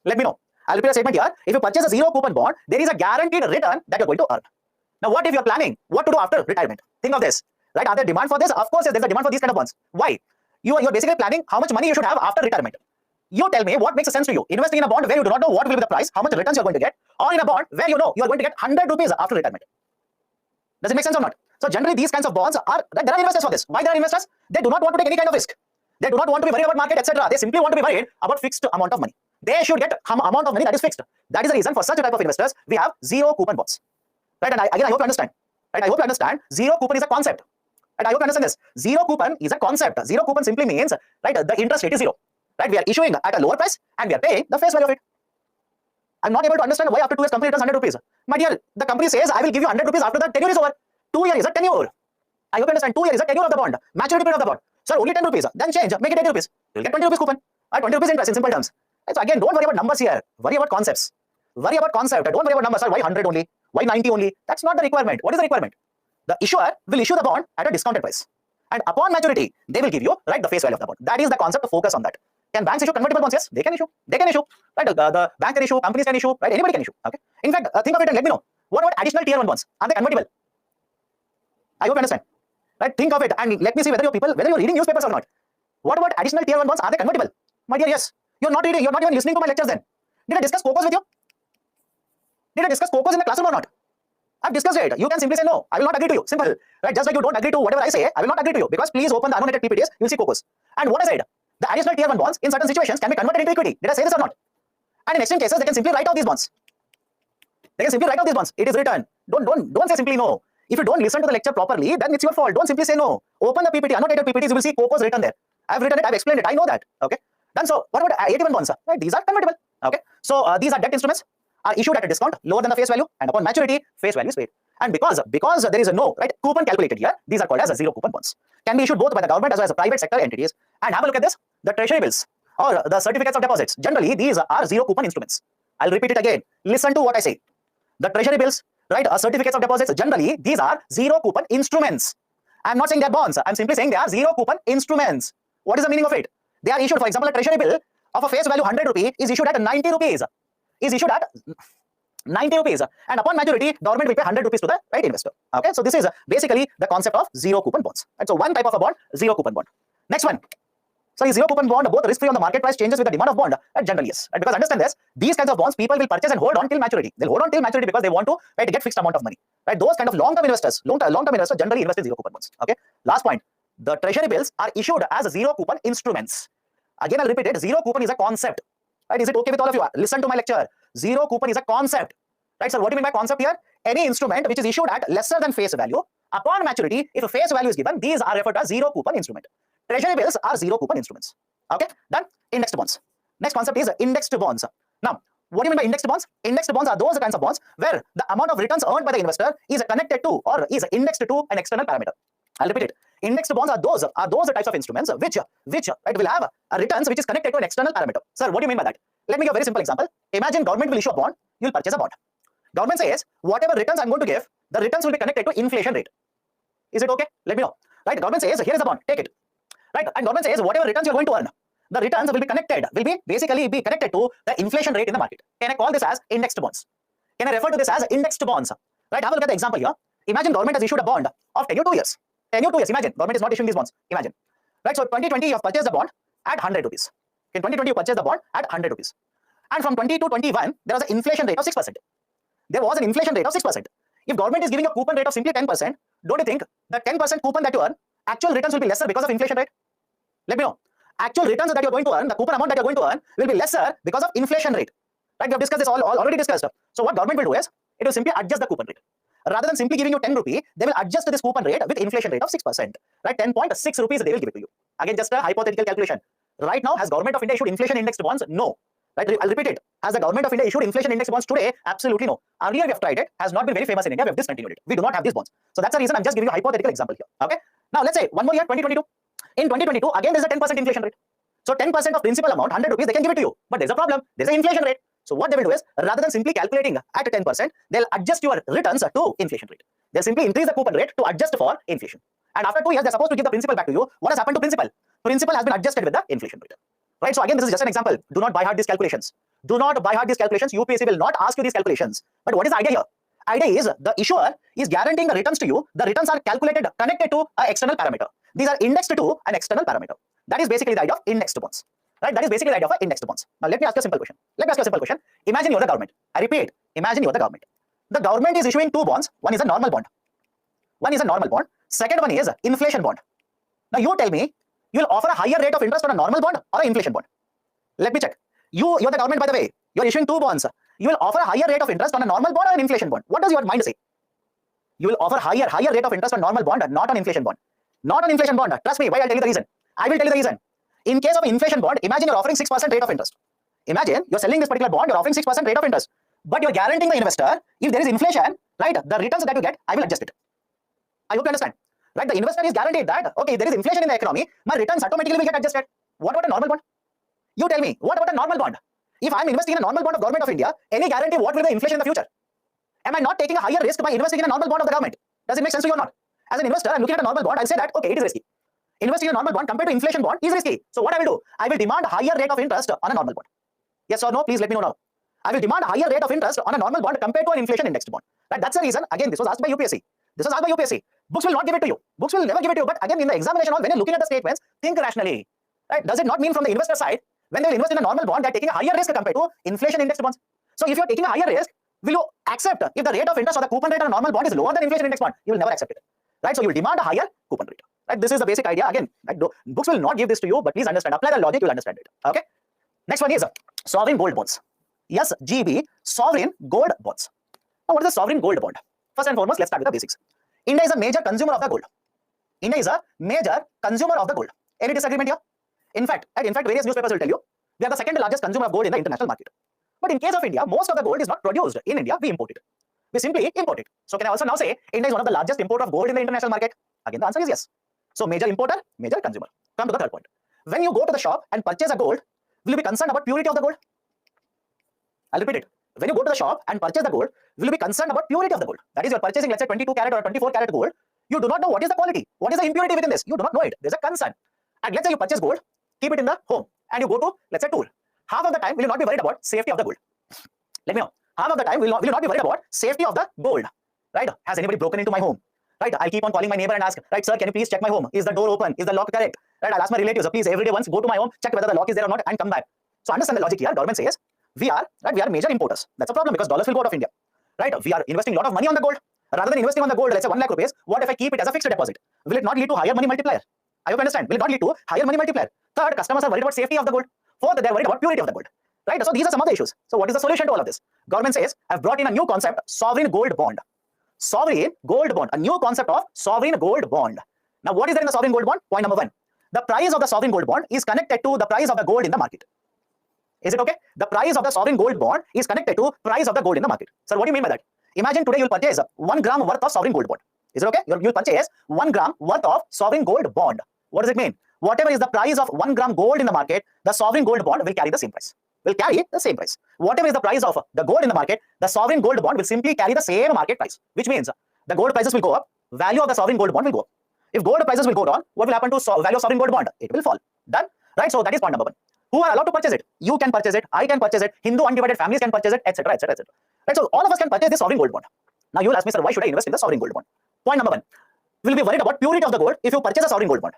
Let me know. I'll repeat a statement here. If you purchase a zero coupon bond, there is a guaranteed return that you're going to earn. Now, what if you're planning what to do after retirement? Think of this. Right? Are there demand for this? Of course, yes, there's a demand for these kind of bonds. Why? You're basically planning how much money you should have after retirement. You tell me what makes sense to you. Investing in a bond where you do not know what will be the price, how much returns you're going to get, or in a bond where you know you're going to get 100 rupees after retirement. Does it make sense or not? So generally these kinds of bonds are, there are investors for this. Why there are investors? They do not want to take any kind of risk. They do not want to be worried about market, etc. They simply want to be worried about fixed amount of money. They should get amount of money that is fixed. That is the reason for such a type of investors, we have zero coupon bonds. Right? And I hope you understand. Right? I hope you understand. Zero coupon is a concept. And I hope you understand this. Zero coupon is a concept. Zero coupon simply means, right, the interest rate is zero. Right? We are issuing at a lower price and we are paying the face value of it. I'm not able to understand why after 2 years company returns 100 rupees. My dear, the company says I will give you 100 rupees after the tenure is over. 2 years is a tenure. I hope you understand. 2 years is a tenure of the bond. Maturity period of the bond. Sir, only 10 rupees. Then change. Make it 80 rupees. You'll get 20 rupees coupon. 20 rupees interest in simple terms. Right? So again, don't worry about numbers here. Worry about concepts. Worry about concept. Don't worry about numbers. Sir, why 100 only? Why 90 only? That's not the requirement. What is the requirement? The issuer will issue the bond at a discounted price. And upon maturity, they will give you, right, the face value of the bond. That is the concept to focus on that. Can banks issue convertible bonds? Yes, they can issue. They can issue. Right? The bank can issue, companies can issue, right? Anybody can issue. Okay. In fact, think of it and let me know. What about additional tier 1 bonds? Are they convertible? I hope you understand. Right? Think of it and let me see whether you're reading newspapers or not. What about additional tier 1 bonds? Are they convertible? My dear, yes. You're not reading, you're not even listening to my lectures then. Did I discuss COCOs with you? Did I discuss COCOs in the classroom or not? I've discussed it. You can simply say no. I will not agree to you. Simple. Right? Just like you don't agree to whatever I say, I will not agree to you. Because please open the annotated PPTs, you'll see COCOs. And what I said, the additional tier 1 bonds in certain situations can be converted into equity. Did I say this or not? And in extreme cases, they can simply write out these bonds. They can simply write out these bonds. It is written. Don't say simply no. If you don't listen to the lecture properly, then it's your fault. Don't simply say no. Open the PPT, annotated PPTs, you will see COCOs written there. I've written it, I've explained it, I know that. Okay. Done. So what about 81 bonds? Right? These are convertible. Okay. So these are debt instruments, are issued at a discount lower than the face value, and upon maturity, face value is paid. And because there is no right coupon calculated here, these are called as zero coupon bonds. Can be issued both by the government as well as the private sector entities. And have a look at this: the treasury bills or the certificates of deposits. Generally, these are zero coupon instruments. I'll repeat it again. Listen to what I say. The treasury bills, right, certificates of deposits. Generally, these are zero coupon instruments. I'm not saying they're bonds. I'm simply saying they are zero coupon instruments. What is the meaning of it? They are issued, for example, a treasury bill of a face value 100 rupee is issued at 90 rupees. Is issued at 90 rupees. And upon maturity, government will pay 100 rupees to the right investor. Okay, so this is basically the concept of zero coupon bonds. Right? So one type of a bond, zero coupon bond. Next one. So is zero coupon bond both risk free on the market price changes with the demand of bond? Generally yes. Right? Because understand this, these kinds of bonds people will purchase and hold on till maturity. They'll hold on till maturity because they want to, right, get fixed amount of money. Right? Those kind of long-term investors, long-term investors generally invest in zero coupon bonds. Okay. Last point. The treasury bills are issued as zero coupon instruments. Again, I'll repeat it. Zero coupon is a concept. Right? Is it okay with all of you? Listen to my lecture. Zero coupon is a concept. Right? So what do you mean by concept here? Any instrument which is issued at lesser than face value, upon maturity, if a face value is given, these are referred to as zero coupon instrument. Treasury bills are zero coupon instruments. Okay, done. Indexed bonds. Next concept is indexed bonds. Now, What do you mean by indexed bonds? Indexed bonds are those kinds of bonds where the amount of returns earned by the investor is connected to or is indexed to an external parameter. I'll repeat it. Indexed bonds are those types of instruments which right, will have a returns which is connected to an external parameter. Sir, what do you mean by that? Let me give a very simple example. Imagine government will issue a bond, you'll purchase a bond. Government says, whatever returns I'm going to give, the returns will be connected to inflation rate. Is it okay? Let me know. Right, government says, here is the bond, take it. Right, and government says, whatever returns you're going to earn, the returns will be basically connected to the inflation rate in the market. Can I call this as indexed bonds? Can I refer to this as indexed bonds? Right, have a look at the example here. Imagine government has issued a bond of tenure 2 years. Tenure 2 years, imagine, government is not issuing these bonds, imagine. Right, so 2020 you have purchased the bond at 100 rupees. In 2020 you purchased the bond at 100 rupees. And from 20 to 21, there was an inflation rate of 6%. There was an inflation rate of 6%. If government is giving a coupon rate of simply 10%, don't you think the 10% coupon that you earn, actual returns will be lesser because of inflation rate? Let me know. Actual returns that you're going to earn, the coupon amount that you're going to earn will be lesser because of inflation rate. Right, we have discussed this already discussed. So what government will do is, it will simply adjust the coupon rate. Rather than simply giving you 10 rupee, they will adjust this coupon rate with inflation rate of 6%. Right, 10.6 rupees they will give it to you. Again, just a hypothetical calculation. Right now, has government of India issued inflation indexed bonds? No. Right, I'll repeat it. Has the government of India issued inflation indexed bonds today? Absolutely no. Earlier we have tried it, has not been very famous in India, we have discontinued it. We do not have these bonds. So that's the reason I'm just giving you a hypothetical example here. Okay. Now let's say one more year, 2022. In 2022, again there's a 10% inflation rate. So 10% of principal amount, 100 rupees, they can give it to you. But there's a problem. There's an inflation rate. So what they will do is, rather than simply calculating at 10%, they'll adjust your returns to inflation rate. They'll simply increase the coupon rate to adjust for inflation. And after 2 years, they're supposed to give the principal back to you. What has happened to principal? Principal has been adjusted with the inflation rate. Right? So again, this is just an example. Do not buy hard these calculations. Do not buy hard these calculations. UPSC will not ask you these calculations. But what is the idea here? Idea is the issuer is guaranteeing the returns to you. The returns are calculated, connected to an external parameter. These are indexed to an external parameter. That is basically the idea of indexed bonds. Right? That is basically the idea of indexed bonds. Now let me ask you a simple question. Imagine you're the government. I repeat, imagine you're the government. The government is issuing 2 bonds. One is a normal bond. Second one is inflation bond. Now you tell me, you will offer a higher rate of interest on a normal bond or an inflation bond? Let me check. You're the government, by the way. You're issuing 2 bonds. You will offer a higher rate of interest on a normal bond or an inflation bond. What does your mind say? You will offer higher rate of interest on normal bond, not on inflation bond. Not on inflation bond. Trust me, why I'll tell you the reason. I will tell you the reason. In case of inflation bond, imagine you're offering 6% rate of interest. Imagine you're selling this particular bond, you're offering 6% rate of interest. But you're guaranteeing the investor, if there is inflation, right, the returns that you get, I will adjust it. I hope you understand. Right, the investor is guaranteed that, okay, if there is inflation in the economy, my returns automatically will get adjusted. What about a normal bond? You tell me, what about a normal bond? If I'm investing in a normal bond of government of India, any guarantee what will be the inflation in the future? Am I not taking a higher risk by investing in a normal bond of the government? Does it make sense to you or not? As an investor, I'm looking at a normal bond, I'll say that, okay, it is risky. Investing in a normal bond compared to inflation bond is risky. So what I will do? I will demand a higher rate of interest on a normal bond. Yes or no? Please let me know now. I will demand a higher rate of interest on a normal bond compared to an inflation indexed bond. Right? That's the reason. Again, this was asked by UPSC. Books will not give it to you. Books will never give it to you. But again, in the examination hall, when you're looking at the statements, think rationally. Right? Does it not mean from the investor side, when they will invest in a normal bond, they're taking a higher risk compared to inflation indexed bonds? So if you're taking a higher risk, will you accept if the rate of interest or the coupon rate on a normal bond is lower than inflation index bond? You will never accept it. Right? So you will demand a higher coupon rate. Right? This is the basic idea. Again, right? Books will not give this to you, but please understand. Apply the logic, you'll understand it. Okay. Next one is sovereign gold bonds. Yes, GB, sovereign gold bonds. Now, what is a sovereign gold bond? First and foremost, let's start with the basics. India is a major consumer of the gold. Any disagreement here? In fact, various newspapers will tell you we are the second largest consumer of gold in the international market. But in case of India, most of the gold is not produced in India. We import it. We simply import it. So can I also now say India is one of the largest importer of gold in the international market? Again, the answer is yes. So major importer, major consumer. Come to the third point. When you go to the shop and purchase a gold, will you be concerned about purity of the gold? I'll repeat it. When you go to the shop and purchase the gold, will you be concerned about purity of the gold? That is, you're purchasing, let's say, 22 karat or 24 karat gold. You do not know what is the quality, what is the impurity within this. You do not know it. There's a concern. And let's say you purchase gold, keep it in the home, and you go to, let's say, tour. Half of the time, will you not be worried about safety of the gold? Let me know. Half of the time, will you not be worried about safety of the gold? Right? Has anybody broken into my home? Right? I'll keep on calling my neighbor and ask, right, sir, can you please check my home? Is the door open? Is the lock correct? Right? I'll ask my relatives, please, every day once, go to my home, check whether the lock is there or not, and come back. So understand the logic here. Government says, we are major importers. That's a problem because dollars will go out of India. Right? We are investing a lot of money on the gold. Rather than investing on the gold, let's say 1 lakh rupees, what if I keep it as a fixed deposit? Will it not lead to higher money multiplier? I hope you understand. Will it not lead to higher money multiplier? Third, customers are worried about safety of the gold. Fourth, they're worried about purity of the gold. Right? So these are some of the issues. So what is the solution to all of this? Government says, I've brought in a new concept, sovereign gold bond. Sovereign gold bond, a new concept of sovereign gold bond. Now, what is there in the sovereign gold bond? Point number 1. The price of the sovereign gold bond is connected to the price of the gold in the market. Is it okay? The price of the sovereign gold bond is connected to price of the gold in the market. Sir, what do you mean by that? Imagine today you'll purchase 1 gram worth of sovereign gold bond. Is it okay? You'll purchase 1 gram worth of sovereign gold bond. What does it mean? Whatever is the price of 1 gram gold in the market, the sovereign gold bond will carry the same price. Will carry the same price. Whatever is the price of the gold in the market, the sovereign gold bond will simply carry the same market price, which means the gold prices will go up, value of the sovereign gold bond will go up. If gold prices will go down, what will happen to value of sovereign gold bond? It will fall. Done? Right? So that is point number 1. Who are allowed to purchase it? You can purchase it, I can purchase it, Hindu undivided families can purchase it, etc., etc., etc. Right? So all of us can purchase this sovereign gold bond. Now you will ask me, sir, why should I invest in the sovereign gold bond? Point number 1. Will you be worried about purity of the gold if you purchase a sovereign gold bond?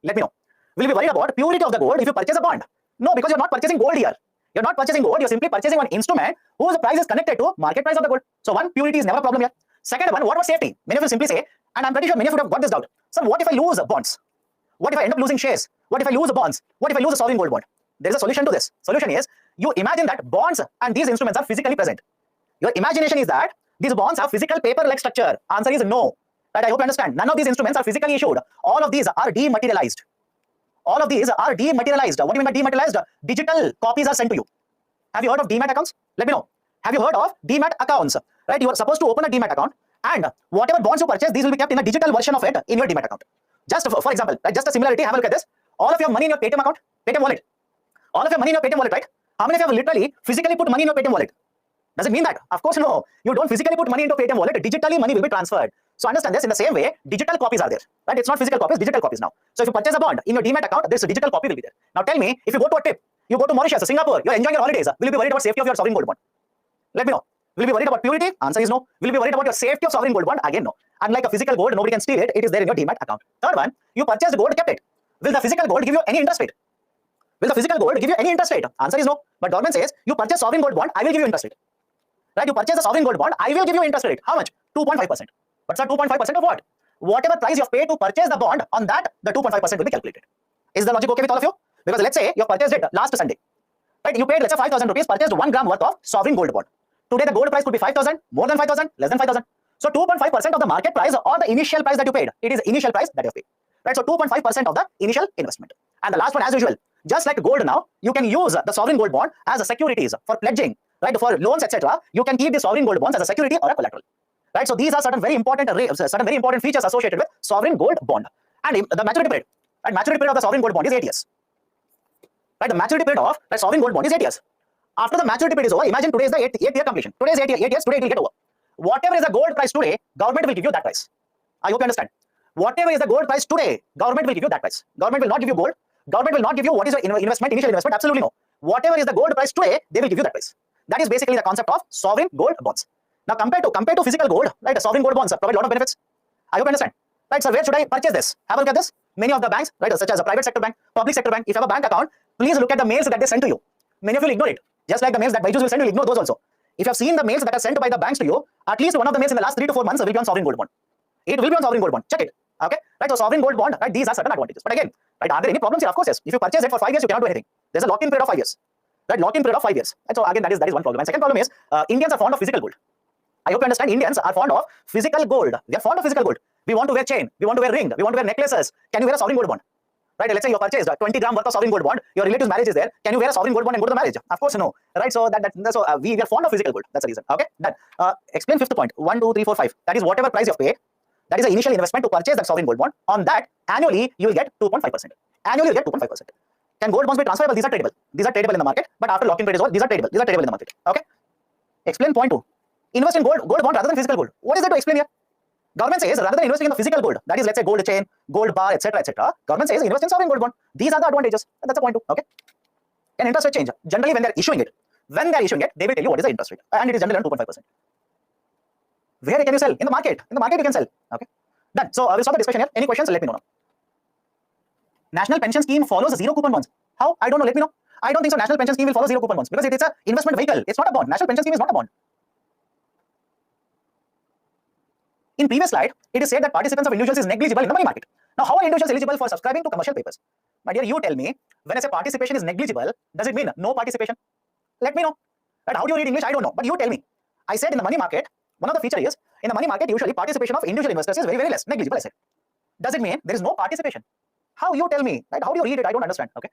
Let me know. Will you be worried about purity of the gold if you purchase a bond? No, because you're not purchasing gold here. You're not purchasing gold, you're simply purchasing one instrument whose price is connected to market price of the gold. So 1, purity is never a problem here. Second one, what about safety? Many of you simply say, and I'm pretty sure many of you have got this doubt. Sir, what if I lose bonds? What if I end up losing shares? What if I lose bonds? What if I lose a sovereign gold bond? There is a solution to this. Solution is, you imagine that bonds and these instruments are physically present. Your imagination is that these bonds have physical paper-like structure. Answer is no. Right? I hope you understand. None of these instruments are physically issued. All of these are dematerialized. All of these are dematerialized. What do you mean by dematerialized? Digital copies are sent to you. Have you heard of demat accounts? Let me know. Have you heard of demat accounts? Right? You are supposed to open a demat account, and whatever bonds you purchase, these will be kept in a digital version of it in your demat account. Just for example, right? Just a similarity. Have a look at this. All of your money in your Paytm account, Paytm wallet. All of your money in your Paytm wallet, right? How many of you have literally physically put money in your Paytm wallet? Does it mean that? Of course no. You don't physically put money into Paytm wallet. Digitally money will be transferred. So understand this. In the same way, digital copies are there. Right? It's not physical copies, digital copies now. So if you purchase a bond in your demat account, this digital copy will be there. Now tell me, if you go to a trip, you go to Mauritius, Singapore, you're enjoying your holidays, will you be worried about safety of your sovereign gold bond? Let me know. Will you be worried about purity? Answer is no. Will you be worried about your safety of sovereign gold bond? Again, no. Unlike a physical gold, nobody can steal it. It is there in your demat account. Third one, you purchased gold, kept it. Will the physical gold give you any interest rate? Will the physical gold give you any interest rate? Answer is no. But government says, you purchase sovereign gold bond, I will give you interest rate. Right? You purchase a sovereign gold bond, I will give you interest rate. How much? 2.5%. But sir, 2.5% of what? Whatever price you have paid to purchase the bond, on that, the 2.5% will be calculated. Is the logic okay with all of you? Because let's say you purchased it last Sunday. Right? You paid, let's say 5,000 rupees, purchased 1 gram worth of sovereign gold bond. Today the gold price could be 5,000, more than 5,000, less than 5,000. So 2.5% of the market price or the initial price that you paid. It is initial price that you have paid. Right? So 2.5% of the initial investment. And the last one, as usual, just like gold now, you can use the sovereign gold bond as a securities for pledging, right? For loans, etc. You can keep the sovereign gold bonds as a security or a collateral. Right? So these are certain very important features associated with sovereign gold bond. And the maturity period. Right? Maturity period of the sovereign gold bond is 8 years. Right? The maturity period of the sovereign gold bond is 8 years. After the maturity period is over, imagine today is the 8th year completion. Today is 8 years, today it will get over. Whatever is the gold price today, government will give you that price. I hope you understand. Whatever is the gold price today, government will give you that price. Government will not give you gold. Government will not give you what is your investment, initial investment. Absolutely no. Whatever is the gold price today, they will give you that price. That is basically the concept of sovereign gold bonds. Now compared to physical gold, right? Sovereign gold bonds provide a lot of benefits. I hope you understand. Right, so where should I purchase this? Have a look at this. Many of the banks, right, such as a private sector bank, public sector bank, if you have a bank account, please look at the mails that they send to you. Many of you will ignore it. Just like the mails that Byju's will send, you will ignore those also. If you have seen the mails that are sent by the banks to you, at least one of the mails in the last 3 to 4 months will be on sovereign gold bond. It will be on sovereign gold bond. Check it. Okay? Right, so sovereign gold bond, right, these are certain advantages. But again, right, are there any problems here? Of course, yes. If you purchase it for 5 years, you cannot do anything. There's a lock-in period of 5 years. Right, lock-in period of 5 years. And so again, that is one problem. And second problem is, Indians are fond of physical gold. I hope you understand. Indians are fond of physical gold. They are fond of physical gold. We want to wear chain. We want to wear ring. We want to wear necklaces. Can you wear a sovereign gold bond? Right? Let's say you purchased 20 gram worth of sovereign gold bond. Your relative's marriage is there. Can you wear a sovereign gold bond and go to the marriage? Of course, no. Right? So we are fond of physical gold. That's the reason. Okay. Done. Explain fifth point. 1, 2, 3, 4, 5. That is whatever price you have paid. That is the initial investment to purchase that sovereign gold bond. On that, annually you will get 2.5%. Annually you will get 2.5%. Can gold bonds be transferable? These are tradable. These are tradable in the market. But after lock-in period is over, these are tradable. These are tradable in the market. Okay. Explain point 2. Invest in gold bond rather than physical gold. What is there to explain here? Government says rather than investing in the physical gold, that is, let's say gold chain, gold bar, etc., etc. Government says invest in sovereign gold bond. These are the advantages. That's the point 2. Okay. Can interest rate change? Generally, when they are issuing it, they will tell you what is the interest rate, and it is generally 2.5%. Where can you sell? In the market. In the market, you can sell. Okay. Done. So we'll stop the discussion here. Any questions? Let me know now. National pension scheme follows zero coupon bonds. How? I don't know. Let me know. I don't think so. National pension scheme will follow zero coupon bonds because it's an investment vehicle. It's not a bond. National pension scheme is not a bond. In previous slide, it is said that participants of individuals is negligible in the money market. Now, how are individuals eligible for subscribing to commercial papers? My dear, you tell me, when I say participation is negligible, does it mean no participation? Let me know. Right? How do you read English? I don't know. But you tell me. I said in the money market, one of the features is, in the money market, usually participation of individual investors is very, very less, negligible, I said. Does it mean there is no participation? How? You tell me. Right? How do you read it? I don't understand. Okay.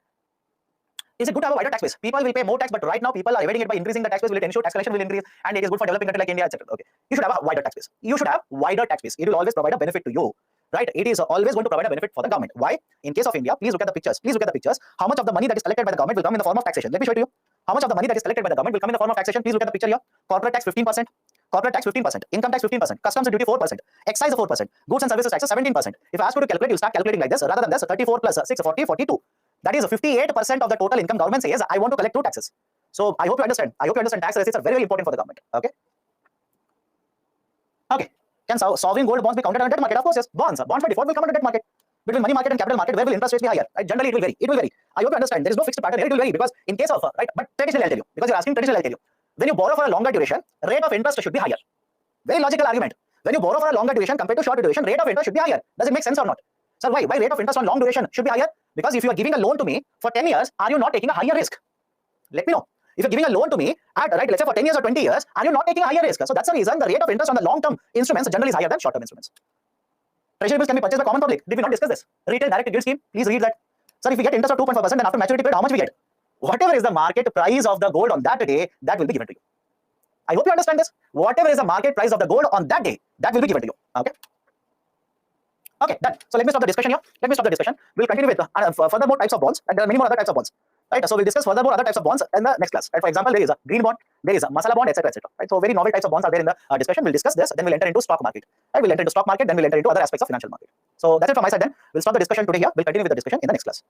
Is it good to have a wider tax base? People will pay more tax, but right now people are evading it by increasing the tax base. Will it ensure tax collection will increase, and it is good for developing country like India, etc. Okay, you should have a wider tax base. You should have wider tax base. It will always provide a benefit to you, right? It is always going to provide a benefit for the government. Why? In case of India, please look at the pictures. Please look at the pictures. How much of the money that is collected by the government will come in the form of taxation? Let me show it to you. How much of the money that is collected by the government will come in the form of taxation? Please look at the picture here. Corporate tax 15%. Corporate tax 15%, income tax 15%, customs and duty 4%, excise 4%, goods and services tax 17%. If I ask you to calculate, you start calculating like this. Rather than this, 34 plus 6, 40, 42. That is 58% of the total income government says, I want to collect 2 taxes. So I hope you understand. I hope you understand tax receipts are very, very important for the government. Okay. Okay. Can sovereign gold bonds be counted on the debt market? Of course, yes. Bonds by default will come on the debt market. Between money market and capital market, where will interest rates be higher? Right? Generally, it will vary. It will vary. I hope you understand. There is no fixed pattern here. It will vary because in case of right, but traditionally I'll tell you because you're asking traditionally I'll tell you. When you borrow for a longer duration, rate of interest should be higher. Very logical argument. When you borrow for a longer duration compared to shorter duration, rate of interest should be higher. Does it make sense or not? Sir, why? Why rate of interest on long duration should be higher? Because if you are giving a loan to me for 10 years, are you not taking a higher risk? Let me know. If you're giving a loan to me at, right, let's say for 10 years or 20 years, are you not taking a higher risk? So that's the reason the rate of interest on the long-term instruments generally is higher than short-term instruments. Treasury bills can be purchased by common public. Did we not discuss this? Retail direct yield scheme, please read that. Sir, if we get interest of 2.5%, then after maturity period, how much we get? Whatever is the market price of the gold on that day, that will be given to you. I hope you understand this. Whatever is the market price of the gold on that day, that will be given to you. Okay. Okay, done. So let me stop the discussion here. Let me stop the discussion. We'll continue with further more types of bonds, and there are many more other types of bonds. Right. So we'll discuss further more other types of bonds in the next class. Right. For example, there is a green bond, there is a masala bond, etc., etc. Right. So very novel types of bonds are there in the discussion. We'll discuss this. Then we'll enter into stock market. Right. We'll enter into stock market. Then we'll enter into other aspects of financial market. So that's it from my side. Then we'll stop the discussion today here. We'll continue with the discussion in the next class.